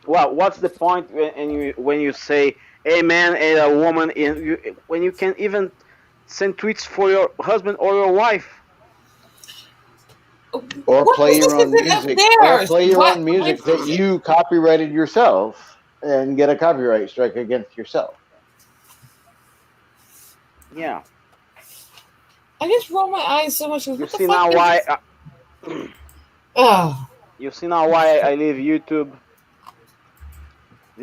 Well, what's the point when you say "Hey man" and a woman when you can even send tweets for your husband or your wife? Or what play your own business is music. it of Or theirs? play your What- own music that you copyrighted yourself and get a copyright strike against yourself. Yeah. I just roll my eyes so much. You What the see fuck now is why? this? Oh, You see now why I leave YouTube.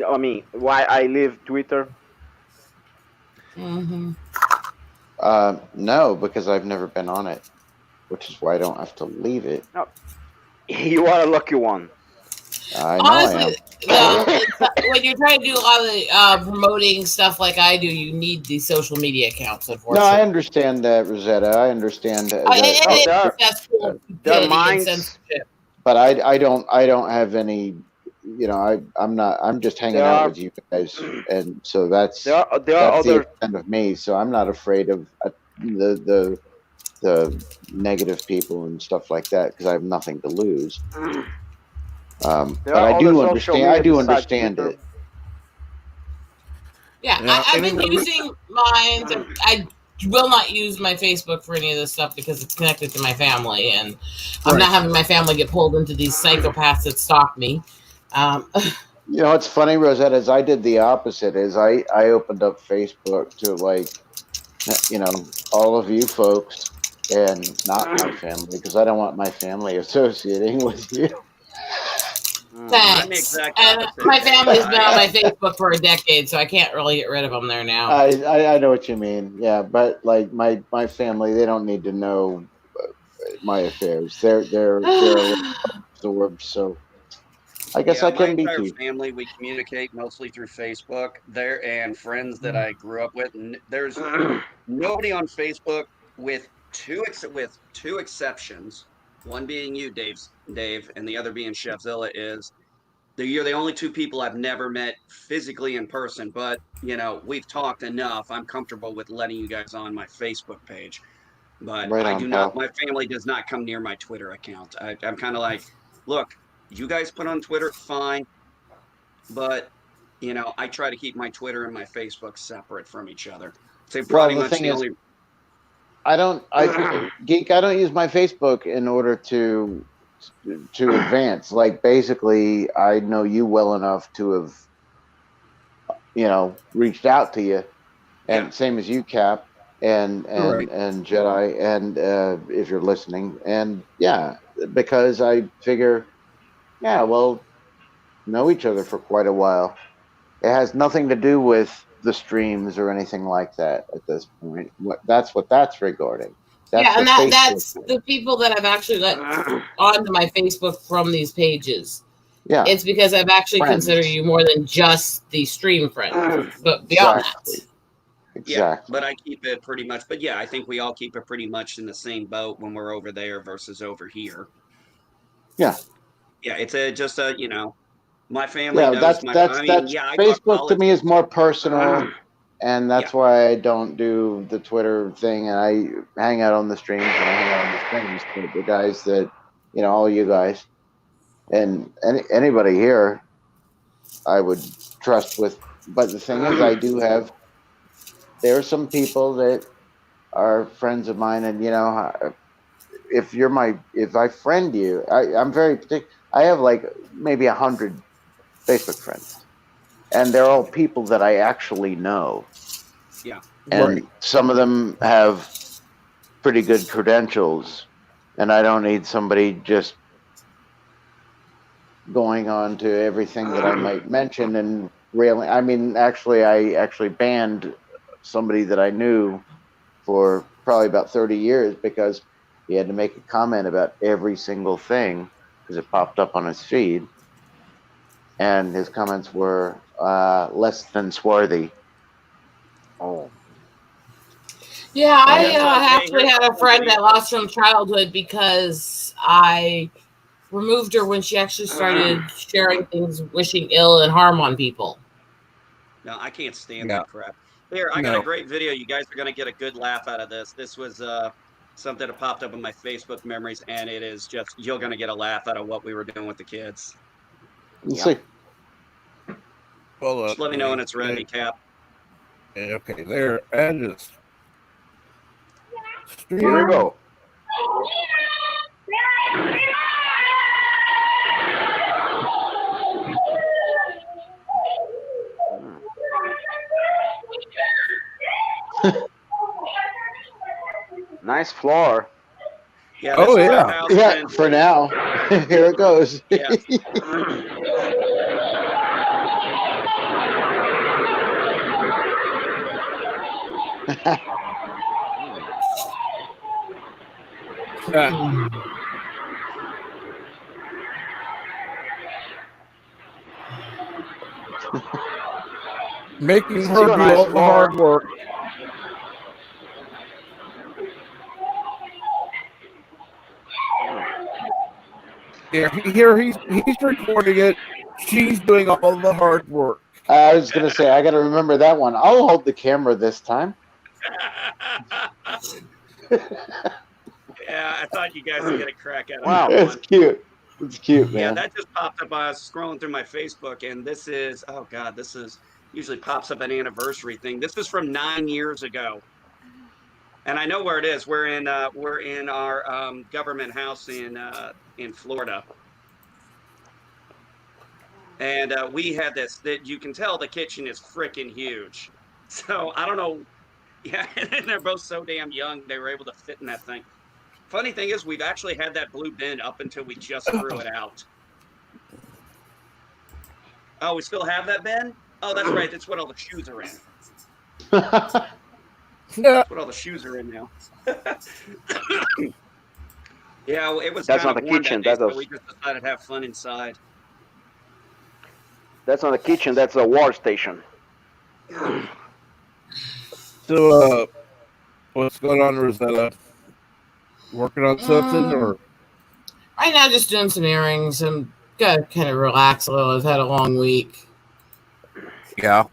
I mean, why I leave Twitter. mm-hmm. No, because I've never been on it, which is why I don't have to leave it. You are a lucky one. I know I am. Honestly, when you're trying to do a lot of the, promoting stuff like I do, you need these social media accounts. No, Unfortunately, I understand that, Rosetta. I understand that. That's cool. Their Petty and minds. censorship. But I don't have any. I'm just hanging out with you guys, and so that's There are the other. extent of me. So I'm not afraid of the negative people and stuff like that because I have nothing to lose. But are I do other social understand. I media do besides understand Twitter. it. Yeah, I've been using mine. I will not use my Facebook for any of this stuff because it's connected to my family, and I'm not having my family get pulled into these psychopaths that stalk me. You know, it's funny, Rosetta, is I did the opposite. Is I opened up Facebook to all of you folks and not my family because I don't want my family associating with you. I'm the Thanks. exact And opposite. my family's been on my Facebook for a decade, so I can't really get rid of them there now. I know what you mean. Yeah, but like my family, they don't need to know my affairs. They're absorbed. So I guess I can my be entire too. family, we communicate mostly through Facebook. There and friends that I grew up with. There's nobody on Facebook with with two exceptions, one being you, Dave, and the other being Chefzilla, is you're the only two people I've never met physically in person, but we've talked enough. I'm comfortable with letting you guys on my Facebook page, but Right I on, do not. pal. My family does not come near my Twitter account. I'm kind of like, look, you guys put on Twitter, fine, but I try to keep my Twitter and my Facebook separate from each other. So Well, pretty the much thing the is, only. I don't use my Facebook in order to advance. Like, basically, I know you well enough to have, reached out to you, and Yeah. same as you, Cap, and Right. Jedi, and if you're listening, and yeah, because I figure, yeah, well, know each other for quite a while. It has nothing to do with the streams or anything like that at this point. That's what that's regarding. That's Yeah, and the Facebook that's thing. the people that I've actually let onto my Facebook from these pages. Yeah, It's because I've actually considered friends. you more than just the stream friend, but beyond Exactly. that. Yeah, Exactly. but I keep it pretty much. But yeah, I think we all keep it pretty much in the same boat when we're over there versus over here. Yeah. Yeah, it's just my family Yeah, knows I mean, that's yeah, I talk Facebook to me is politics. more personal, and Yeah, that's why I don't do the Twitter thing, and I hang out on the streams and I hang out on the streams. But the guys that, all you guys and anybody here, I would trust with. But the thing is, there are some people that are friends of mine, and if I friend you, I'm very particular. I have like maybe 100 Facebook friends, and they're all people that I actually know. yeah, And Right. some of them have pretty good credentials, and I don't need somebody just going on to everything that I might mention and railing. I mean, I actually banned somebody that I knew for probably about 30 years because he had to make a comment about every single thing because it popped up on his feed, and his comments were less than swarthy. Oh. Yeah, well, I guess what? Hey, actually here's had a something friend video. that lost from childhood because I removed her when she actually started sharing things, wishing ill and harm on people. No, I can't stand Yeah. that crap. Here, I got a No. great video. You guys are gonna get a good laugh out of this. This was something that popped up in my Facebook memories, and it is just you're gonna get a laugh out of what we were doing with the kids. Let's see. Hold Just up. let me know when it's ready, Cap. Okay, there. And just Here we go. Nice floor. Yeah, this is our house. Yeah, And, for now. Here it goes. yeah. Making Still her a do nice all the hard floor. work. Yeah, he's recording it. She's doing all the hard work. I was gonna say I got to remember that one. I'll hold the camera this time. Yeah, I thought you guys would get a crack at it. Wow. It's cute. It's cute, man. Yeah, that just popped up. I was scrolling through my Facebook, and this is usually pops up an anniversary thing. This is from 9 years ago, and I know where it is. We're in our government house in Florida, and we had this. That you can tell the kitchen is freaking huge. So I don't know. Yeah, and they're both so damn young. They were able to fit in that thing. Funny thing is, we've actually had that blue bin up until we just threw it out. Oh, we still have that bin? Oh, that's right. That's what all the shoes are in. That's what all the shoes are in now. Yeah, well, it was That's kind not of the warm kitchen. that day, That's so we just decided to have fun inside. not the kitchen. That's the war station. So, what's going on, Rosetta? working on something or? Right now, just doing some earrings. I'm gotta kind of relax a little. I've had a long week. Yeah.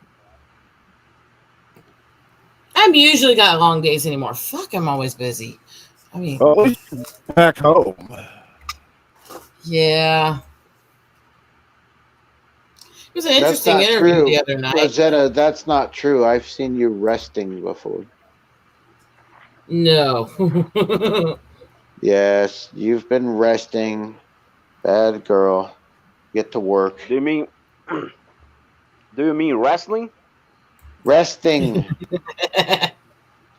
I'm usually got long days anymore. Fuck, I'm always busy. I mean, at least back home. Yeah. It was an That's interesting not interview true, the other night. Rosetta. That's not true. I've seen you resting before. No. Yes, you've been resting. Bad girl. Get to work. Do you mean wrestling? Resting.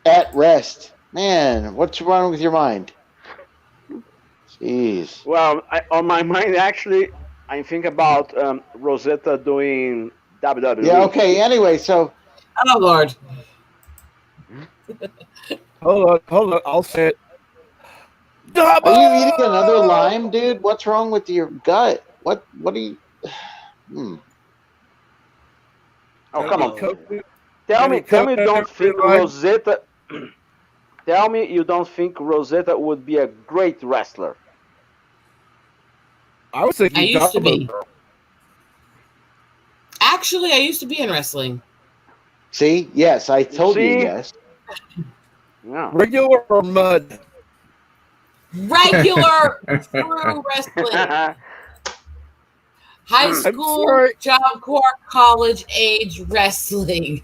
At rest. Man, what's wrong with your mind? Jeez. Well, on my mind, actually, I think about Rosetta doing WWE. Yeah, okay. Anyway, so. Oh, Lord. Hold on. I'll say it. Are you eating another lime, dude? What's wrong with your gut? What are you? Oh, come on. Tell me you don't think Rosetta. Tell me you don't think Rosetta would be a great wrestler. I was thinking I used to be. Actually, I used to be in wrestling. See? Yes, I told you yes. Yeah. Regular or mud? Regular true wrestling. High school, Job Corps, college age wrestling.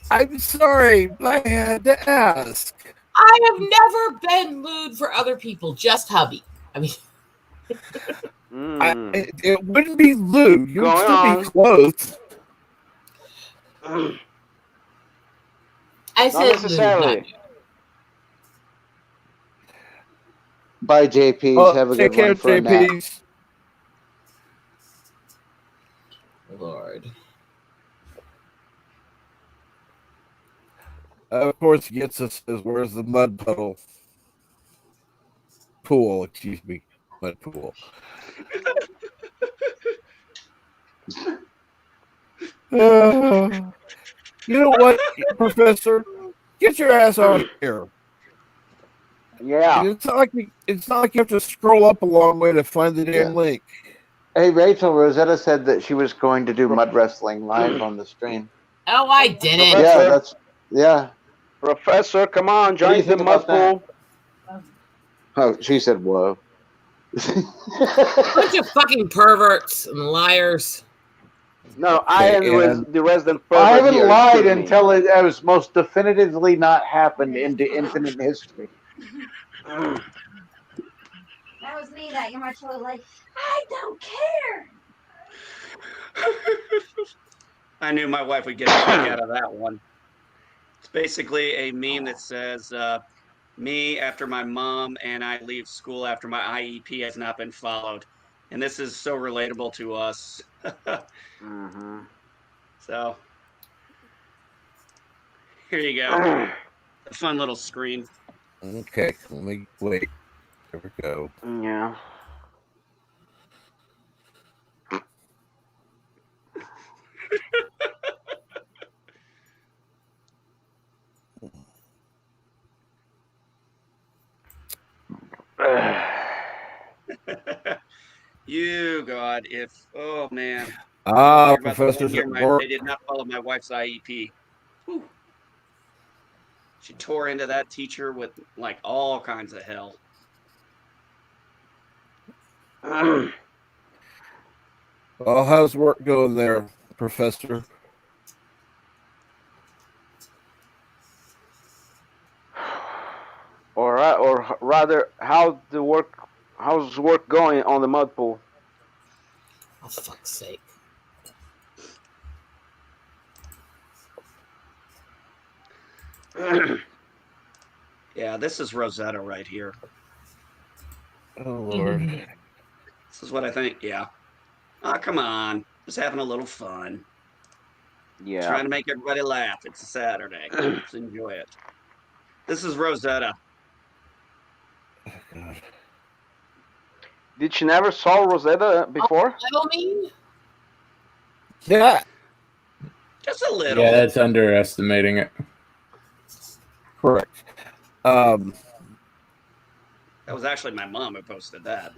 I'm sorry, I had to ask. I have never been lewd for other people, just hubby. I mean, it wouldn't be lewd. You would still be close. I said not necessarily. Lewd, Bye, JPs. Have a good one for a nap. Lord. Of course, he gets us says, "Where's the mud puddle?" Pool, excuse me, mud pool. You know what, Professor? Get your ass on here. Yeah. It's not like you have to scroll up a long way to find the damn link. Hey, Rachel, Rosetta said that she was going to do mud wrestling live on the stream. Oh, I didn't. Yeah, Professor, come on, join the mud pool. Oh, she said, "Whoa." Bunch of fucking perverts and liars. No, I am the resident pervert. I haven't here, lied until it was most definitively not happened into infinite history. That was me that year. My child was like, I don't care. I knew my wife would get a kick out of that one. It's basically a meme that says, me after my mom and I leave school after my IEP has not been followed. And this is so relatable to us. So here you go. A fun little screen. Okay, let me wait. There we go. Yeah. You God, oh man. Professor's at work. They did not follow my wife's IEP. Whew. She tore into that teacher with like all kinds of hell. Well, how's work going there, Professor? Or rather, how's work going on the mud pool? Oh, fuck's sake. Yeah, this is Rosetta right here. Oh, Lord. This is what I think, yeah. Oh, come on. Just having a little fun. Yeah. Trying to make everybody laugh. It's a Saturday. Let's enjoy it. This is Rosetta. Oh, God. Did she never saw Rosetta before? Little me? Yeah. Just a little. Yeah, that's underestimating it. Correct. That was actually my mom who posted that.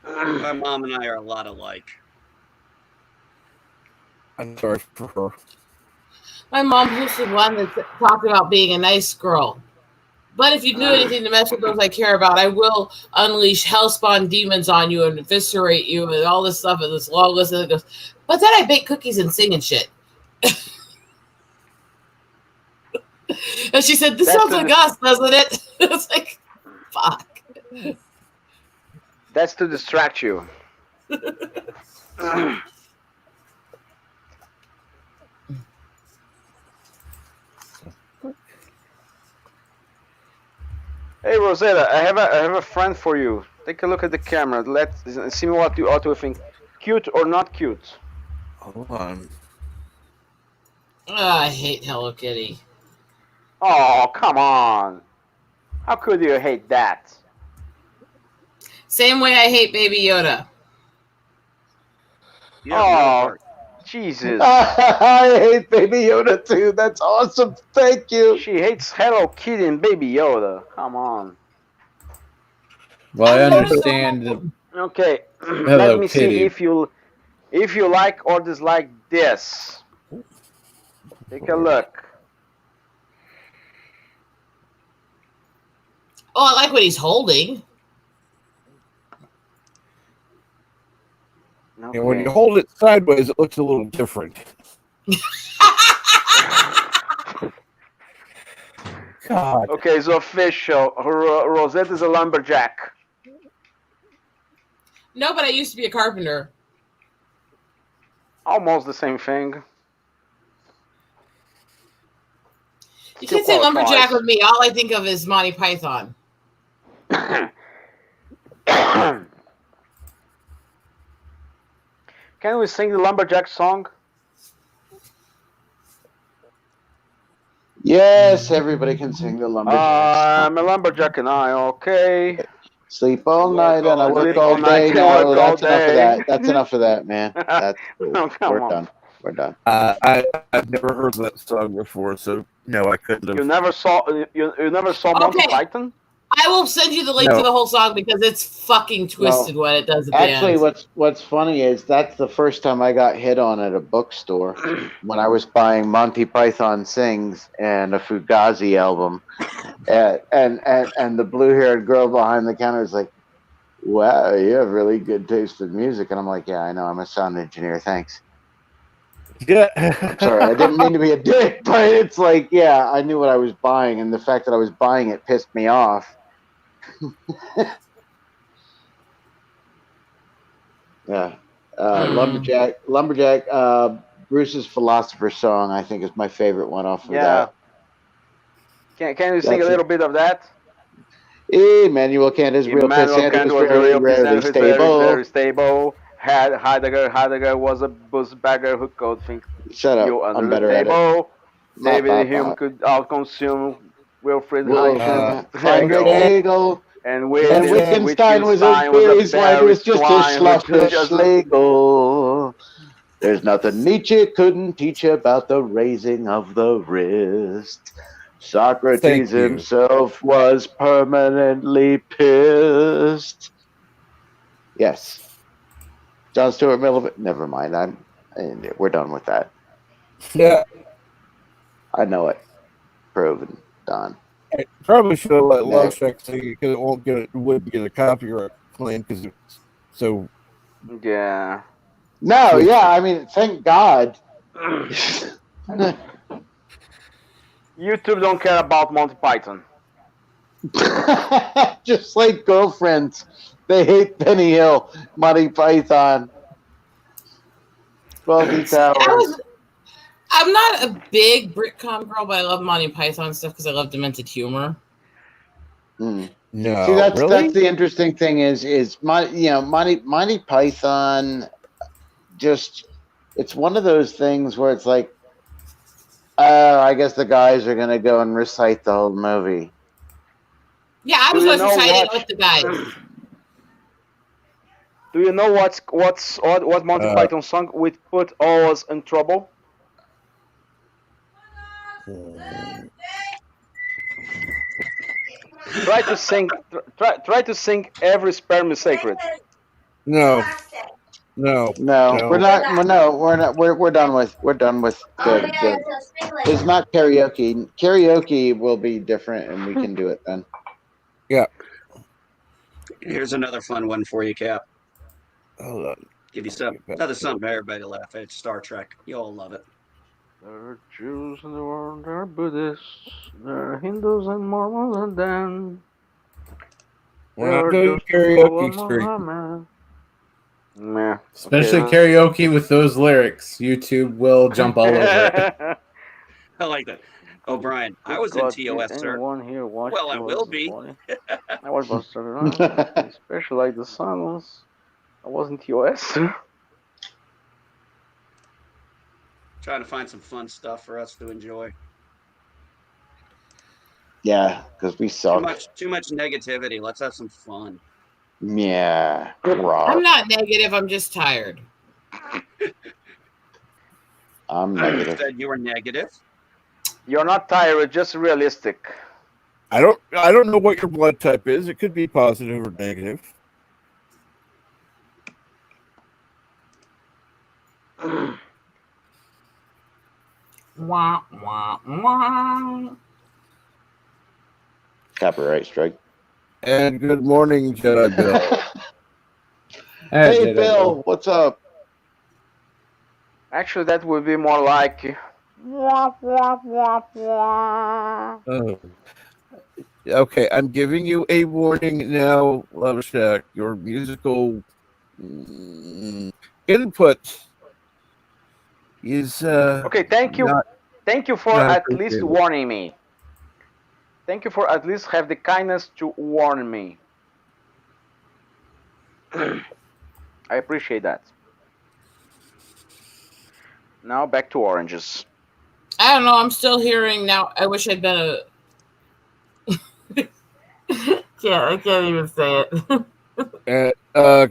My mom and I are a lot alike. I'm sorry for her. My mom posted one that talked about being a nice girl. But if you do anything to mess with those I care about, I will unleash hellspawn demons on you and eviscerate you and all this stuff and this long list. And it goes, but then I bake cookies and sing and shit. And she said, this sounds like us, doesn't it? It's like, fuck. That's to distract you. Hey Rosetta, I have a friend for you. Take a look at the camera. Let's see what you ought to think. Cute or not cute? Hold on. I hate Hello Kitty. Oh, come on. How could you hate that? Same way I hate Baby Yoda. Oh, Jesus. I hate Baby Yoda too. That's awesome. Thank you. She hates Hello Kitty and Baby Yoda. Come on. Well, I understand the Okay, Hello let me Kitty. see if you like or dislike this. Take a look. Oh, I like what he's holding. Okay. And when you hold it sideways, it looks a little different. God. Okay, it's official. Rosette is a lumberjack. No, but I used to be a carpenter. Almost the same thing. You can't say lumberjack with me. All I think of is Monty Python. Can we sing the lumberjack song? Yes, everybody can sing the lumberjack. I'm a lumberjack and I, okay. Sleep all night and I work all day. No, that's enough of that. That's enough of that, man. That's cool. Oh, come We're on. done. We're done. I've never heard that song before, so no, I couldn't have. You never saw Monty Python? I will send you the link to the whole song because it's fucking twisted what it does at the Actually, end. what's funny is that's the first time I got hit on at a bookstore when I was buying Monty Python Sings and a Fugazi album, and the blue-haired girl behind the counter was like, "Wow, you have really good taste in music," and I'm like, "Yeah, I know. I'm a sound engineer. Thanks." Yeah. I'm sorry, I didn't mean to be a dick, but it's like, yeah, I knew what I was buying, and the fact that I was buying it pissed me off. Yeah. Lumberjack, Bruce's Philosopher's Song, I think, is my favorite one off of that. Can you sing a little bit of that? Immanuel Kant is real pissed, and was very rarely stable. Very stable. Heidegger was a buzzbagger who could think Shut up, you under I'm the better at it. table. David Hume could outconsume Wilfried Heinrich Hegel. And Wittgenstein was a very swine, was just a schluffer Schlegel. There's nothing Nietzsche couldn't teach about the raising of the wrist. Socrates himself was permanently pissed. Yes. John Stuart Mill. Never mind. We're done with that. Yeah. I know it. Proven. Done. I probably should have let Love Shack sing it because it wouldn't get a copyright claim because it's so. Yeah. No, yeah, I mean, thank God. YouTube don't care about Monty Python. Just like girlfriends, they hate Penny Hill, Monty Python, 12 Towers. I'm not a big Britcom girl, but I love Monty Python stuff because I love demented humor. No, see, that's the interesting thing is Monty Python. Just, it's one of those things where it's like, I guess the guys are gonna go and recite the whole movie. Yeah, I was always reciting with the guys. Do you know what Monty Python song would put us in trouble? Try to sing. Try to sing "Every Sperm is Sacred." No, no, No, we're no. not. No, we're not. We're done with. We're done with the. It's not karaoke. Karaoke will be different, and we can do it then. Yeah. Here's another fun one for you, Cap. Hold on. Give you another something for everybody to laugh at. It's Star Trek. You all love it. There are Jews in the world. There are Buddhists. There are Hindus and Mormons, and then We're there not are doing just a couple of karaoke stream. Muhammad. Meh. Especially karaoke with those lyrics. YouTube will jump all over it. I like that. O'Brien, I was in TOS, sir. Anyone here watch Well, I will be. I was Buster, especially like the silence. I wasn't TOS. Trying to find some fun stuff for us to enjoy. Yeah, because we suck. Too much negativity. Let's have some fun. Yeah. I'm not negative. I'm just tired. I'm negative. You said you were negative. You're not tired. Just realistic. I don't know what your blood type is. It could be positive or negative. Wah, wah, wah. Copyright strike. And good morning, Jedi Bill. Hey, Bill, what's up? Actually, that would be more like. Oh. Okay, I'm giving you a warning now, Love Shack. Your musical input is Okay, thank you. Thank you for at least warning me. Thank you for at least have the kindness to warn me. I appreciate that. Now back to oranges. I don't know. I'm still hearing now. I wish I'd been a. I can't even say it.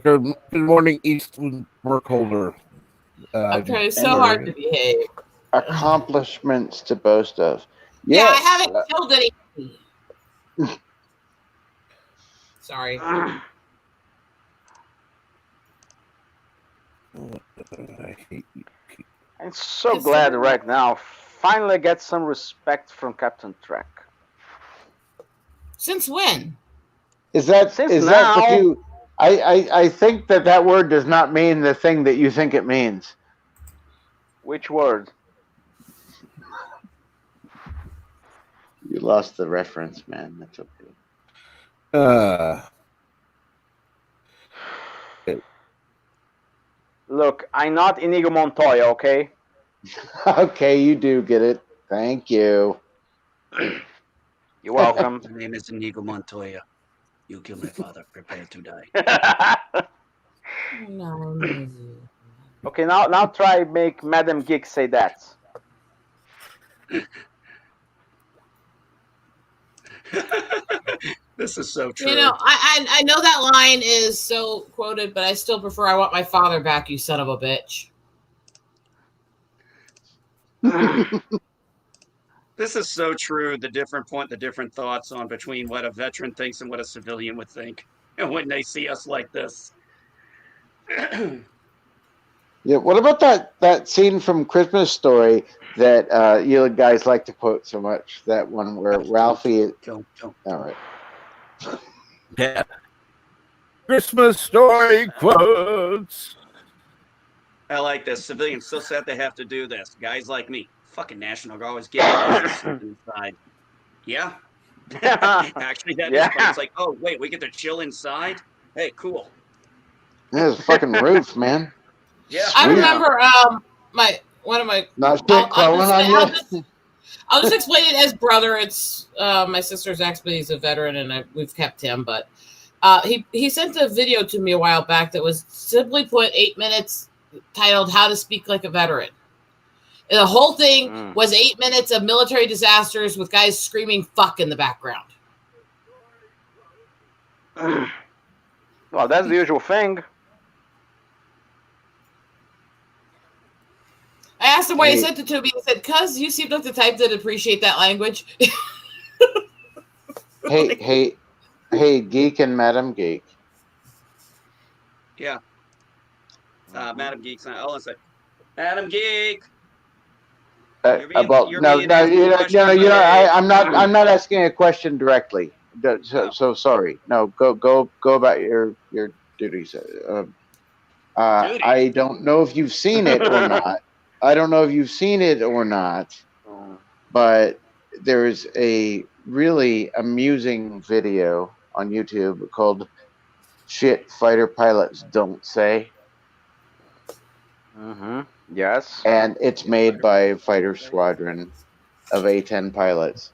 Good morning, Eastland Burkholder. I'm trying so hard to behave. Accomplishments to boast of. Yeah, Yes. I haven't killed anything. Sorry. I'm so glad right now. Finally get some respect from Captain Trek. Since when? Is that Since is now, that what you? I think that word does not mean the thing that you think it means. Which word? You lost the reference, man. That's okay. Look, I'm not Inigo Montoya, okay? Okay, you do get it. Thank you. You're welcome. My name is Inigo Montoya. You killed my father. Prepare to die. Okay, now try make Madam Geek say that. This is so true. You know, I know that line is so quoted, but I still prefer "I want my father back, you son of a bitch." This is so true. The different thoughts on between what a veteran thinks and what a civilian would think, and when they see us like this. Yeah. What about that scene from Christmas Story that you guys like to quote so much? That one where Ralphie. Don't. All right. Yeah. Christmas Story quotes. I like this. Civilians so sad they have to do this. Guys like me, fucking National Guard, always getting something inside. Yeah. Actually, that is fun. It's like, oh wait, we get to chill inside. Hey, cool. There's a fucking roof, man. Yeah. I remember one of my. Not shit crawling on you. I'll just explain it as brother. It's my sister's ex, but he's a veteran, and we've kept him. But he sent a video to me a while back that was simply put 8 minutes, titled "How to Speak Like a Veteran." And the whole thing was 8 minutes of military disasters with guys screaming "fuck" in the background. Well, that's the usual thing. I asked him why he sent it to me. He said, "Cuz you seem like the type that appreciate that language." Hey, Geek and Madam Geek. Yeah. Madam Geek's not. Hold on a sec. Madam Geek. You're being asked a question by I'm not asking a question directly. So sorry. No, go about your duties. I don't know if you've seen it or not. I don't know if you've seen it or not, but there is a really amusing video on YouTube called "Shit Fighter Pilots Don't Say." Yes. And it's made by a fighter squadron of A-10 pilots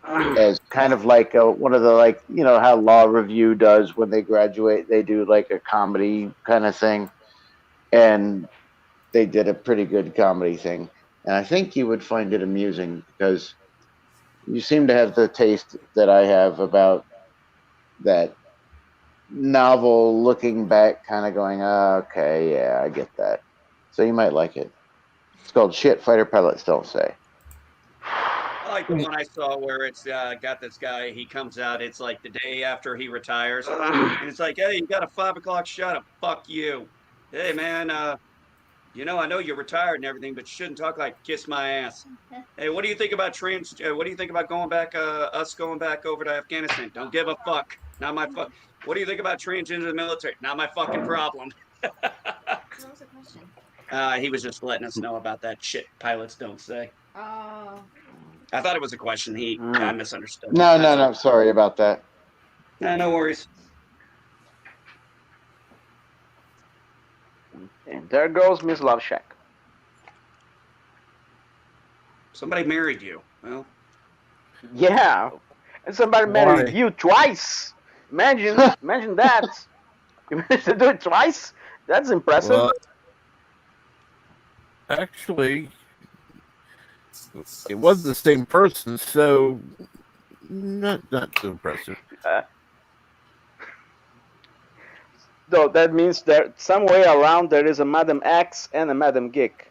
as kind of like one of the, like, you know how Law Review does when they graduate, they do like a comedy kind of thing, and they did a pretty good comedy thing, and I think you would find it amusing because you seem to have the taste that I have about that novel, looking back, kind of going, okay, yeah, I get that, so you might like it. It's called Shit Fighter Pilots Don't Say. I like the one I saw where it's got this guy. He comes out. It's like the day after he retires, and it's like, hey, you got a 5 o'clock shut up. Fuck you. Hey, man. You know, I know you're retired and everything, but you shouldn't talk like kiss my ass. Hey, what do you think about what do you think about going back? Us going back over to Afghanistan? Don't give a fuck. Not my fuck. What do you think about transgender the military? Not my fucking problem. What was the question? He was just letting us know about that shit pilots don't say. Oh. I thought it was a question. I misunderstood. No. Sorry about that. No worries. And there goes Miss Love Shack. Somebody married you. Well. Yeah. And somebody married you twice. Imagine that. You managed to do it twice? That's impressive. Well, actually, it was the same person, so not too impressive. So that means that somewhere around there is a Madam X and a Madam Geek.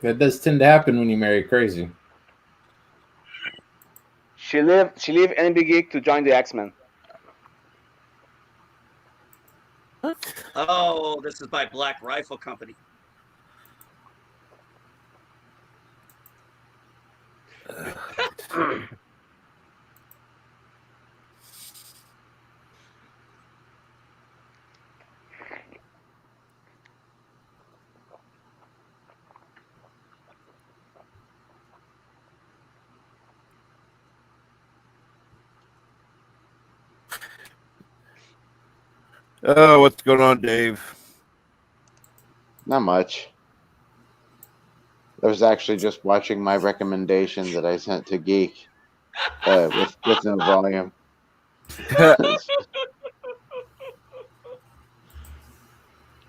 That does tend to happen when you marry crazy. She leave NB Geek to join the X-Men. Oh, this is by Black Rifle Company. Oh, what's going on, Dave? Not much. I was actually just watching my recommendation that I sent to Geek with no volume.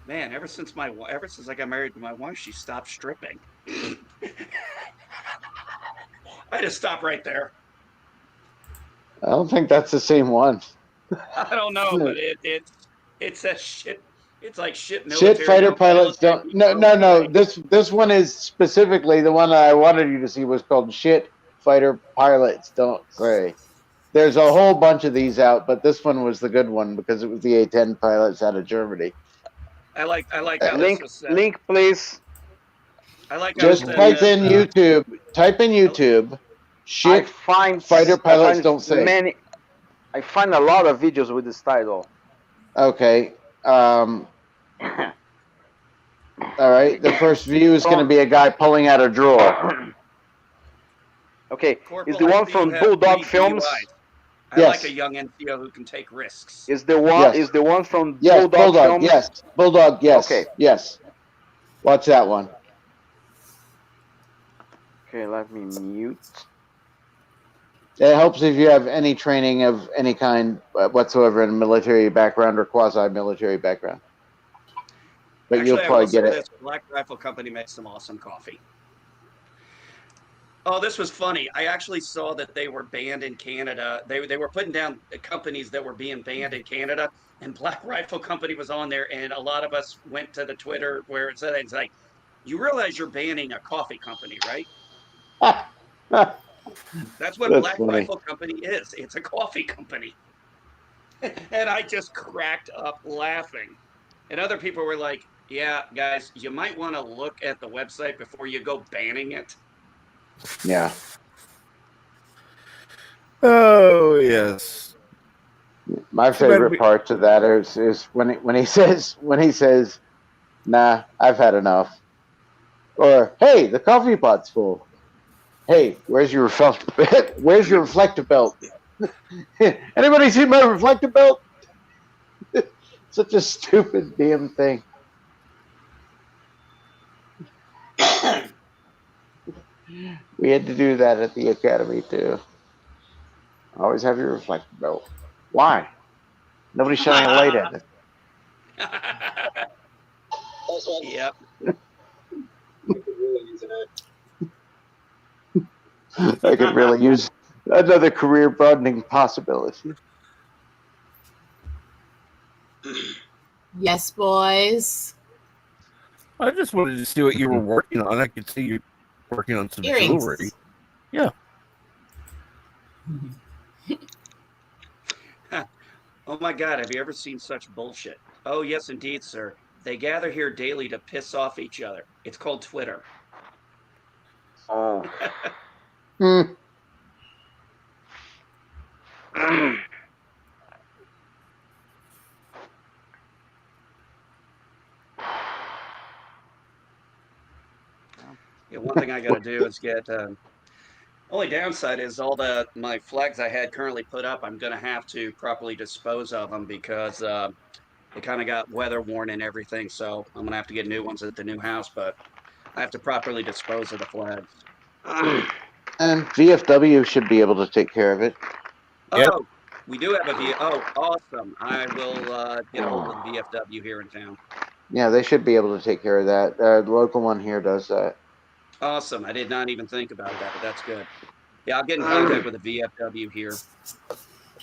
Man, ever since I got married to my wife, she stopped stripping. I just stop right there. I don't think that's the same one. I don't know, but it's a shit. It's like shit. Shit fighter pilots don't. No. This one is specifically the one that I wanted you to see was called Shit Fighter Pilots Don't Say. There's a whole bunch of these out, but this one was the good one because it was the A-10 pilots out of Germany. I like how link, this was said. Link, please. I like how just type in YouTube. Type in YouTube. Shit fighter pilots don't say. I find a lot of videos with this title. Okay. All right. The first view is going to be a guy pulling out a drawer. Okay. Is the one from Bulldog Films? I like a young NCO who can take risks. Is the one? Yes. Is the one from Bulldog Films? Yes. Bulldog. Yes. Okay. Yes. Watch that one. Okay. Let me mute. It helps if you have any training of any kind whatsoever in a military background or quasi-military background. But actually, you'll probably get it. This Black Rifle Company makes some awesome coffee. Oh, this was funny. I actually saw that they were banned in Canada. They were putting down companies that were being banned in Canada, and Black Rifle Company was on there. And a lot of us went to the Twitter where it said, it's like, You realize you're banning a coffee company, right? That's what That's Black funny. Rifle Company is. It's a coffee company. And I just cracked up laughing. And other people were like, yeah, guys, you might want to look at the website before you go banning it. Yeah. Oh yes. My favorite parts of that is when he says, "Nah, I've had enough," or "Hey, the coffee pot's full." Hey, where's your reflective belt? Anybody see my reflective belt? Such a stupid damn thing. We had to do that at the academy too. Always have your reflective belt. Why? Nobody's shining a light at it. Yep. I could really use another career broadening possibility. Yes, boys. I just wanted to see what you were working on. I could see you working on some Earrings. jewelry. Yeah. Oh my God, have you ever seen such bullshit? Oh, yes, indeed, sir. They gather here daily to piss off each other. It's called Twitter. Oh. Yeah, one thing I got to do is get. Only downside is all my flags I had currently put up. I'm gonna have to properly dispose of them because they kind of got weather worn and everything. So I'm gonna have to get new ones at the new house, but I have to properly dispose of the flags. And VFW should be able to take care of it. Oh, we do have a Oh, awesome! I will get a hold of the VFW here in town. Yeah, they should be able to take care of that. The local one here does that. Awesome! I did not even think about that, but that's good. Yeah, I'll get in contact with the VFW here.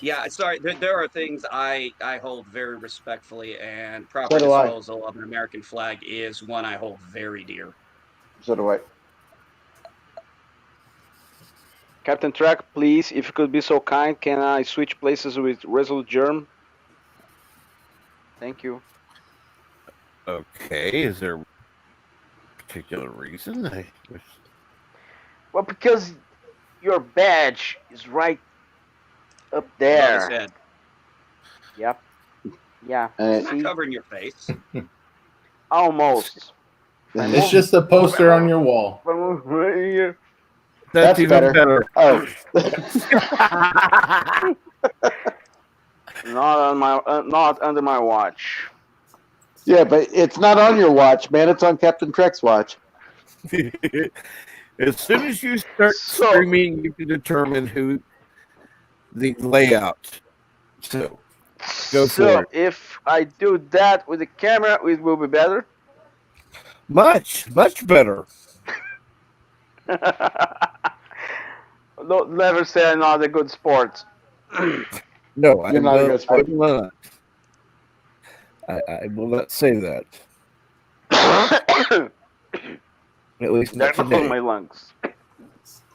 Yeah, sorry. There are things I hold very respectfully, and proper So do I. disposal of an American flag is one I hold very dear. So do I. Captain Track, please, if you could be so kind, can I switch places with Resolute Germ? Thank you. Okay. Is there a particular reason? Well, because your badge is right up Above there. his head. Yep. Yeah. It's not covering your face. Almost. It's just a poster on your wall. That's even better. Oh. Not under my watch. Yeah, but it's not on your watch, man. It's on Captain Trek's watch. As soon as you start streaming, you can determine who the layout. So, go for it. If I do that with the camera, it will be better. Much better. Don't never say I'm not a good sport. No, You're not a good sport. I will not. I will not say that. At least not today. My lungs.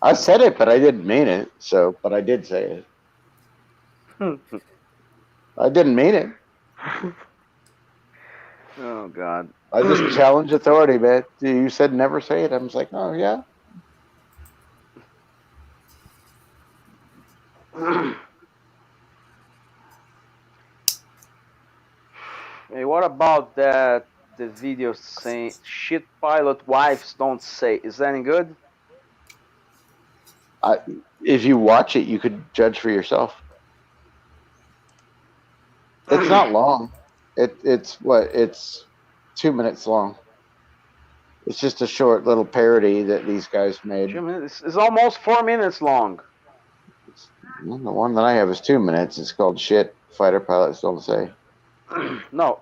I said it, but I didn't mean it. So, but I did say it. I didn't mean it. Oh God! I just challenge authority, man. You said never say it. I was like, oh yeah. Hey, what about that? The video saying "shit pilot wives don't say." Is that any good? If you watch it, you could judge for yourself. It's not long. It's 2 minutes long. It's just a short little parody that these guys made. 2 minutes. It's almost 4 minutes long. The one that I have is 2 minutes. It's called "Shit Fighter Pilots Don't Say." No,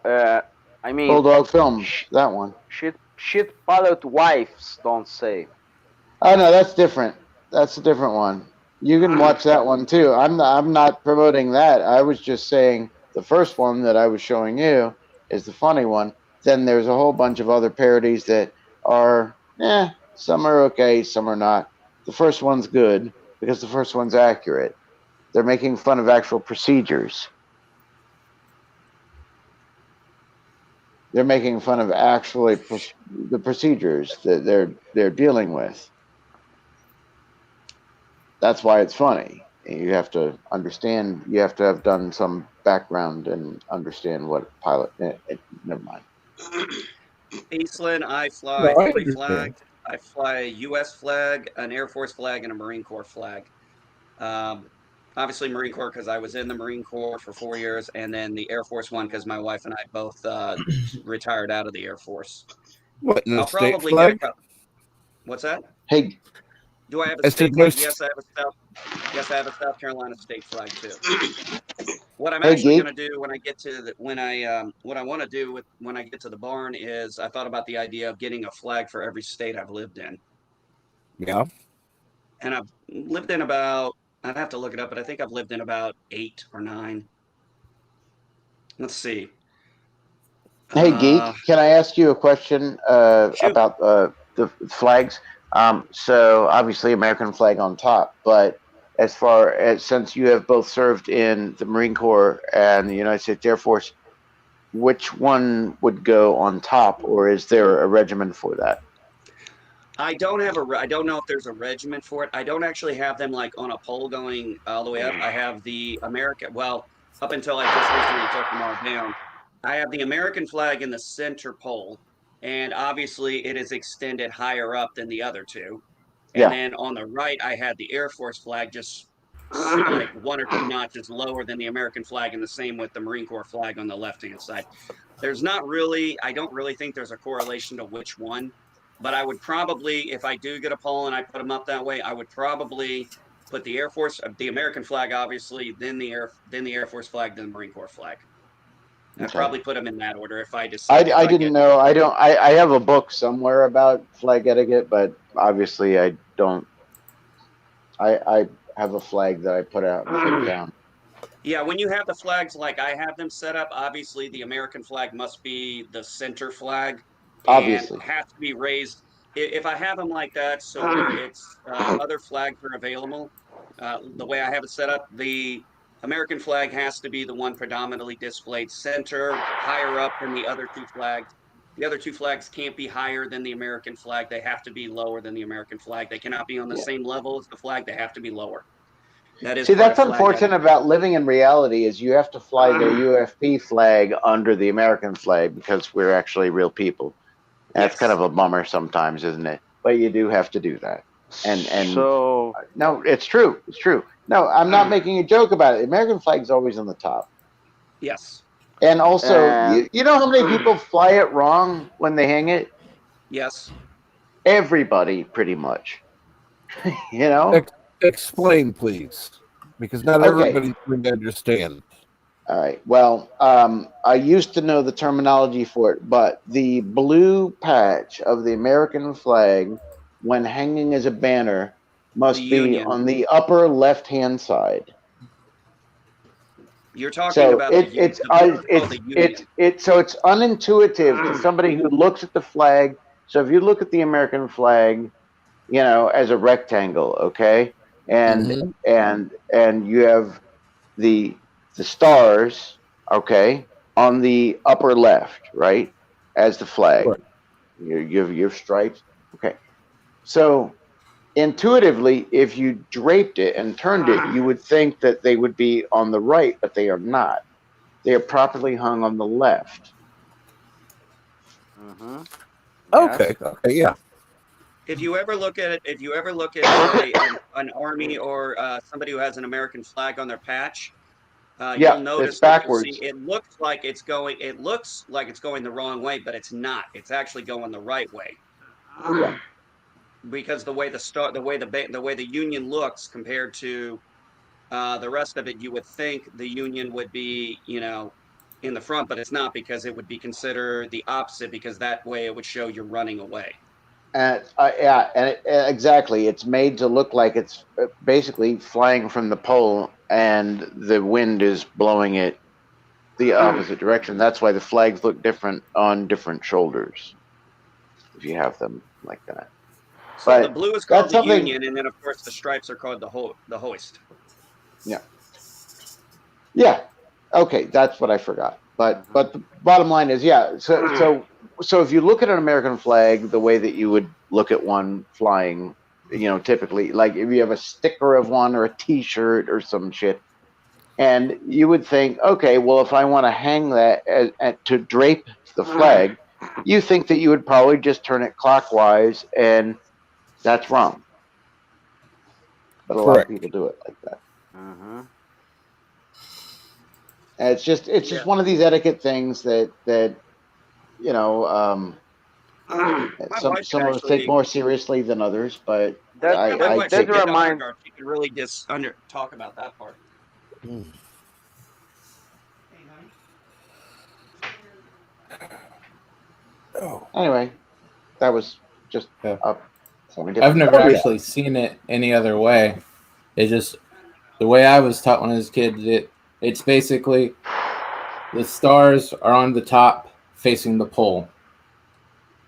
I mean Bulldog Film. That one. Shit pilot wives don't say. Oh no, that's different. That's a different one. You can watch that one too. I'm not promoting that. I was just saying the first one that I was showing you is the funny one. Then there's a whole bunch of other parodies that are, some are okay, some are not. The first one's good because the first one's accurate. They're making fun of actual procedures. They're making fun of actually the procedures that they're dealing with. That's why it's funny. You have to understand. You have to have done some background and understand what pilot. Never mind. Eastland, I fly No, I three understand. flags. I fly a U.S. flag, an Air Force flag, and a Marine Corps flag. Um, obviously, Marine Corps because I was in the Marine Corps for 4 years, and then the Air Force one because my wife and I both retired out of the Air Force. What, no I'll state probably get a flag? couple. What's that? Hey, Do I have a I said state no. flag? Yes, I have a South. Yes, I have a South Carolina state flag too. What I'm hey, actually going geek. to do when I get to the, what I want to do with when I get to the barn is I thought about the idea of getting a flag for every state I've lived in, Yeah. and I've lived in about. I'd have to look it up, but I think I've lived in about 8 or 9. Let's see. Hey, Uh, geek. Can I ask you a question shoot. about the flags? So obviously American flag on top, but as far as since you have both served in the Marine Corps and the United States Air Force, which one would go on top, or is there a regimen for that? I don't have a. I don't know if there's a regiment for it. I don't actually have them like on a pole going all the way up. I have the American. Well, up until I just recently took them all down, I have the American flag in the center pole, and obviously it is extended higher up than the other two. And Yeah. then on the right, I had the Air Force flag just like 1 or 2 notches lower than the American flag, and the same with the Marine Corps flag on the left hand side. There's not really. I don't really think there's a correlation to which one. But I would probably, if I do get a poll and I put them up that way, I would probably put the Air Force, the American flag, obviously, then the Air Force flag, then the Marine Corps flag. I'd Okay. probably put them in that order if I decide. If I I didn't get, know. I don't. I have a book somewhere about flag etiquette, but obviously I don't. I have a flag that I put out and take down. yeah, when you have the flags like I have them set up, obviously the American flag must be the center flag and Obviously. has to be raised. If I have them like that, so where it's other flags are available, the way I have it set up, the American flag has to be the one predominantly displayed center, higher up than the other two flags. The other two flags can't be higher than the American flag. They have to be lower than the American flag. They cannot be on the Yeah. same level as the flag. They have to be lower. That is See, part that's of flag unfortunate etiquette. about living in reality is you have to fly the UFP flag under the American flag because we're actually real people. That's kind Yes. of a bummer sometimes, isn't it? But you do have to do that. And So no, it's true. It's true. No, I'm not making a joke about it. The American flag's always on the top. Yes. And also, and you know how many people fly it wrong when they hang it? Yes. Everybody, pretty much. You know? Explain, please, because not Okay. everybody's going to understand. All right. Well, I used to know the terminology for it, but the blue patch of the American flag, when hanging as a banner, The must be Union. on the upper left-hand side. You're talking So about the Union. The blue is called the Union. so it's unintuitive to somebody who looks at the flag. So if you look at the American flag, you know, as a rectangle, okay, and Mhm. and you have the stars, okay, on the upper left, right, as the flag. Right. You have your stripes, okay. So intuitively, if you draped it and turned it, you would think that they would be on the right, but they are not. They are properly hung on the left. mhm, Okay. yes. Okay. Yeah. If you ever look at it, if you ever look at say an army or somebody who has an American flag on their patch, you'll Yeah, it's notice that you'll see backwards. it looks like it's going. It looks like it's going the wrong way, but it's not. It's actually going the right way Yeah. because the way the star, the way the Union looks compared to the rest of it, you would think the Union would be, in the front, but it's not because it would be considered the opposite because that way it would show you're running away. Yeah, and exactly. It's made to look like it's basically flying from the pole, and the wind is blowing it the opposite direction. That's why the flags look different on different shoulders. if you have them like that. So But the blue is called that's the something. Union, and then of course the stripes are called the hoist. Yeah. Okay, that's what I forgot. But the bottom line is, yeah. So if you look at an American flag the way that you would look at one flying, typically, like if you have a sticker of one or a T-shirt or some shit, and you would think, okay, well, if I want to hang that to drape the flag, you think that you would probably just turn it clockwise, and that's wrong. But a lot of Correct. people do it like that. Mm-hmm. And it's just one of these etiquette things that My some wife some of us take actually. more seriously than others, but That My I wife, that she's take in that it. remind. regard. She can really talk about that part. Oh, Anyway, that was just Yeah. something I've different. never Oh, yeah. actually seen it any other way. It's just the way I was taught when I was a kid. It's basically the stars are on the top facing the pole,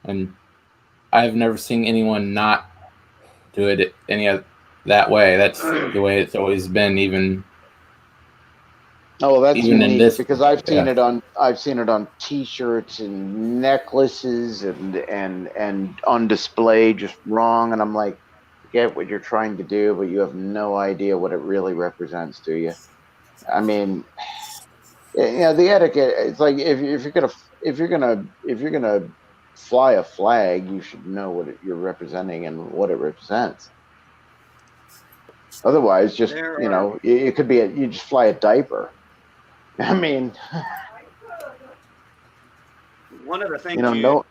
and I've never seen anyone not do it that way. That's the way it's always been, even Oh, well, that's in unique this. because I've seen Yeah. it on T-shirts and necklaces and on display just wrong, and I'm like, I get what you're trying to do, but you have no idea what it really represents, do you? I mean, the etiquette. It's like if you're gonna fly a flag, you should know what you're representing and what it represents. Otherwise, just There are it could be you just fly a diaper. I mean, one of the things no,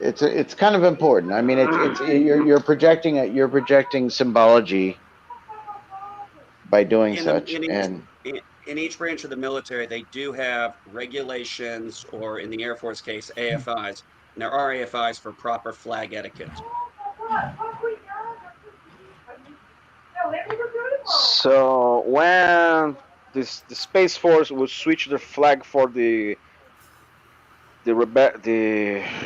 it's kind of important. I mean, it's you're projecting symbology by doing in the such, and in each branch of the military, they do have regulations, or in the Air Force case, AFIs. And there are AFIs for proper flag etiquette. So when the Space Force would switch their flag for the rebellion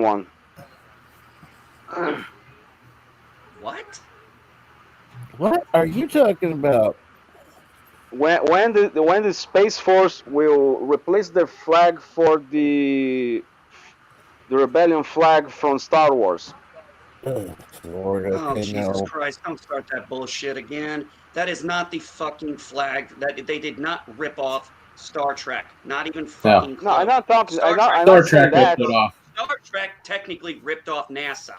one. What? What are you talking about? When the Space Force will replace their flag for the rebellion flag from Star Wars. Oh, Lord, Oh, okay, Jesus no. Christ, don't start that bullshit again. That is not the fucking flag. That they did not rip off Star Trek. Not even fucking No, I'm close. not talking. Star Trek, I'm Star not saying Trek ripped that. it off. Star Trek technically ripped off NASA.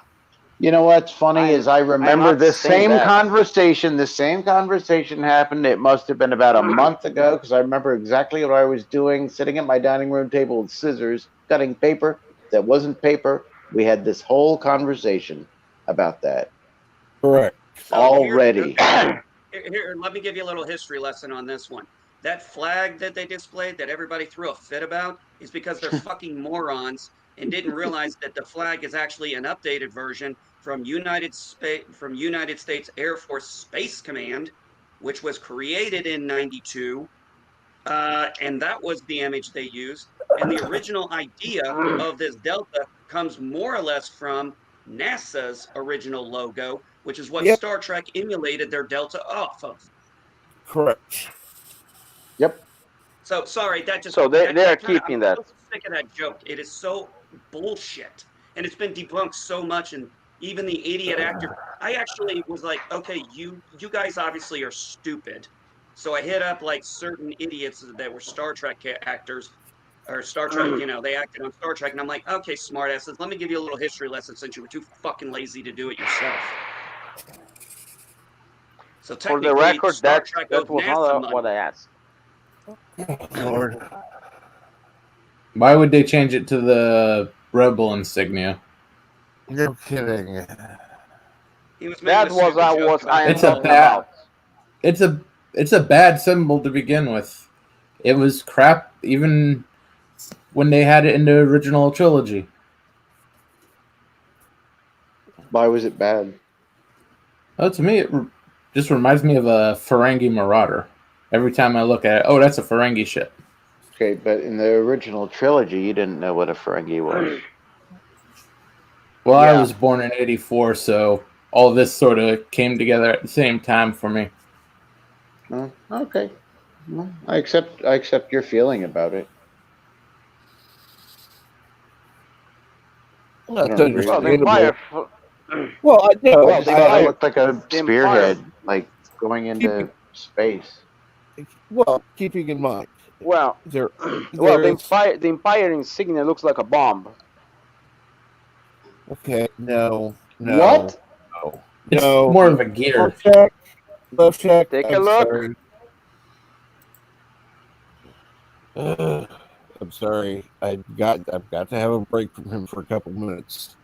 you know what's funny is I I'm remember not this saying same that. conversation. The same conversation happened. It must have been about a month ago because I remember exactly what I was doing, sitting at my dining room table with scissors, cutting paper that wasn't paper. We had this whole conversation about that Correct. So already. here, let me give you a little history lesson on this one. That flag that they displayed that everybody threw a fit about is because they're fucking morons and didn't realize that the flag is actually an updated version from United States Air Force Space Command, which was created in '92, and that was the image they used. And the original idea of this Delta comes more or less from NASA's original logo, which is what Yep. Star Trek emulated their Delta off of. Correct. Yep. So sorry, that just So they are that keeping I'm that. so sick of that joke. It is so bullshit, and it's been debunked so much. And even the idiot actor, I actually was like, okay, you guys obviously are stupid. So I hit up like certain idiots that were Star Trek actors or Star Trek, they acted on Star Trek, and I'm like, okay, smartasses, let me give you a little history lesson since you were too fucking lazy to do it yourself. So For the technically, record, Star Trek owes that was NASA not money. what I asked. Lord. Why would they change it to the Rebel insignia? No kidding. He was That making a was stupid joke about I am It's a talking bad. about. It's a bad symbol to begin with. It was crap even when they had it in the original trilogy. Why was it bad? Oh, to me, it just reminds me of a Ferengi Marauder. Every time I look at it, oh, that's a Ferengi ship. Okay, but in the original trilogy, you didn't know what a Ferengi was. Well, I Yeah. was born in '84, so all this sort of came together at the same time for me. Oh, okay. Well, I accept your feeling about it. Well, I that's don't agree Well, with the it. understandable. Empire. Well, I I know. Well, just the thought it Empire. looked like a The Empire. spearhead, like going keeping into space. keeping in mind Well, there well, there is the Empire insignia looks like a bomb. okay. No, no, What? no, It's no. more of a gear. Love Shack. Take a I'm look. sorry. I'm sorry. I've got to have a break from him for a couple minutes.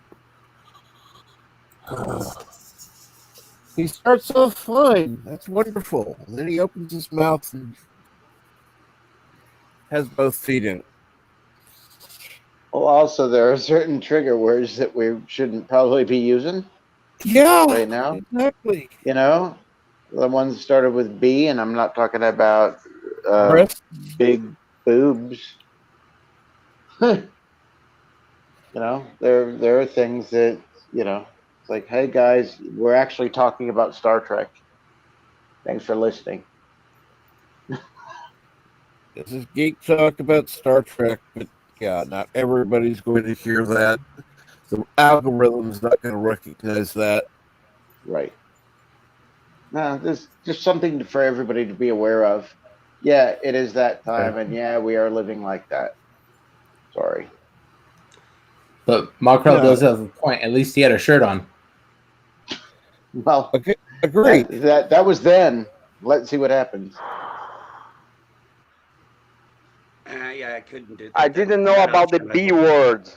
He starts off fine. That's wonderful. And then he opens his mouth and has both feet in it. Well, also there are certain trigger words that we shouldn't probably be using Yeah, right now. exactly. You know, the ones that started with B, and I'm not talking about Breast. big boobs. You know, there are things that it's like, hey guys, we're actually talking about Star Trek. Thanks for listening. This is geek talk about Star Trek, but yeah, not everybody's going to hear that. The algorithm's not going to recognize that. Right. No, there's just something for everybody to be aware of. Yeah, it is that time, and yeah, we are living like that. Sorry. But Macro No, does have a point. At least he had a shirt on. Well, okay, agreed. that was then. Let's see what happens. Yeah, I couldn't do. I didn't know about the B word.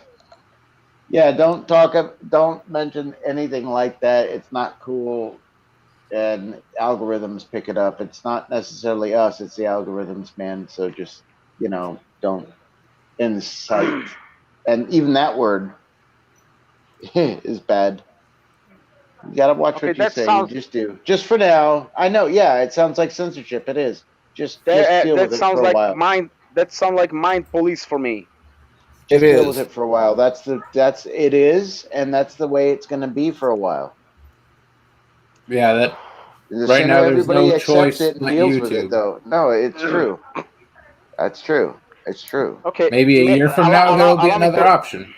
Yeah, don't mention anything like that. It's not cool, and algorithms pick it up. It's not necessarily us; it's the algorithms, man. So just don't incite. And even that word is bad. You gotta watch Okay, what you that say. You sounds just do. Just for now. I know. Yeah, it sounds like censorship. It is. Just deal that with it sounds for a like while. mind. That sounds like mind police for me. Just It deal with is. it for a while. It is, and that's the way it's going to be for a while. Yeah, that The right sooner now there's everybody no accepts choice it and but deals with it, YouTube. though. No, it's true. That's true. It's true. Okay, Maybe a year from now there'll be another option.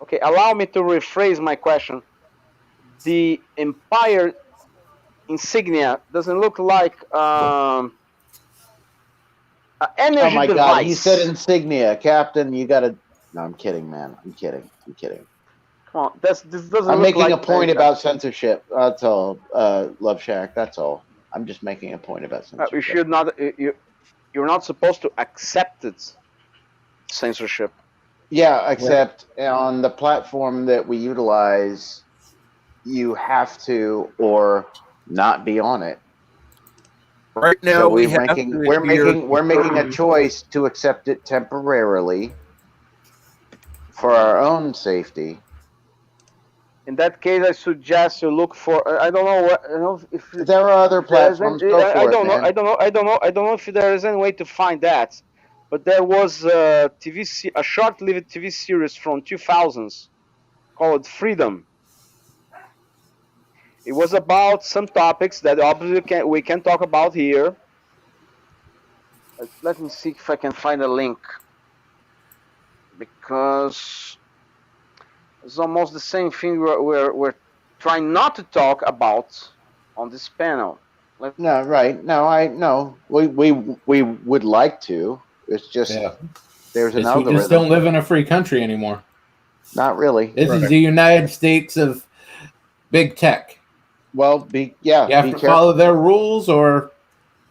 Okay, allow me to rephrase my question. The Empire insignia doesn't look like an energy Oh my device. God, he said insignia, Captain. You got to. No, I'm kidding, man. I'm kidding. Come on, this doesn't I'm look making like a point about censorship. That's all. Love Shack. That's all. I'm just making a point about censorship. you should not. You're not supposed to accept it. Censorship. Yeah, except on the platform that we utilize, you have to or not be on it. Right now, So we we're making a choice to accept it temporarily for our own safety. In that case, I suggest you look for. I don't know what. If there are other platforms. I don't know. I don't know if there is any way to find that. But there was a a short-lived TV series from 2000s called Freedom. It was about some topics that obviously we can talk about here. Let me see if I can find a link, because it's almost the same thing we're trying not to talk about on this panel. No, right. No, I know. We would like to. It's just there's an algorithm. We just don't live in a free country anymore. Not really. This is the United States of big tech. Well, you have to follow their rules, or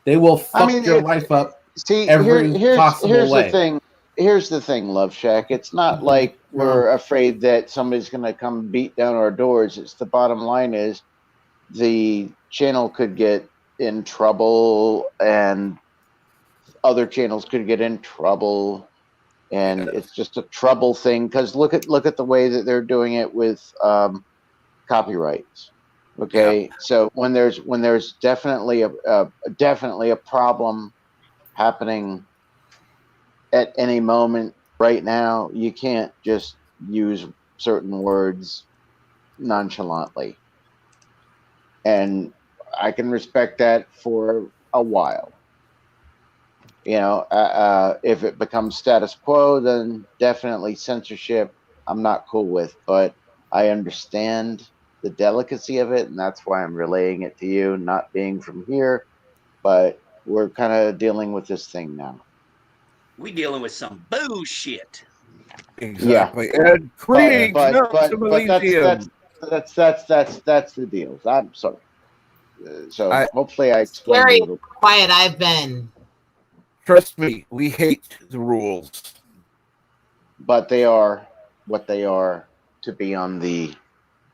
they will fuck your life up. See, every possible here's way. the thing. Here's the thing, Love Shack. It's not like we're afraid that somebody's going to come beat down our doors. It's the bottom line is the channel could get in trouble, and other channels could get in trouble, and it's just a trouble thing. Because look at the way that they're doing it with copyrights. Okay, so when there's definitely a problem happening at any moment right now, you can't just use certain words nonchalantly. And I can respect that for a while. If it becomes status quo, then definitely censorship I'm not cool with, but I understand the delicacy of it, and that's why I'm relaying it to you, not being from here, but we're kind of dealing with this thing now. We dealing with some bullshit. Exactly. And greetings, but Nelson Elysium. that's the deal. I'm sorry. So hopefully I explained Scary it a little. quiet I've been. Trust me, we hate the rules. But they are what they are to be on the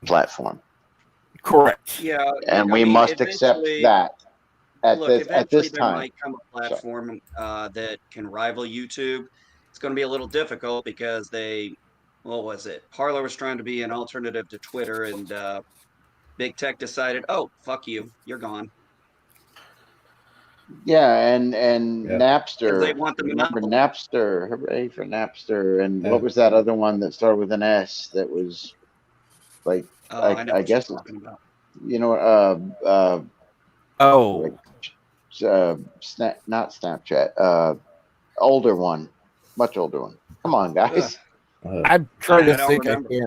platform. Correct. Yeah, And we must accept that at this there time. might come a platform that can rival YouTube. It's going to be a little difficult because what was it? Parler was trying to be an alternative to Twitter, and Big Tech decided, oh, fuck you, you're gone. Yeah, and Napster. They want the Remember monopoly. Napster? Hooray for Napster! And what was that other one that started with an S? That was like I know I what you're guess talking about. Not Snapchat. Older one, much older one. Come on, guys. I'm trying to I don't think. remember. I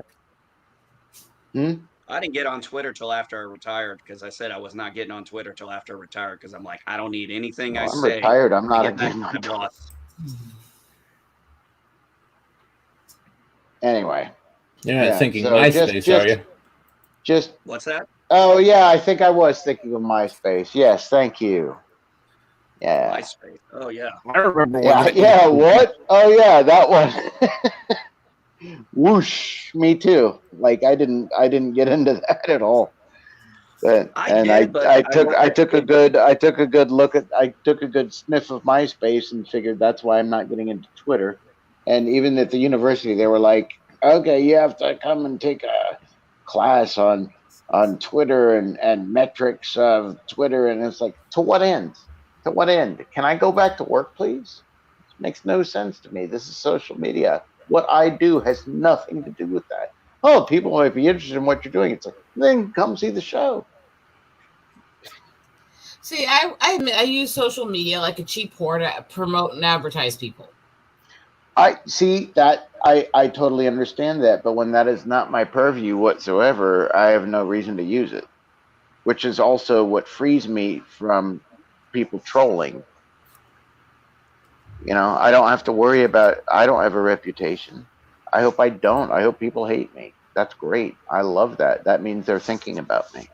can't. I didn't get on Twitter till after I retired because I said I was not getting on Twitter till after I retired because I'm like, I don't need anything I I'm say. retired. I'm not to get back again to on my Twitter. boss. Anyway. You're not thinking MySpace, are you? Just what's that? Oh yeah, I think I was thinking of MySpace. Yes, thank you. Yeah. MySpace. Oh yeah. I remember Yeah, yeah. What? Oh yeah, that one. Whoosh. Me too. Like I didn't get into that at all. But I took a good sniff of MySpace and figured that's why I'm not getting into Twitter. And even at the university, they were like, "Okay, you have to come and take a class on Twitter and metrics of Twitter." And it's like, to what end? To what end? Can I go back to work, please? It makes no sense to me. This is social media. What I do has nothing to do with that. Oh, people might be interested in what you're doing. It's like, then come see the show. See, I admit I use social media like a cheap whore to promote and advertise people. I see that. I totally understand that, but when that is not my purview whatsoever, I have no reason to use it, which is also what frees me from people trolling. I don't have to worry about. I don't have a reputation. I hope I don't. I hope people hate me. That's great. I love that. That means they're thinking about me.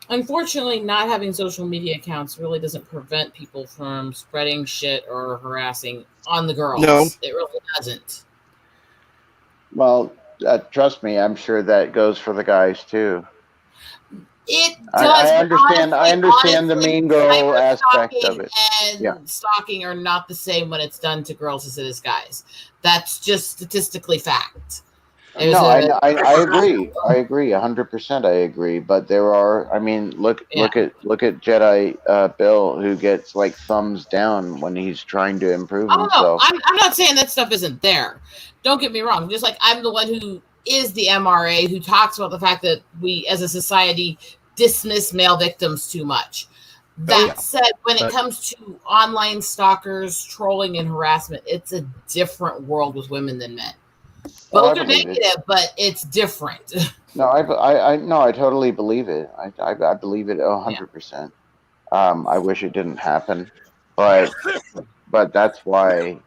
Unfortunately, not having social media accounts really doesn't prevent people from spreading shit or harassing on the girls. No. It really doesn't. Well, trust me, I'm sure that goes for the guys too. It does. I understand. I understand the mean girl aspect of it. And stalking are not the same when it's done to girls as it is guys. That's just statistically fact. I agree. I agree 100%. I agree. But there are. I mean, look at Jedi Bill, who gets like thumbs down when he's trying to improve himself. No, I'm not saying that stuff isn't there. Don't get me wrong. Just like I'm the one who is the MRA who talks about the fact that we, as a society, dismiss male victims too much. That said, when it comes to online stalkers, trolling, and harassment, it's a different world with women than men. Both are negative, but it's different. No, I totally believe it. I believe it 100%. I wish it didn't happen, but that's why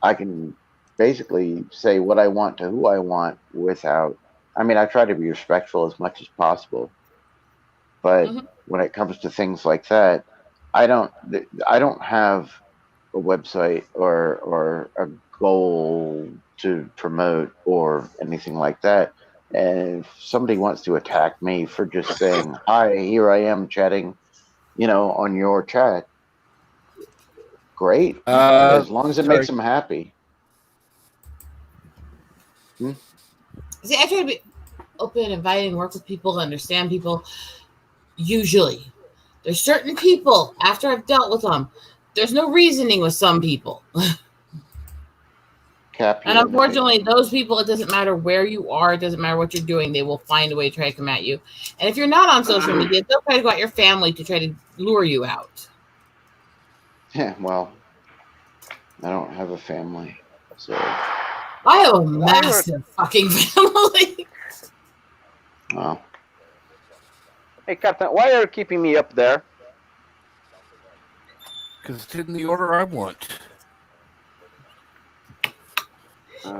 I can basically say what I want to who I want without. I mean, I try to be respectful as much as possible, but when it comes to things like that, I don't have a website or a goal to promote or anything like that. And if somebody wants to attack me for just saying, "Hi, here I am chatting," on your chat, great. As long as it makes them happy. See, I try to be open, inviting, work with people, understand people. Usually, there's certain people, after I've dealt with them, there's no reasoning with some people. And unfortunately, those people, it doesn't matter where you are, it doesn't matter what you're doing, they will find a way to try to come at you. And if you're not on social media, they'll try to go at your family to try to lure you out. Yeah, well, I don't have a family, so. I have a massive fucking family. Wow. Hey, Captain, why are you keeping me up there? Because it's in the order I want.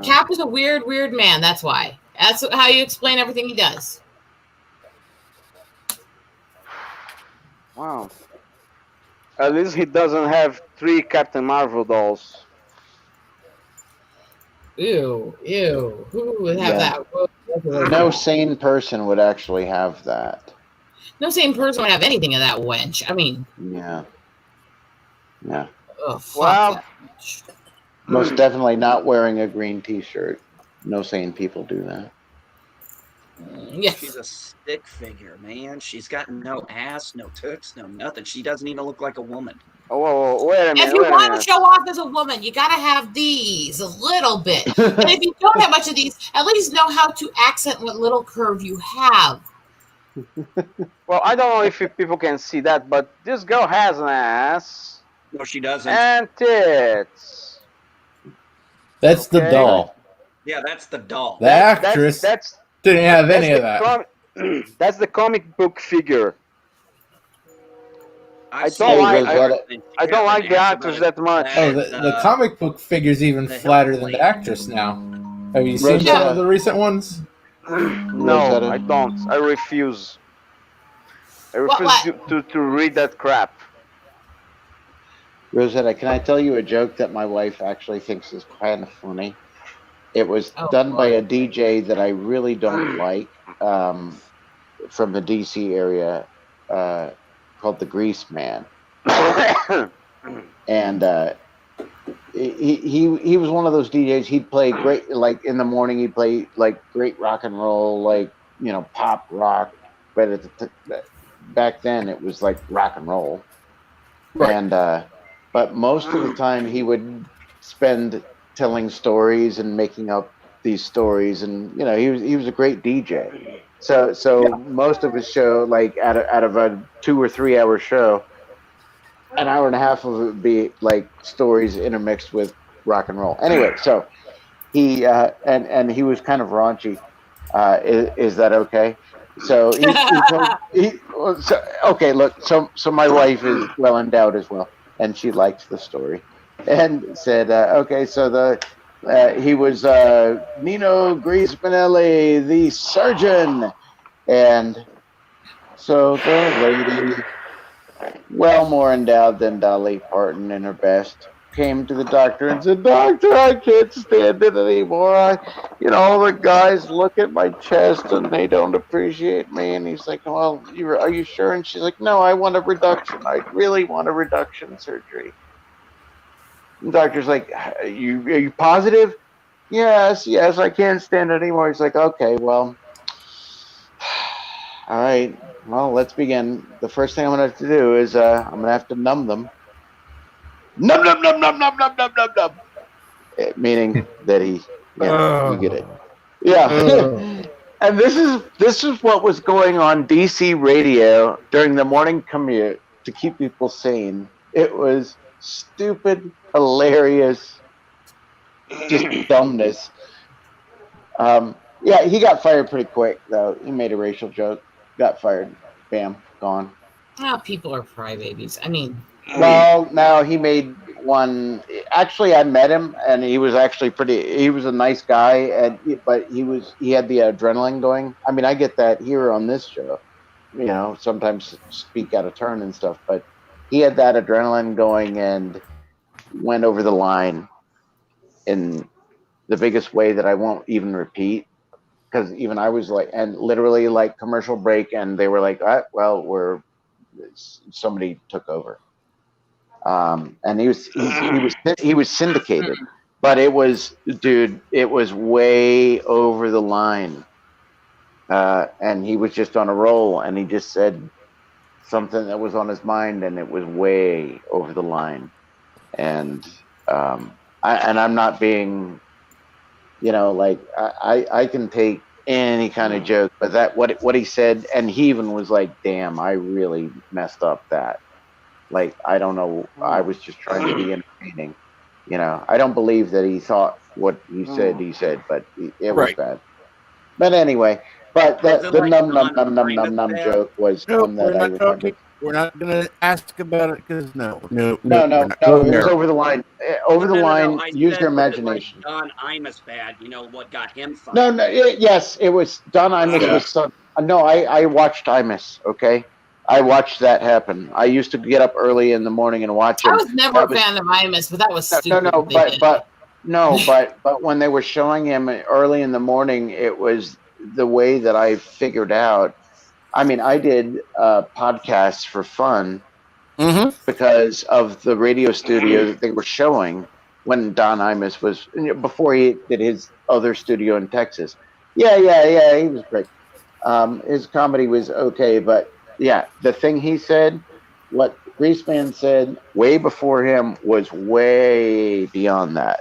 Cap is a weird man. That's why. That's how you explain everything he does. Wow. At least he doesn't have 3 Captain Marvel dolls. Ew. Who would have that? No sane person would actually have that. No sane person would have anything of that wench. I mean. Yeah. Oh, fuck that. Most definitely not wearing a green T-shirt. No sane people do that. Yes. She's a stick figure, man. She's got no ass, no tits, no nothing. She doesn't even look like a woman. Oh, wait a minute. If you want to show off as a woman, you got to have these a little bit. And if you don't have much of these, at least know how to accent what little curve you have. Well, I don't know if people can see that, but this girl has an ass. No, she doesn't. And tits. That's the doll. Yeah, that's the doll. The actress didn't have any of that. That's the comic book figure. I I've don't seen like her, and I she don't like has the an ass actress about that much. Oh, the comic book figure's even flatter than the actress now. Have you seen some of the recent ones? No, I don't. I refuse. I refuse to read that crap. Rosetta, can I tell you a joke that my wife actually thinks is kind of funny? It was done by a DJ that I really don't like, from the DC area, called the Grease Man. And he was one of those DJs. He'd play great, like in the morning, he'd play like great rock and roll, like, you know, pop rock. But back then it was like rock and roll. Right. And but most of the time he would spend telling stories and making up these stories, and you know, he was a great DJ. So most of his show, like out of a 2 or 3 hour show, an hour and a half of it would be like stories intermixed with rock and roll. Anyway, so he and he was kind of raunchy. Is that okay? So okay. Look, so my wife is well endowed as well, and she likes the story, and said, okay, so he was Nino Griezmanelli, the surgeon, and so the lady, well more endowed than Dolly Parton in her best, came to the doctor and said, "Doctor, I can't stand it anymore. All the guys look at my chest and they don't appreciate me." And he's like, "Well, are you sure?" And she's like, "No, I want a reduction. I really want a reduction surgery." And the doctor's like, "Are you positive?" Yes, I can't stand it anymore." He's like, "Okay, well, all right. Well, let's begin. The first thing I'm going to have to do is I'm going to have to numb them." Num num num num num num num num num. Meaning that you get it. Yeah. And this is what was going on DC radio during the morning commute to keep people sane. It was stupid, hilarious, just dumbness. Yeah, he got fired pretty quick though. He made a racial joke, got fired, bam, gone. Oh, people are crybabies. I mean. Well, now he made one. Actually, I met him, and he was actually he was a nice guy, but he had the adrenaline going. I mean, I get that here on this show, sometimes speak out of turn and stuff, but he had that adrenaline going and went over the line in the biggest way that I won't even repeat, because even I was like, and literally like commercial break, and they were like, well, somebody took over. And he was syndicated, but it was way over the line. And he was just on a roll, and he just said something that was on his mind, and it was way over the line. And I'm not being You know, like I can take any kind of joke, but that what he said, and he even was like, "Damn, I really messed up that." Like, I don't know, I was just trying to be entertaining. You know, I don't believe that he thought what he said, but it was Right. bad. But anyway, but Was it the like num num Don num num num Imus num bad? joke was No, one we're that I not talking. remembered. We're not going to ask about it because no, No, we're no, not no, going it was there. over the line. Over the No. line. I Use said, your was it like imagination. Don Imus bad? You know what got him No, fired? no, yes, it was Don Imus Yeah. was son. No, I watched Imus. Okay, I watched that happen. I used to get up early in the morning and watch I him. was never That a was fan of Imus, but that was no, stupid no, what they did. but when they were showing him early in the morning, it was the way that I figured out. I mean, I did podcasts for fun Mm-hmm. because of the radio studio that they were showing when Don Imus was before he did his other studio in Texas. Yeah, he was great. His comedy was okay, but yeah, the thing he said, what Greaseman said way before him was way beyond that,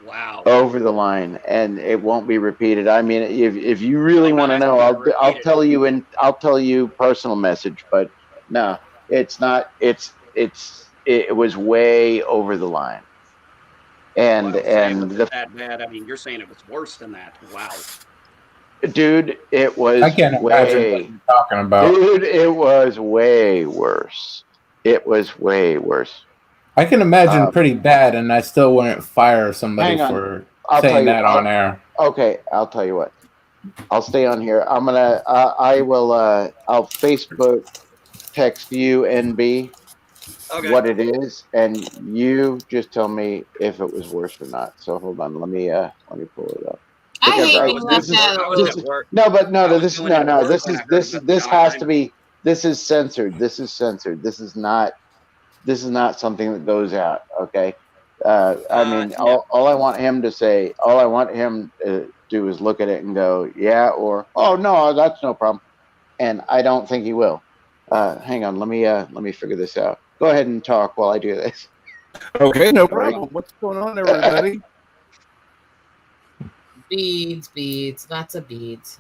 Wow. over the line, and it won't be repeated. I mean, if you really I'm want not to know, asking you to I'll repeat it. tell you I'll tell you personal message, but no, it's not. It was way over the line, Well, I and would say it and wasn't the that bad. I mean, you're saying it was worse than that. Wow. dude, it I was can't imagine what way. you're talking about. Dude, it was way worse. It was way worse. I can imagine Um, pretty bad, and I still wouldn't fire somebody hang on, for I'll tell saying you. that on air. Okay, I'll tell you what. I'll stay on here. I'm gonna. I will. I'll Facebook text you NB Okay. what it is, and you just tell me if it was worse or not. So hold on. Let me pull it up I because hate I I being was at left this is out work. of I the was this loop. at is work. no, but no, I no. was This doing it at no. work This when is I heard about this Don has to Imus. be. This is censored. This is censored. This is not. This is not something that goes out. Okay. I mean, No. all I want him to say, all I want him to do is look at it and go, yeah, or oh no, that's no problem. And I don't think he will. Hang on, let me figure this out. Go ahead and talk while I do this. Okay, no No problem. problem. What's going on, everybody? Beads, lots of beads.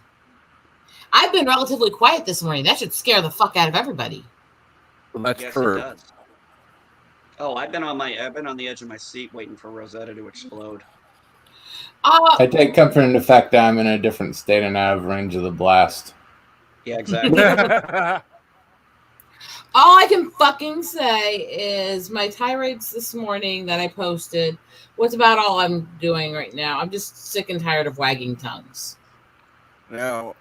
I've been relatively quiet this morning. That should scare the fuck out of everybody. Well, that's Yes, true. it does. Oh, I've been on the edge of my seat waiting for Rosetta to explode. I take comfort in the fact that I'm in a different state and out of range of the blast. Yeah, exactly. All I can fucking say is my tirades this morning that I posted was about all I'm doing right now. I'm just sick and tired of wagging tongues. Now,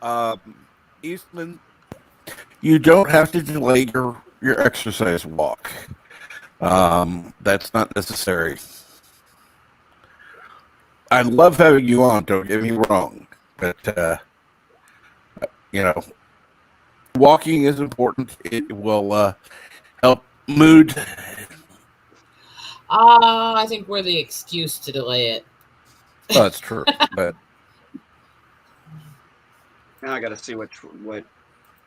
Eastman, you don't have to delay your exercise walk. That's not necessary. I love having you on. Don't get me wrong, but you know, walking is important. It will help mood. I think we're the excuse to delay it. Oh, that's true, but Now I got to see what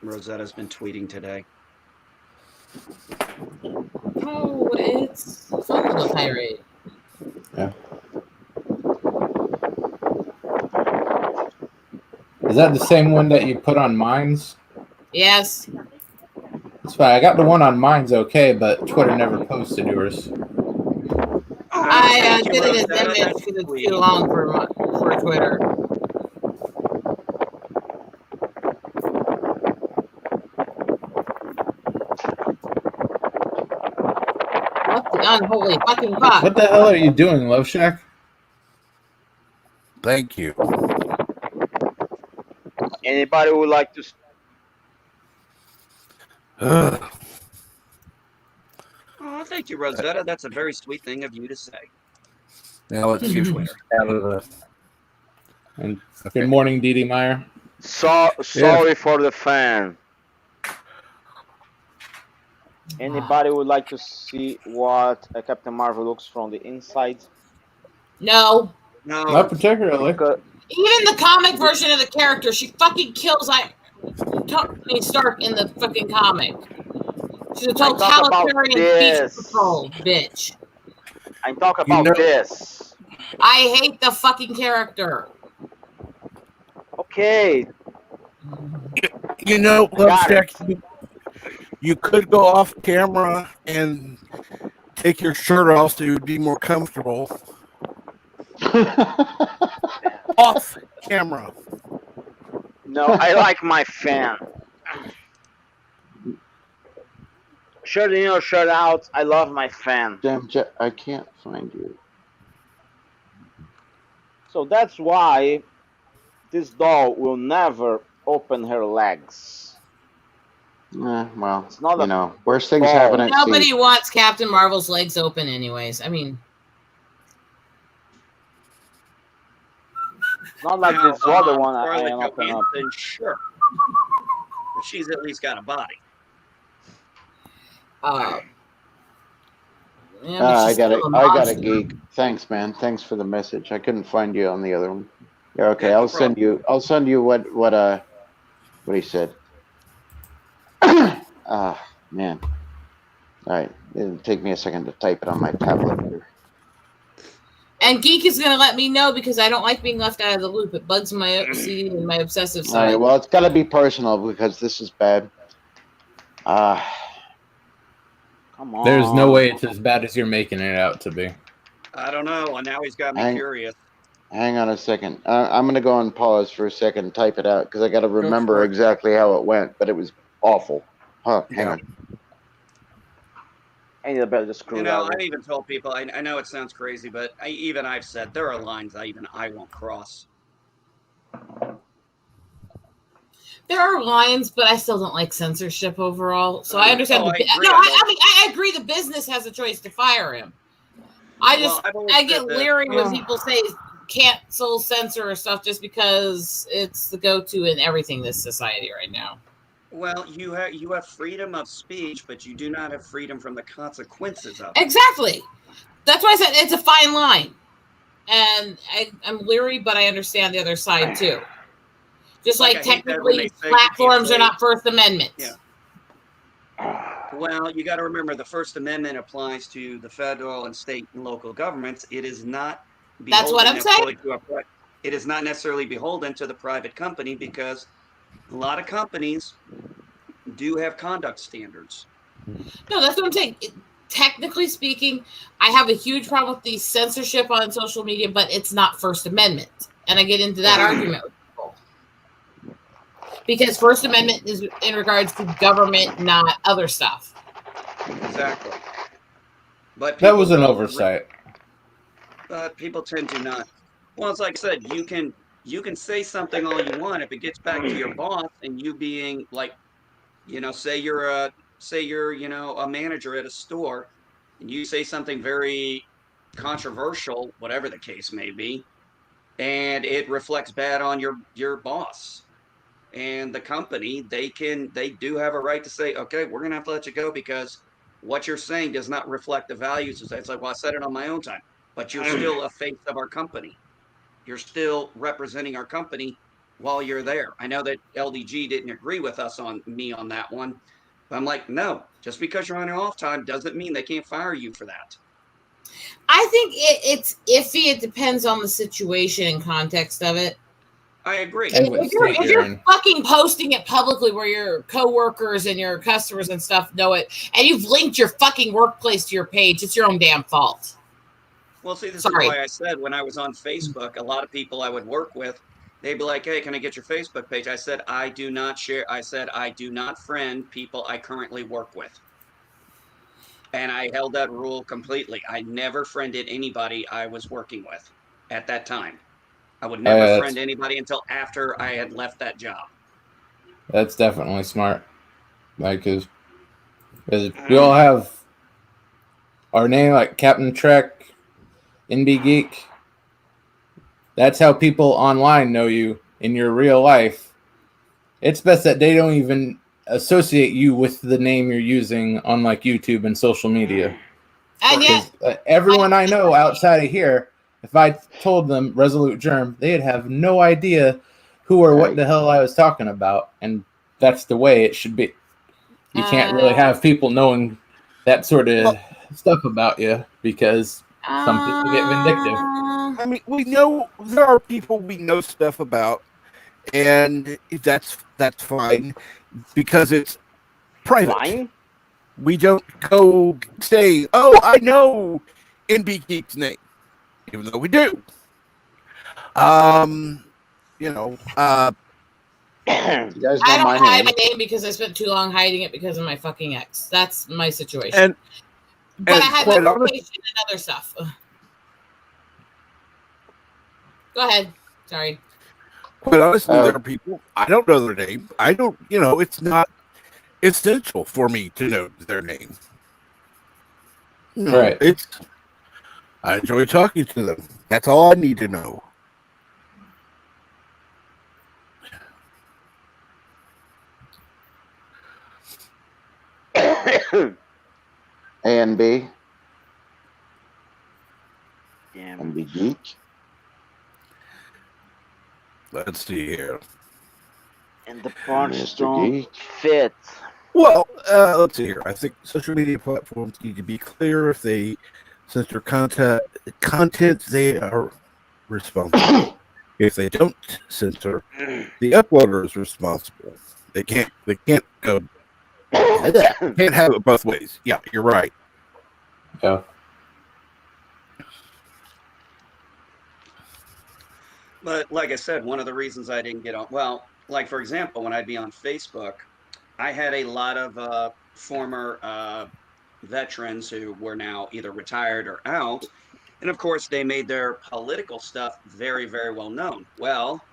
Rosetta's been tweeting today. Oh, it's fun little tirade. Yeah. Is that the same one that you put on Mines? Yes. That's fine. I got the one on Mines okay, but Twitter never posted yours. I Thank you, did it as Rosetta. image That's because it's sweet. too long for Twitter. What the unholy fucking fuck? What the hell are you doing, Love Shack? thank you. Anybody would like to? Oh, thank you, Rosetta. That's a very sweet thing of you to say. Now let's Thank see you, if we Twitter. out of the. And Okay. good morning, Dee Dee Meyer. Sorry for the fan. Anybody would like to see what Captain Marvel looks from the inside? No. No. Not particularly. Because Even the comic version of the character, she fucking kills Tony Stark in the fucking comic. She's a I talk about totalitarian feature this. patrol bitch. I talk You about know, this. I hate the fucking character. Okay. You know, Love Got it. Shack, you could go off camera and take your shirt off so you'd be more comfortable. Off camera. No, I like my fan. Shirt in or shirt out, I love my fan. Damn, I can't find you. So that's why this doll will never open her legs. Well, It's not you a know, worst things ball. happen at Nobody sea. wants Captain Marvel's legs open anyways. I mean, It's not like Now, this other one I Scarlett am open up. Johansson, sure. But she's at least got a body. yeah, but I she's got still it. a I got a monster. geek. Thanks, man. Thanks for the message. I couldn't find you on the other one. Yeah, okay. Yeah, no I'll send you. I'll send you what he said. Ah, man. All right. It'll take me a second to type it on my tablet here. And Geek is going to let me know because I don't like being left out of the loop. It bugs my OCD and my obsessive All side. right. Well, it's got to be personal because this is bad. Come on. There's no way it's as bad as you're making it out to be. I don't know. And now he's got me curious. Hang on a second. I'm going to go on pause for a second and type it out because I got to remember for it. exactly how it went, but it was awful. Huh, hang on. I need a better screwdriver. You know, I even told people, I know it sounds crazy, but I've said there are lines I won't cross. There are lines, but I still don't like censorship overall. So I understand. I agree. The business has a choice to fire him. I get leery when people say cancel, censor, or stuff just because it's the go-to in everything in this society right now. Well, you have freedom of speech, but you do not have freedom from the consequences of it. Exactly. That's why I said it's a fine line. And I'm leery, but I understand the other side too. Just like technically platforms are not First Amendment. Yeah. Well, you got to remember the First Amendment applies to the federal and state and local governments. It is not That's what I'm saying. It is not necessarily beholden to the private company because a lot of companies do have conduct standards. No, that's what I'm saying. Technically speaking, I have a huge problem with the censorship on social media, but it's not First Amendment. And I get into that argument with people. Because First Amendment is in regards to government, not other stuff. Exactly. But that was an oversight. But people tend to not. Well, it's like I said, you can say something all you want if it gets back to your boss and you being like, you know, say you're a manager at a store and you say something very controversial, whatever the case may be, and it reflects bad on your boss and the company, they do have a right to say, okay, we're gonna have to let you go because what you're saying does not reflect the values. It's like, well, I said it on my own time, but you're still a face of our company. You're still representing our company while you're there. I know that LDG didn't agree with us on that one, but I'm like, no, just because you're on your off time doesn't mean they can't fire you for that. I think it's iffy. It depends on the situation and context of it. I agree. If you're fucking posting it publicly where your coworkers and your customers and stuff know it, and you've linked your fucking workplace to your page, it's your own damn fault. Well, see, this is why I said when I was on Facebook, a lot of people I would work with, they'd be like, hey, can I get your Facebook page? I said, I do not share. I said, I do not friend people I currently work with. And I held that rule completely. I never friended anybody I was working with at that time. I would never friend anybody until after I had left that job. That's definitely smart. Like, cause we all have our name, like Captain Trek, NB Geek. That's how people online know you in your real life. It's best that they don't even associate you with the name you're using on like YouTube and social media. And yet, everyone I know outside of here, if I told them Resolute Germ, they'd have no idea who or what the hell I was talking about. And that's the way it should be. You can't really have people knowing that sort of stuff about you because Some people get vindictive. I mean, we know there are people we know stuff about, and that's fine because it's private. Fine. We don't go say, "Oh, I know NB Geek's name," even though we do. You know, You guys know I my don't hide name. my name because I spent too long hiding it because of my fucking ex. That's my situation. and but and I had my quite honest, location and other stuff. Go ahead. Sorry. quite honestly, Oh. there are people I don't know their name. I don't, it's not essential for me to know their name. No, Right. I enjoy talking to them. That's all I need to know. A and B. Yeah. And B Geek. Let's see here. And the punches Mr. don't Geek. fit. Well, let's see here. I think social media platforms need to be clear if they censor content they are responsible. If they don't censor, the uploader is responsible. They can't go. They can't have it both ways. Yeah, you're right. Yeah. But like I said, one of the reasons I didn't get on, well, like for example, when I'd be on Facebook, I had a lot of former veterans who were now either retired or out. And of course, they made their political stuff very, very well known. Well,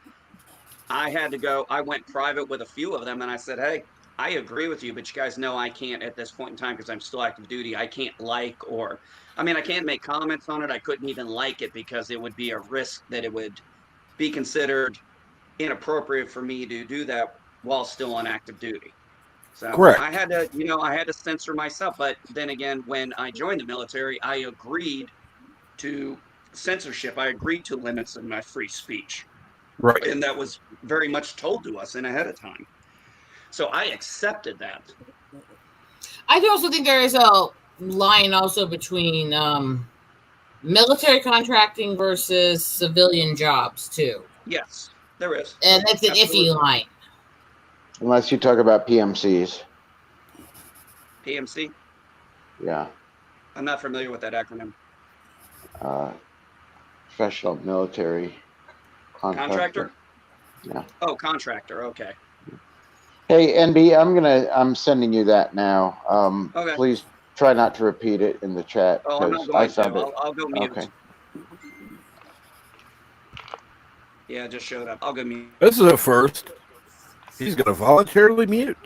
I went private with a few of them and I said, hey, I agree with you, but you guys know I can't at this point in time because I'm still active duty. I can't I can't make comments on it. I couldn't even like it because it would be a risk that it would be considered inappropriate for me to do that while still on active duty. So Correct. I had to censor myself. But then again, when I joined the military, I agreed to censorship. I agreed to limits in my free speech. Right. And that was very much told to us in ahead of time. So I accepted that. I do also think there is a line also between military contracting versus civilian jobs too. Yes, there is. And that's an iffy line. Unless you talk about PMCs. PMC? Yeah. I'm not familiar with that acronym. Professional military contractor. Yeah. Oh, contractor. Okay. Hey, NB, I'm sending you that now. Okay. Please try not to repeat it in the chat. Oh, I'm not I going found to. it. I'll go mute. Okay. Yeah, it just showed up. I'll go mute. This is a first. He's going to voluntarily mute.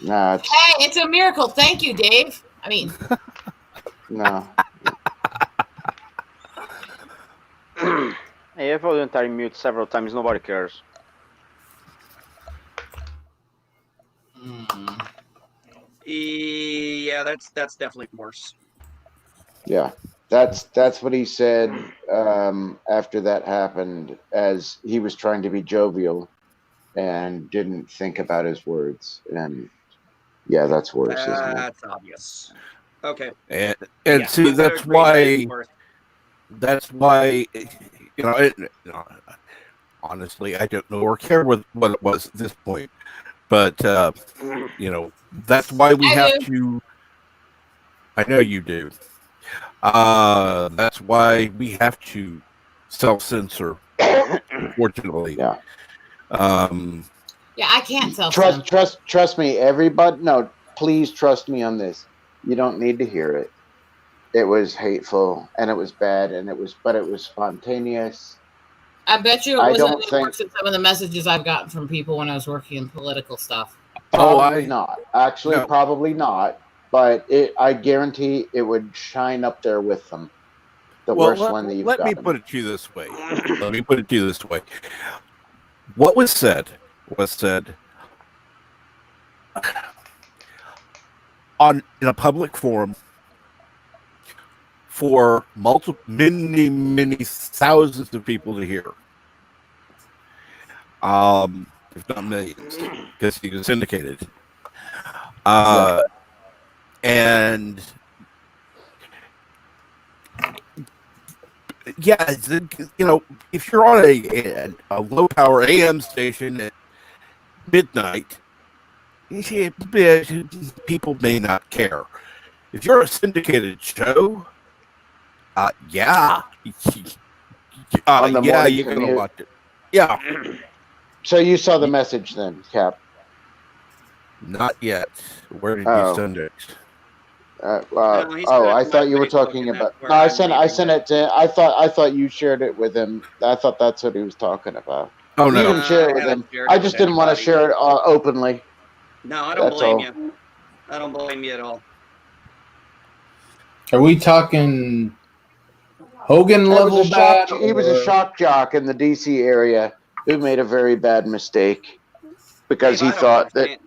Nah. Hey, it's a miracle. Thank you, Dave. I mean, No. Hey, I've voluntarily mute several times. Nobody cares. Yeah, that's definitely worse. Yeah. That's what he said after that happened, as he was trying to be jovial and didn't think about his words. And yeah, that's worse, isn't it? That's obvious. Okay. And Yeah, see, I'm gonna that's agree that is why. worse. That's why, honestly, I don't know or care what it was at this point. But, that's why we have to. I know you do. That's why we have to self-censor, unfortunately. Yeah. yeah, I can't self-censor. Trust me, everybody. No, please trust me on this. You don't need to hear it. It was hateful and it was bad but it was spontaneous. I bet you it wasn't any worse than some of the messages I've gotten from people when I was working in political stuff. Probably not. Actually, no. Probably not. But I guarantee it would shine up there with them. The worst one that you've gotten. Let me put it to you this way. What was said in a public forum for many thousands of people to hear. If not millions, because he was syndicated. And yeah, if you're on a low power AM station at midnight, people may not care. If you're a syndicated show, yeah, On the morning you're gonna commute. watch it. Yeah, So you saw the message then, Cap? not yet. Where did you Oh. send it? No, he sent it I to thought my you were Facebook, talking and about. that's where No, I I'm sent leaving it to. I thought you shared it with him. I thought that's what he was talking about. Oh You no, can share I it with haven't him. shared I it just with didn't want to anybody. share it openly. No, I don't That's blame all. you. I don't blame you at all. Are we talking Hogan It was level a shock. bad? He was a Or... shock jock in the D.C. area who made a very bad mistake because Dave, he thought that.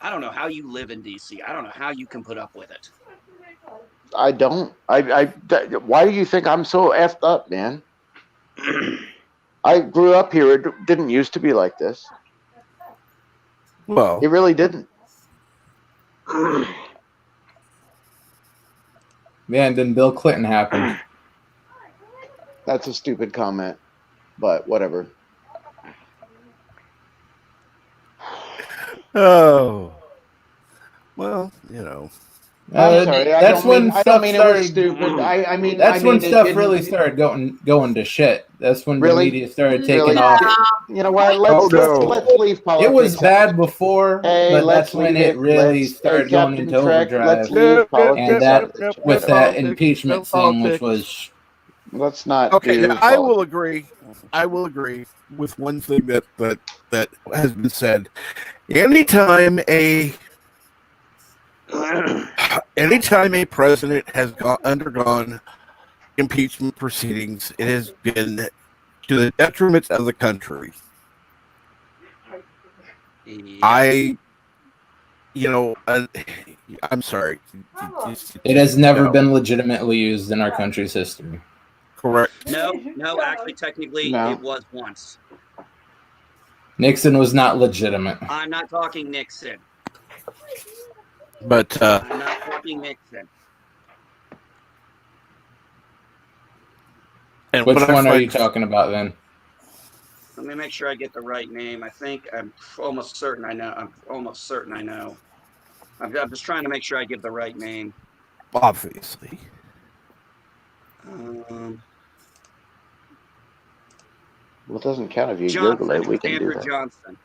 I don't know how you live in DC. I don't know how you can put up with it. I don't. Why do you think I'm so effed up, man? I grew up here. It didn't used to be like this. well, It really didn't. Man, then Bill Clinton happened. That's a stupid comment, but whatever. oh, well, I'm sorry. I don't mean it was stupid. I mean when it stuff didn't really started going to shit. That's when the really. media started taking Really, off. you know what? Let's leave politics. It was bad before, Hey, but let's that's when leave it it. really Let's. Hey, started going Captain into Trek. Let's overdrive. leave politics And out of the that chat. with that impeachment thing, which was Let's not okay. do. Now, I will agree. I will agree with one thing that has been said. Anytime a president has undergone impeachment proceedings, it has been to the detriment of the country. Yes. I'm sorry. it has never been legitimately used in our country's history. Correct. No, actually, technically, it was once. Nixon was not legitimate. I'm not talking Nixon. But I'm not talking Nixon. And which one are you talking about then? Let me make sure I get the right name. I'm almost certain I know. I'm just trying to make sure I give the right name. Obviously. Well, it doesn't count if you Johnson, Google it. We can Andrew do that. Johnson.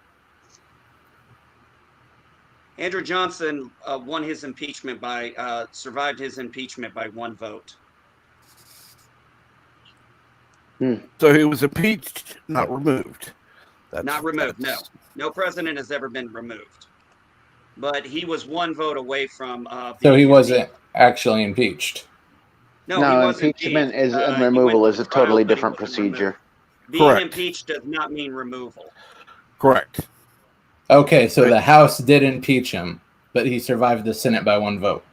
Andrew Johnson won his impeachment survived his impeachment by one vote. So he was impeached, not removed. Not removed, no. No president has ever been removed. But he was one vote away from. So he wasn't actually impeached. No, impeachment and removal is a totally different procedure. Being impeached does not mean removal. Correct. Okay, so the House did impeach him, but he survived the Senate by one vote.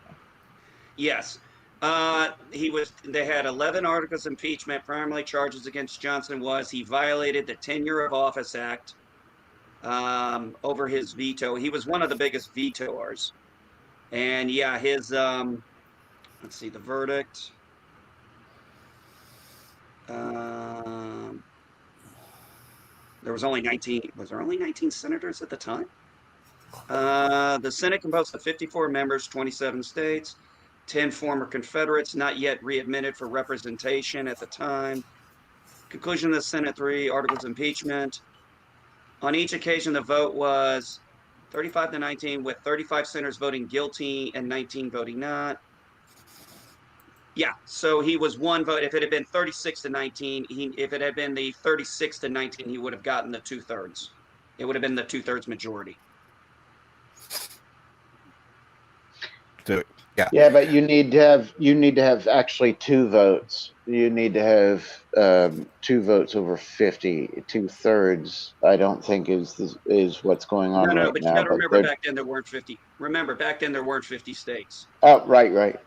Yes. They had 11 articles of impeachment. Primarily charges against Johnson was he violated the Tenure of Office Act over his veto. He was one of the biggest vetoers. And yeah, his let's see the verdict. There was only 19. Was there only 19 senators at the time? The Senate composed of 54 members, 27 states, 10 former Confederates not yet readmitted for representation at the time. Conclusion of the Senate 3 articles of impeachment. On each occasion, the vote was 35-19, with 35 senators voting guilty and 19 voting not. Yeah, so he was one vote. If it had been 36-19, if it had been the 36-19, he would have gotten the 2/3. It would have been the 2/3 majority. So, yeah. Yeah, but you need to have actually 2 votes. You need to have 2 votes over 50. 2/3. I don't think is what's going on right now. But you got to remember back then there weren't 50. Remember back then there weren't 50 states. Oh, right.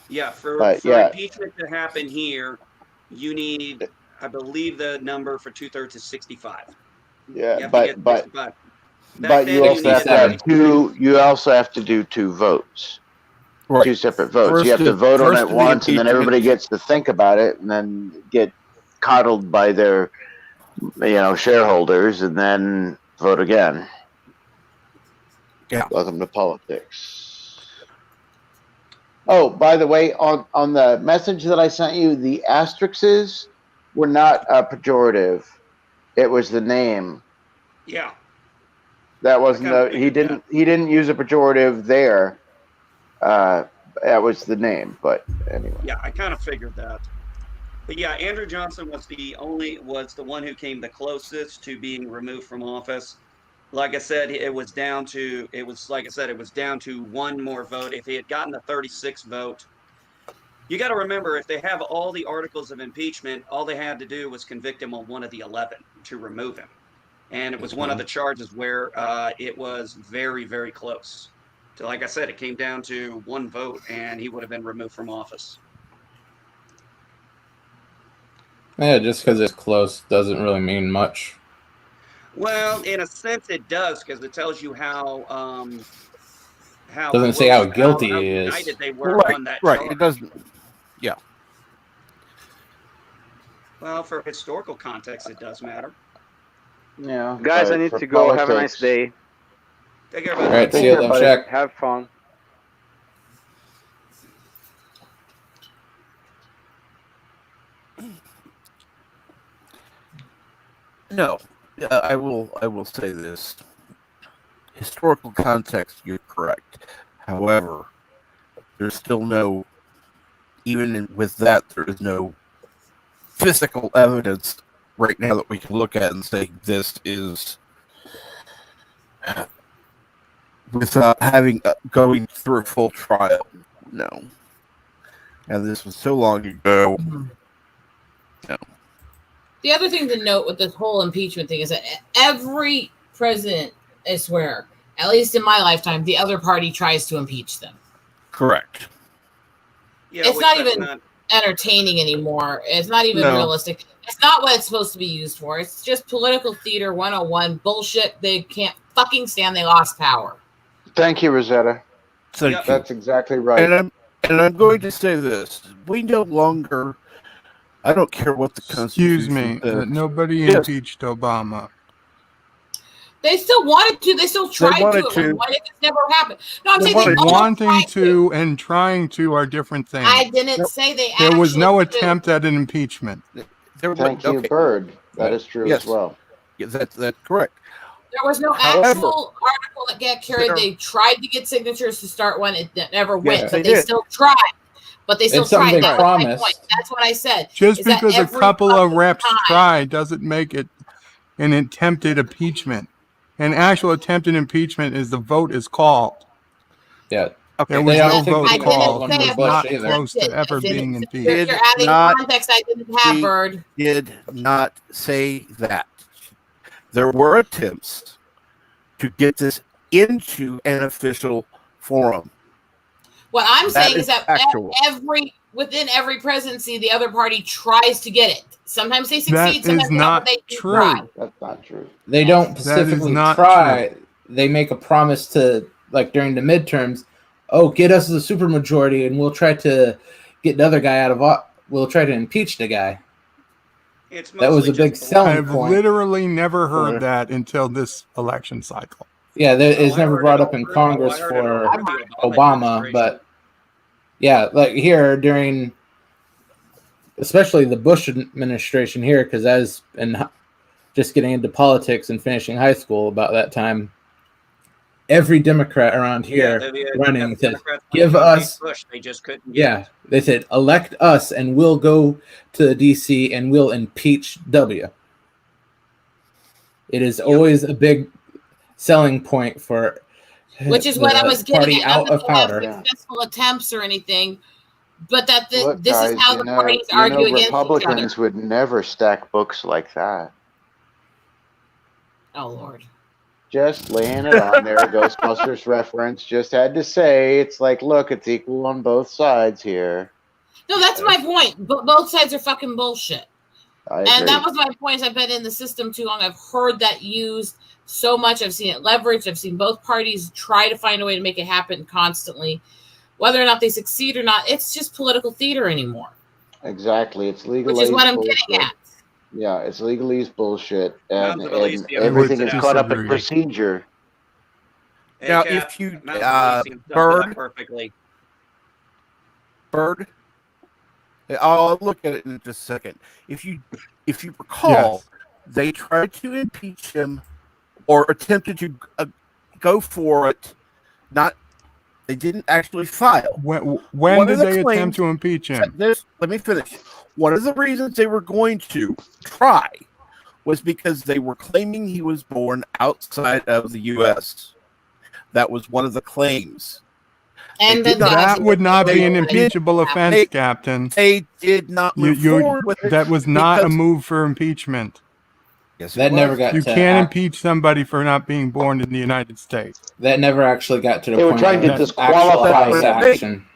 Yeah, for impeachment to happen here, you need, I believe, the number for 2/3 is 65. Yeah, you but you also have to have 2. You also have to do 2 votes. Right. two separate votes. First You have to is- vote on first it is the once, and then everybody impeachment. gets to think about it, and then get coddled by their, shareholders, and then vote again. Yeah. Welcome to politics. Oh, by the way, on the message that I sent you, the asterisks were not pejorative. It was the name. Yeah. That wasn't kinda he figured didn't use a pejorative there. That was the name, but anyway. Yeah, I kind of figured that. But yeah, Andrew Johnson was the one who came the closest to being removed from office. Like I said, it was down to one more vote. If he had gotten the 36 vote, you got to remember, if they have all the articles of impeachment, all they had to do was convict him on one of the 11 to remove him. And it was one of the charges where it was very, very close. So like I said, it came down to one vote and he would have been removed from office. Yeah, just because it's close doesn't really mean much. Well, in a sense, it does, because it tells you how Doesn't say how guilty he is. united they were Right. on that Right. charge. It doesn't. Yeah. Well, for historical context, it does matter. Yeah. Guys, but I need for to go. Have a nice politics- day. Take care, All buddy. right, see Take you care, then, buddy. Shaq. Have fun. No. I will say this. Historical context, you're correct. However, there's still no. Even with that, there is no physical evidence right now that we can look at and say this is without having going through a full trial. No. And this was so long ago. No. The other thing to note with this whole impeachment thing is that every president, I swear, at least in my lifetime, the other party tries to impeach them. Correct. Yeah, It's which not that's even entertaining anymore. It's not even No. realistic. It's not what it's supposed to be used for. It's just political theater 101 bullshit. They can't fucking stand they lost power. Thank you, Rosetta. Thank Yep. you. That's exactly right. And I'm going to say this: we no longer. I don't care what the Excuse Constitution me. says. Nobody Yes. impeached Obama. They still wanted to. They still tried wanted to. At one to. point. It just never happened. No, I'm They saying they wanted to. almost Wanting tried to and trying to are different things. I didn't Nope. say they There was actually no did. attempt at an impeachment. Thank you, okay. Bird. That is true Yes. as well. Yeah, that's correct. There was no However, actual article that got carried. there- They tried to get signatures to start one. It never went, Yeah, but they they did. still tried. But they still It's something tried. they That was my promised. point. That's what I said. Just is that because a every couple of fucking reps time- tried doesn't make it an attempted impeachment. An actual attempted impeachment is the vote is called. Yeah. Okay. There was They no don't vote I think called. one didn't He say was Bush not about either. close to attempted. ever I didn't being say- impeached. You're Did adding not- context I didn't have, he- Bird. Did not say that. There were attempts to get this into an official forum. What I'm That saying is is that factual. within every presidency, the other party tries to get it. Sometimes they That succeed, sometimes is they don't, not but they do true. try. That's not true. They don't That is specifically not try. They make a promise to, like during the midterms, get us the supermajority and we'll try to get the other guy out of we'll try to impeach the guy. It's That was mostly a big just selling I've point. literally never heard Or- that until this election cycle. Yeah, it's I never heard brought it up in over- Congress I heard it for over the Obama, administration. but yeah, like here during, especially the Bush administration here, because I was just getting into politics and finishing high school about that time. Every Democrat around here running the said, Democrats "Give wanted to impeach us." Bush. They just couldn't. Yeah, they said, "Elect us, and we'll go to DC and we'll impeach W." It is always a big selling point for Which is what I was getting party at. out Not of that they have powder. successful attempts or anything, but that Look, this guys, is how the parties argue against each other. Republicans would never stack books like that. Oh, Lord. Just laying it on there, Ghostbusters reference. Just had to say, it's like, look, it's equal on both sides here. No, that's my point. Both sides are fucking bullshit. I agree. And that was my point. I've been in the system too long. I've heard that used so much. I've seen it leveraged. I've seen both parties try to find a way to make it happen constantly. whether or not they succeed or not, it's just political theater anymore. Exactly. It's legalese Which is what I'm bullshit. getting at. Yeah, it's legalese bullshit, and Elysium everything points is it caught out. up in procedure. Hey, Now, Cap, if you Mount Elysium sums it Bird, up perfectly. Bird, I'll look at it in just a second. If you recall, they tried to impeach him or attempted to go for it. They didn't actually file. When did they attempt to impeach him? Let me finish. One of the reasons they were going to try was because they were claiming he was born outside of the U.S. That was one of the claims. And that would not be an impeachable offense, Captain. They did not move forward with it. That was not a move for impeachment. Yes, that never got You to can't impeach somebody for not being born in the United States. That never actually got to the They were point trying to of disqualify actual House him. action.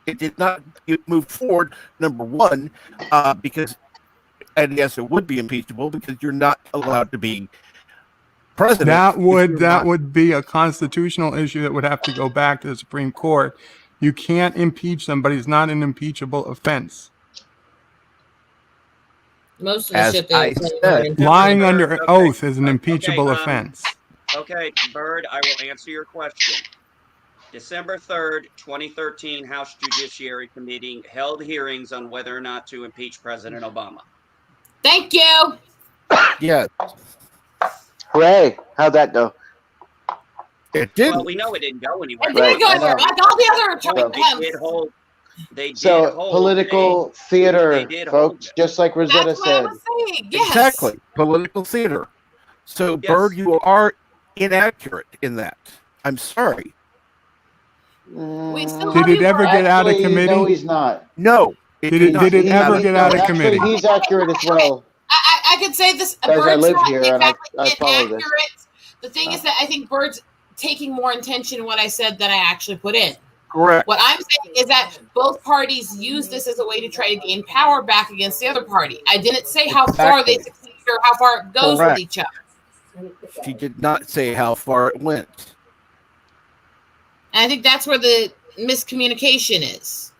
It did not move forward, number one, because, and yes, it would be impeachable because you're not allowed to be president. That would be a constitutional issue that would have to go back to the Supreme Court. You can't impeach somebody. It's not an impeachable offense. Most of the shit they said, lying under oath is an impeachable offense. Okay, Bird, I will answer your question. December 3rd, 2013, House Judiciary Committee held hearings on whether or not to impeach President Obama. Thank you. Yeah. Hooray! How'd that go? It didn't. Well, we know it didn't go anywhere. It didn't go anywhere. Like all the other They did So hold political theater, folks, just like Rosetta That's what said. I was saying. Yes. Exactly. Political theater. So, Bird, you are inaccurate in that. I'm sorry. Did it ever get out of committee? No, he's not. No. Did it ever get out of committee? He's accurate as well. I could say this. Because I live not here and exactly I follow inaccurate. this. The thing is that I think Bird's taking more intention in what I said than I actually put in. Correct. What I'm saying is that both parties use this as a way to try to gain power back against the other party. I didn't say how far they succeed or how far it goes with each other. She did not say how far it went. And I think that's where the miscommunication is.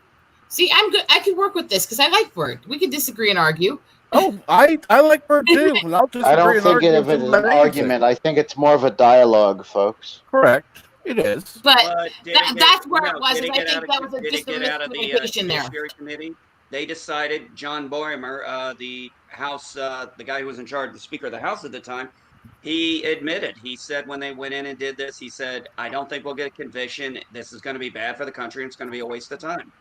See, I'm good. I could work with this because I like Bird. We could disagree and argue. Oh, I like Bird too. And I'll disagree I don't and think argue of it as with an anything. argument. I think it's more of a dialogue, folks. Correct. It is. But did that's where it was. Did I think that was just a miscommunication there. Judiciary Committee? They decided, John Boehmer, the House, the guy who was in charge, the Speaker of the House at the time, he admitted, he said when they went in and did this, he said, I don't think we'll get a conviction. This is going to be bad for the country. And it's going to be a waste of time.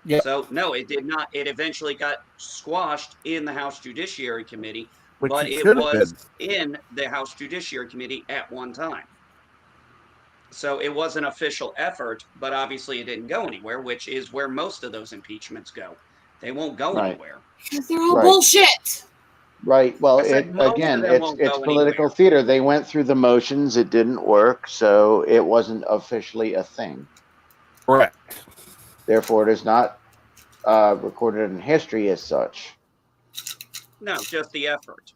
Yep. So, no, it did not. It eventually got squashed in the House Judiciary Committee, Which but it it should have was been. in the House Judiciary Committee at one time. So it was an official effort, but obviously it didn't go anywhere, which is where most of those impeachments go. They won't go anywhere. Because they're all bullshit. Right. Well, I said most of them won't it's go political theater. They went through the motions. It didn't work, so it wasn't officially a thing. Correct. Therefore, it is not recorded in history as such. No, just the effort.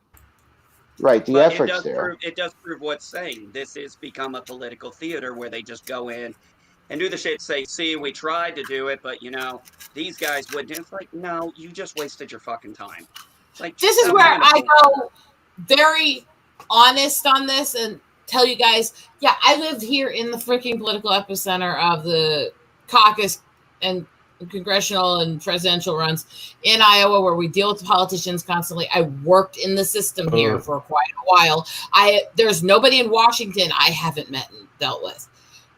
Right. The But effort's there. it does prove what's saying. This has become a political theater where they just go in and do the shit, say, see, we tried to do it, but, you know, these guys wouldn't. It's like, no, you just wasted your fucking time. Like, This is where I go very honest on this and tell you guys, yeah, I lived here in the freaking political epicenter of the caucus and congressional and presidential runs in Iowa, where we deal with the politicians constantly. I worked in the system here for quite a while. There's nobody in Washington I haven't met and dealt with.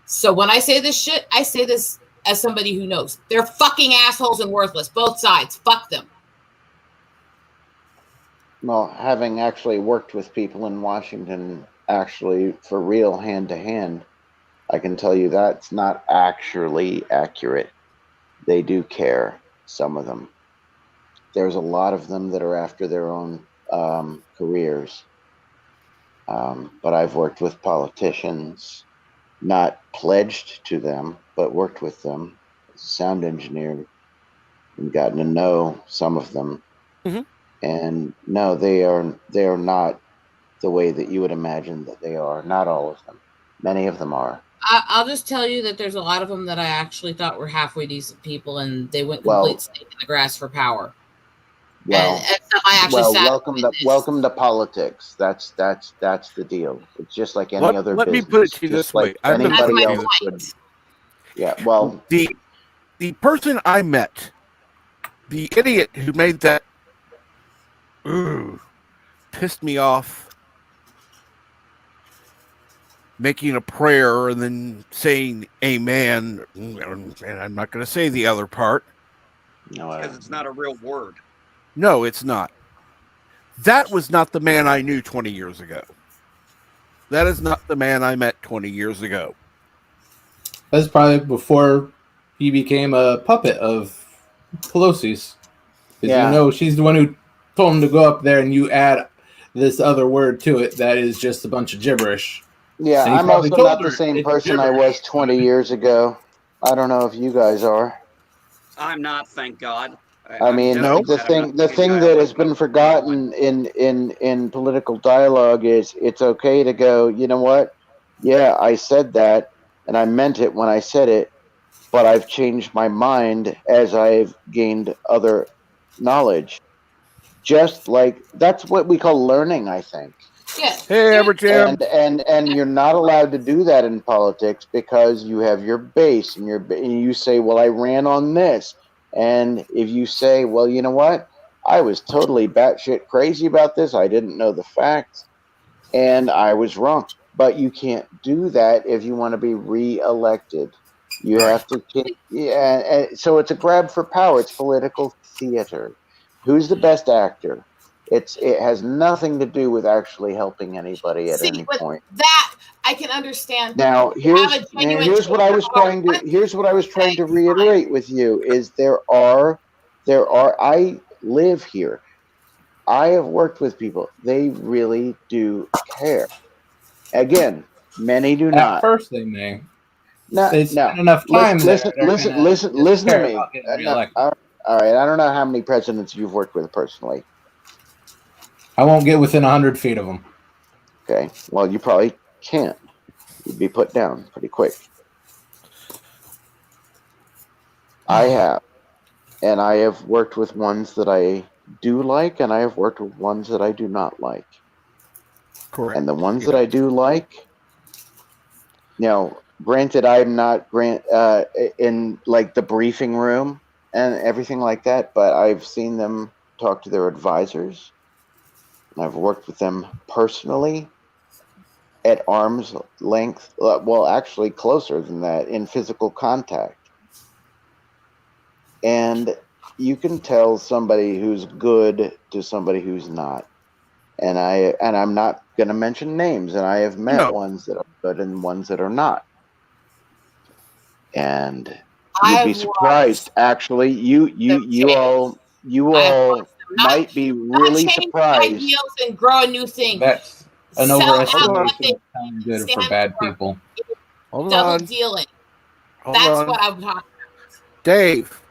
So when I say this shit, I say this as somebody who knows. They're fucking assholes and worthless. Both sides. Fuck them. Well, having actually worked with people in Washington, actually for real hand to hand, I can tell you that's not actually accurate. They do care, some of them. There's a lot of them that are after their own careers. But I've worked with politicians, not pledged to them, but worked with them as a sound engineer and gotten to know some of them. Mm-hmm. And no, they are not the way that you would imagine that they are. Not all of them. Many of them are. I'll just tell you that there's a lot of them that I actually thought were halfway decent people, and they went Well- complete snake in the grass for power. Well, and some I actually sat welcome to politics. That's the deal. It's just like any other let me business. put it to you just this way. like I'm gonna anybody put it to else you would. Yeah. Well, the person I met, the idiot who made that, pissed me off. Making a prayer and then saying amen, and I'm not going to say the other part. No, Because it's not a real word. No, it's not. That was not the man I knew 20 years ago. That is not the man I met 20 years ago. That's probably before he became a puppet of Pelosi's. Because Yeah. you know she's the one who told him to go up there, and you add this other word to it that is just a bunch of gibberish. Yeah, And he I'm probably also told not the her same it's person I gibberish. was 20 years ago. I don't know if you guys are. I'm not, thank God. I I'm mean, definitely the glad I'm not thing the the thing guy that I has was been forgotten in political dialogue is it's okay to go, you know what? Yeah, I said that and I meant it when I said it, but I've changed my mind as I've gained other knowledge. Just like that's what we call learning, I think. Yeah. Hey, Ever Jim. And you're not allowed to do that in politics because you have your base and you say, well, I ran on this. And if you say, well, you know what? I was totally batshit crazy about this. I didn't know the facts and I was wrong. But you can't do that if you want to be reelected. You have to, and so it's a grab for power. It's political theater. Who's the best actor? It has nothing to do with actually helping anybody at any but point. that I can understand. Now here's what I was trying to reiterate with you is there are I live here. I have worked with people. They really do care. Again, many do At not. first, they may. No, They spend enough time there. They're gonna listen just to care me. about getting No, reelected. all right. I don't know how many presidents you've worked with personally. I won't get within 100 feet of them. Okay. Well, you probably can't. You'd be put down pretty quick. I have. And I have worked with ones that I do like, and I have worked with ones that I do not like. Correct. And the ones that I do like, now, granted, I'm not in like the briefing room and everything like that, but I've seen them talk to their advisors. And I've worked with them personally at arm's length. Well, actually, closer than that in physical contact. And you can tell somebody who's good to somebody who's not. And I'm not going to mention names. And I have met ones that are good and ones that are not. And you'd be surprised. Actually, you all might be really surprised. Ideals and grow a new thing. That's an Sell out overestimation what of they time good for stand bad for. people. Hold Double on. dealing. Hold That's on. what I'm talking about. Dave,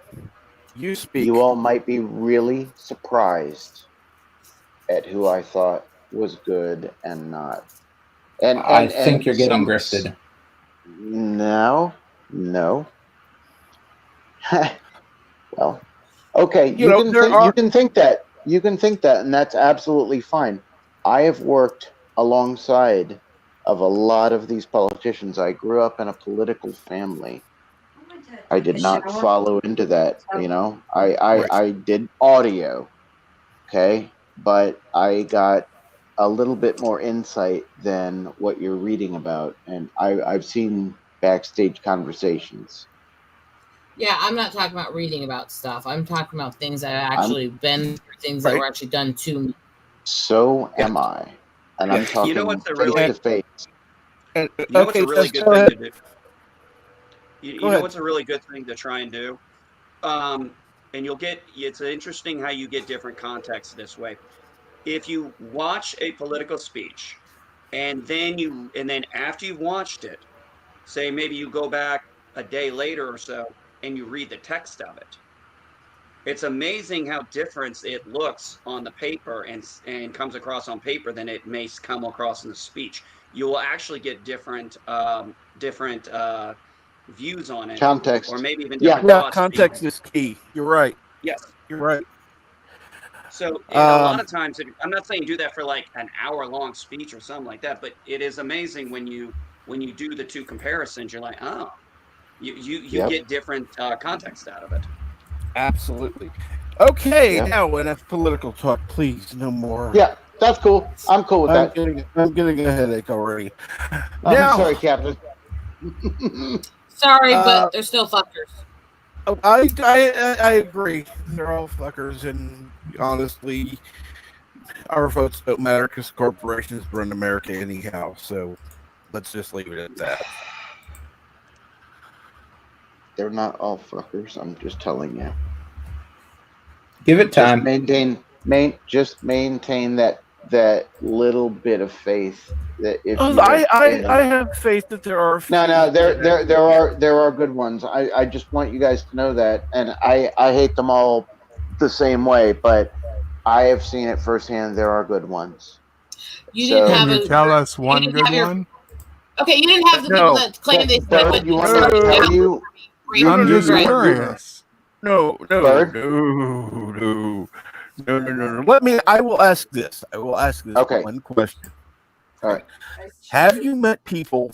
you speak. You all might be really surprised at who I thought was good and not. And I think you're getting grifted. No. Well, okay. You can think that. You can think that, and that's absolutely fine. I have worked alongside of a lot of these politicians. I grew up in a political family. I did not follow into that. You know, I did audio. Okay, but I got a little bit more insight than what you're reading about, and I've seen backstage conversations. Yeah, I'm not talking about reading about stuff. I'm talking about things that have actually been things that were actually done to me. So am I, and I'm talking You know what's a face really to face. You know what's a really good thing to do? You know ahead. what's a really good thing to try and do? And you'll get, it's interesting how you get different contexts this way. If you watch a political speech and then after you've watched it, say maybe you go back a day later or so and you read the text of it. It's amazing how different it looks on the paper and comes across on paper than it may come across in the speech. you will actually get different views on it, Context. or maybe even Yeah. different Yeah, thoughts. context is key. You're right. Yes. You're right. So a lot of times, I'm not saying do that for like an hour-long speech or something like that, but it is amazing when you do the two comparisons. You're like, oh, you Yep. get different context out of it. Absolutely. Okay, Yep. now enough political talk, please. No more. Yeah, that's cool. I'm cool with that. I'm getting a headache already. I'm Now, sorry, Captain. Sorry, but they're still fuckers. I agree. They're all fuckers, and honestly, our votes don't matter because corporations run America anyhow. So let's just leave it at that. They're not all fuckers. I'm just telling you. Give it time. Just maintain that little bit of faith that if you I have faith that there are. No, there are good ones. I just want you guys to know that, and I hate them all the same way, but I have seen it firsthand. There are good ones. You didn't have Can you tell us one good one? Okay, you didn't have the people that claim they said, but you want me to tell you? I'm just curious. No. I will ask this. Okay. One question. All right. Have you met people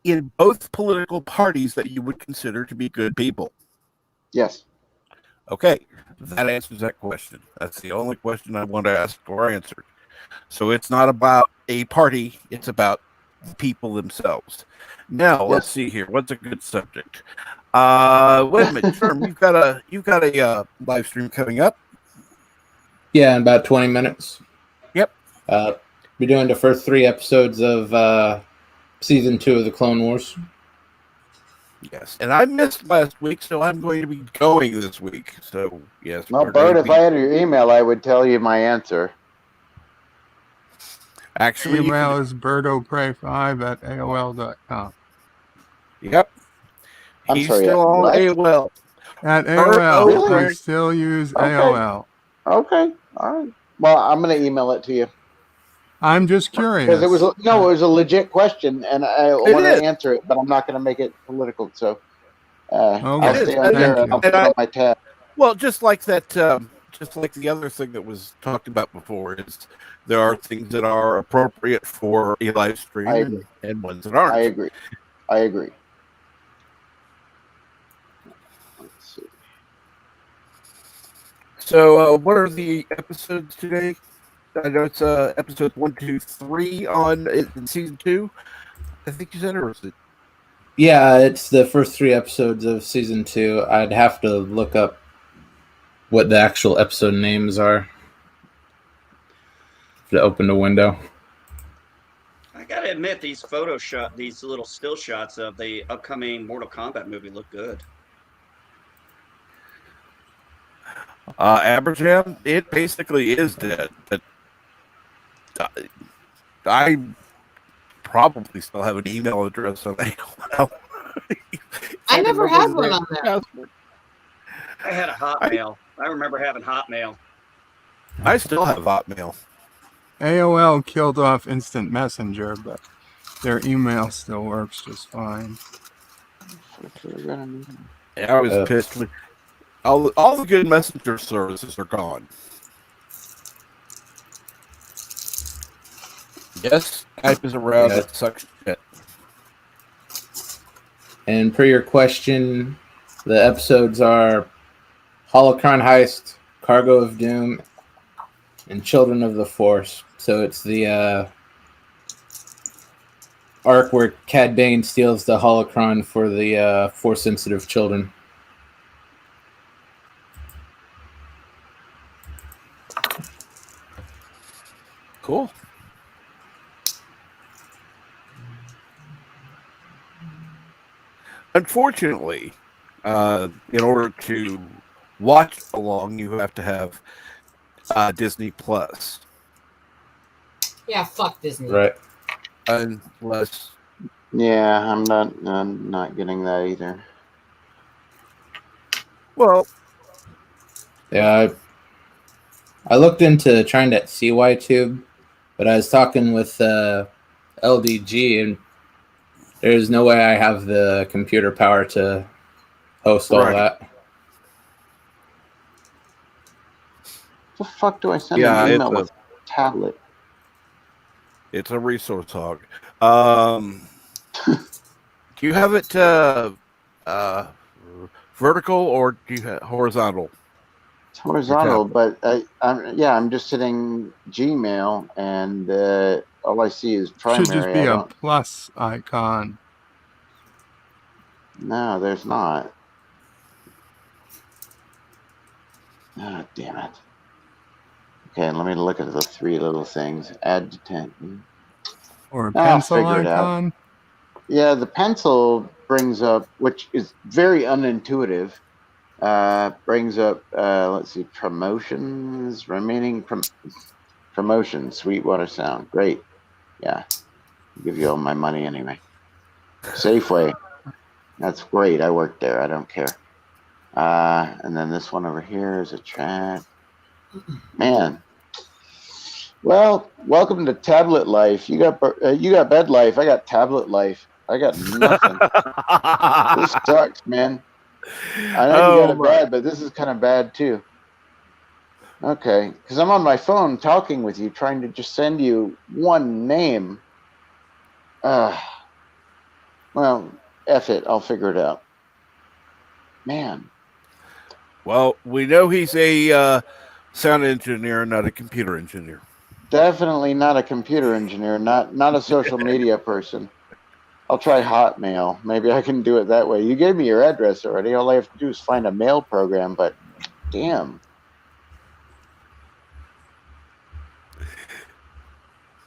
in both political parties that you would consider to be good people? Yes. Okay, that answers that question. That's the only question I want to ask or answer. So it's not about a party; it's about the people themselves. Now, let's see here. What's a good subject? Wait a minute, Sherm, you've got a live stream coming up. Yeah, in about 20 minutes. Yep. We're doing the first 3 episodes of season 2 of the Clone Wars. Yes, and I missed last week, so I'm going to be going this week. So yes. Well, Bert, if I had your email, I would tell you my answer. Actually, email is birdopray5@aol.com. Yep. I'm He's sorry, still on what? AOL. At AOL, Really? we still use Okay. AOL. Okay, all right. Well, I'm going to email it to you. I'm just curious. Because it was a legit question, and I want to answer it, but I'm not going to make it political. So I'll stay on here and I'll put it on my tab. Well, just like that, just like the other thing that was talked about before, is there are things that are appropriate for a live stream and ones that aren't. I agree. Let's see. So, what are the episodes today? I know it's episodes 1, 2, 3 in season 2. I think you said, or was it? Yeah, it's the first 3 episodes of season 2. I'd have to look up what the actual episode names are to open the window. I gotta admit, these these little still shots of the upcoming Mortal Kombat movie look good. Aberjam, it basically is dead. But I probably still have an email address on AOL. I never had one on there. I had a Hotmail. I remember having Hotmail. I still have Hotmail. AOL killed off Instant Messenger, but their email still works just fine. Yeah, I was pissed. All the good messenger services are gone. Yes, Skype is around. It sucks shit. And per your question, the episodes are Holocron Heist, Cargo of Doom, and Children of the Force. So it's the arc where Cad Bane steals the holocron for the Force-sensitive children. Cool. Unfortunately, in order to watch along, you have to have Disney Plus. Yeah, fuck Disney. Right. Unless. Yeah, I'm not getting that either. Well. Yeah, I looked into trying that CY tube, But I was talking with LDG, and there's no way I have the computer power to host all that. The fuck do I send an email with a tablet? It's a resource hog. Do you have it vertical or do you have horizontal? It's horizontal, but I'm just hitting Gmail, and all I see is primary. Should just be a plus icon. No, there's not. Oh, damn it. Okay, let me look at the three little things. Add to 10. Or a pencil icon. Yeah, the pencil brings up, which is very unintuitive, brings up, let's see, promotions, remaining promotions, Sweetwater Sound. Great. Yeah. I'll give you all my money anyway. Safeway. That's great. I work there. I don't care. And then this one over here is a chat. Man. Well, welcome to tablet life. You got bed life. I got tablet life. I got nothing. This sucks, man. I know you got it bad, but this is kind of bad too. Okay, because I'm on my phone talking with you, trying to just send you one name. Well, F it. I'll figure it out. Man. Well, we know he's a sound engineer, not a computer engineer. Definitely not a computer engineer, not a social media person. I'll try Hotmail. Maybe I can do it that way. You gave me your address already. All I have to do is find a mail program, but damn.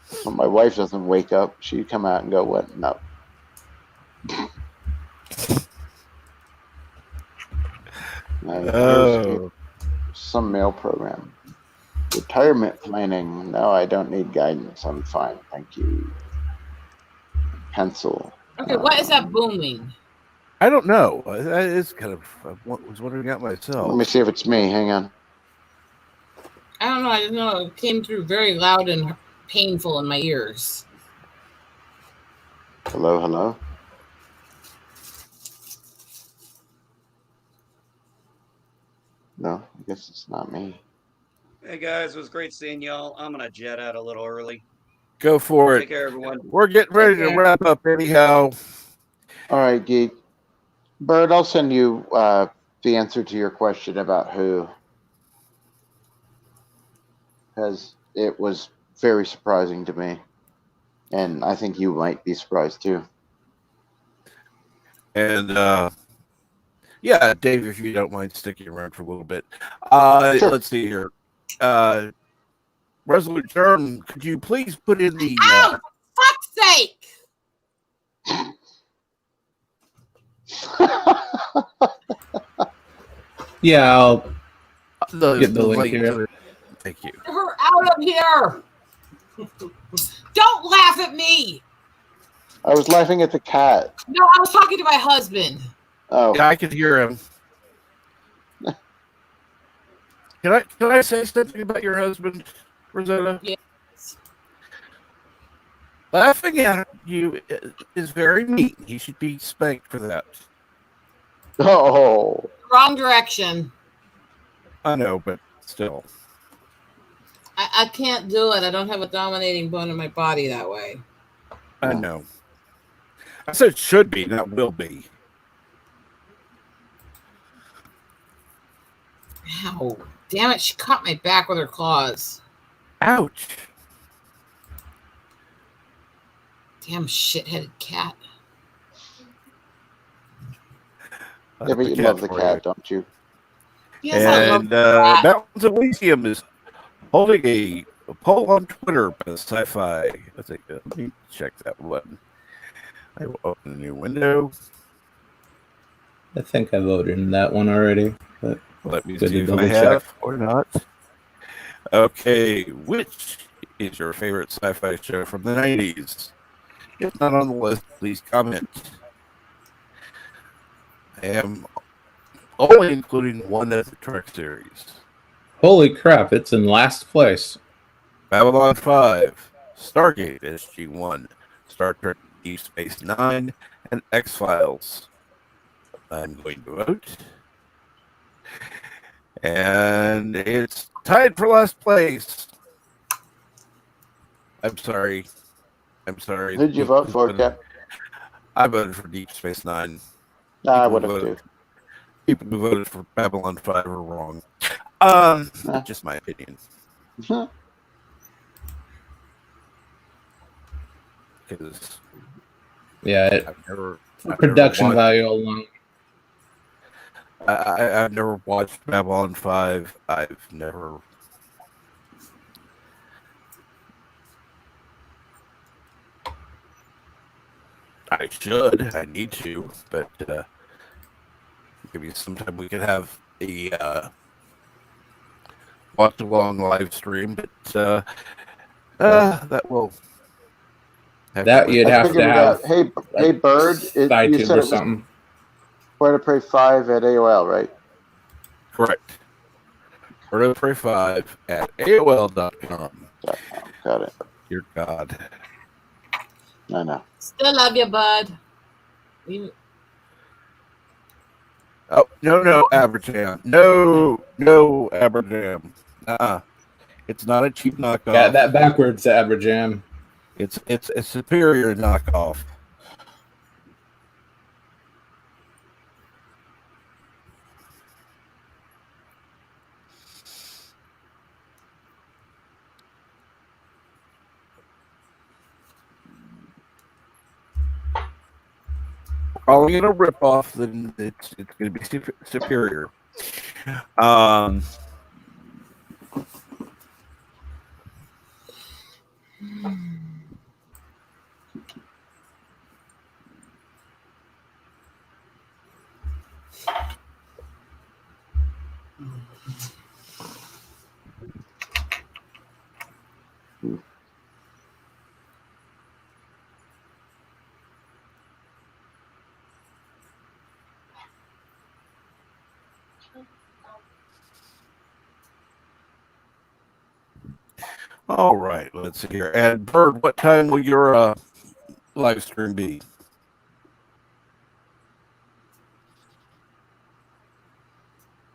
So my wife doesn't wake up. She'd come out and go, what? No. Here's some mail program. Retirement planning. No, I don't need guidance. I'm fine. Thank you. Pencil. Okay, what is that booming? I don't know. It's kind of, I was wondering that myself. Let me see if it's me. Hang on. I don't know. I just know it came through very loud and painful in my ears. Hello, hello. No, I guess it's not me. Hey guys, it was great seeing y'all. I'm gonna jet out a little early. Go for it. Take care, everyone. We're getting ready to wrap up anyhow. All right, Geek. Bird, I'll send you the answer to your question about who. Because it was very surprising to me. And I think you might be surprised too. And yeah, Dave, if you don't mind sticking around for a little bit. Sure. Let's see here. Resolute Germ, could you please put in the oh, for fuck's sake! Yeah, I'll get the link here. Thank you. Get her out of here! Don't laugh at me! I was laughing at the cat. No, I was talking to my husband. Oh. Yeah, I could hear him. Can I say something about your husband, Rosetta? Yes. Laughing at you is very mean. He should be spanked for that. Oh. Wrong direction. I know, but still. I can't do it. I don't have a dominating bone in my body that way. I know. I said should be, not will be. Ow. Damn it, she caught my back with her claws. Ouch. Damn shit-headed cat. Yeah, but you love the cat, don't you? Yes, and Mountains of Elysium is holding a poll on Twitter about sci-fi. I think, let me check that one. I will open a new window. I think I voted in that one already. But let me see if I have or not. Okay, which is your favorite sci-fi show from the 90s? If not on the list, please comment. I am only including one of the Trek series. Holy crap, it's in last place. Babylon 5. Stargate SG-1, Star Trek Deep Space Nine, and X-Files. I'm going to vote. And it's tied for last place. I'm sorry. Who'd you vote for, Cap? I voted for Deep Space Nine. I would have too. People who voted for Babylon 5 are wrong. Just my opinion. Because production value alone. I've never watched Babylon 5. I've never. I should. I need to, but maybe sometime we could have a watch along live stream. But that will. You'd have to have. Hey, Bird. You said it was something. Where to Pray 5 at AOL, right? Correct. Where to Pray 5 at AOL.com. Got it. Dear God. I know. Still love you, bud. Oh, no, Aberjam. No, Aberjam. It's not a cheap knockoff. Got that backwards, Aberjam. It's a superior knockoff. Calling it a ripoff, then it's going to be superior. All right, let's see here. And Bird, what time will your live stream be?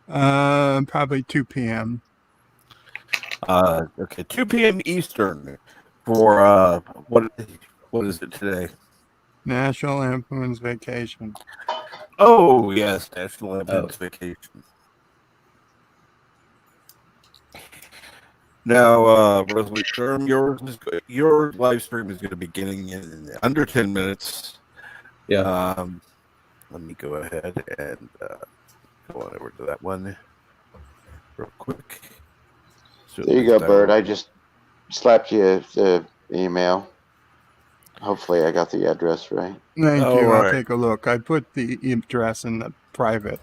Probably 2 p.m. Okay, 2 p.m. Eastern for what is it today? National Lampoon's Vacation. Oh yes, National Lampoon's Vacation. Now, Rosalie Sherm, your live stream is going to be beginning in under 10 minutes. Yeah. Let me go ahead and go on over to that one real quick. So there you go, Bird. I just slapped you the email. Hopefully, I got the address right. Thank you. I'll take a look. I put the address in the private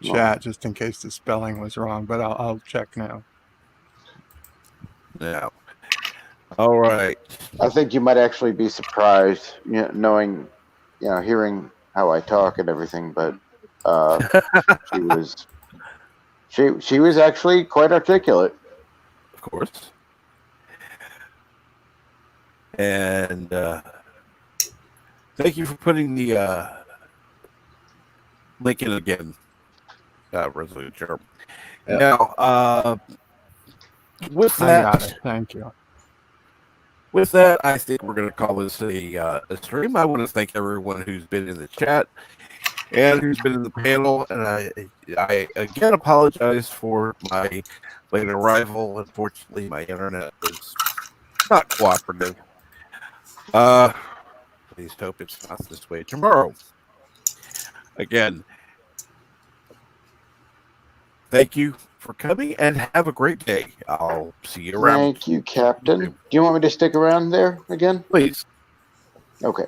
chat just in case the spelling was wrong, but I'll check now. Now, all right. I think you might actually be surprised, knowing, hearing how I talk and everything. But she was actually quite articulate. Of course. And thank you for putting the link in again, Resolute Germ. Yep. Now, with that, I got it. Thank you. With that, I think we're going to call this a stream. I want to thank everyone who's been in the chat and who's been in the panel. And I again apologize for my late arrival. Unfortunately, my internet was not cooperative. Please hope it's not this way tomorrow. Again, thank you for coming and have a great day. I'll see you around. Thank you, Captain. Do you want me to stick around there again? Please. Okay.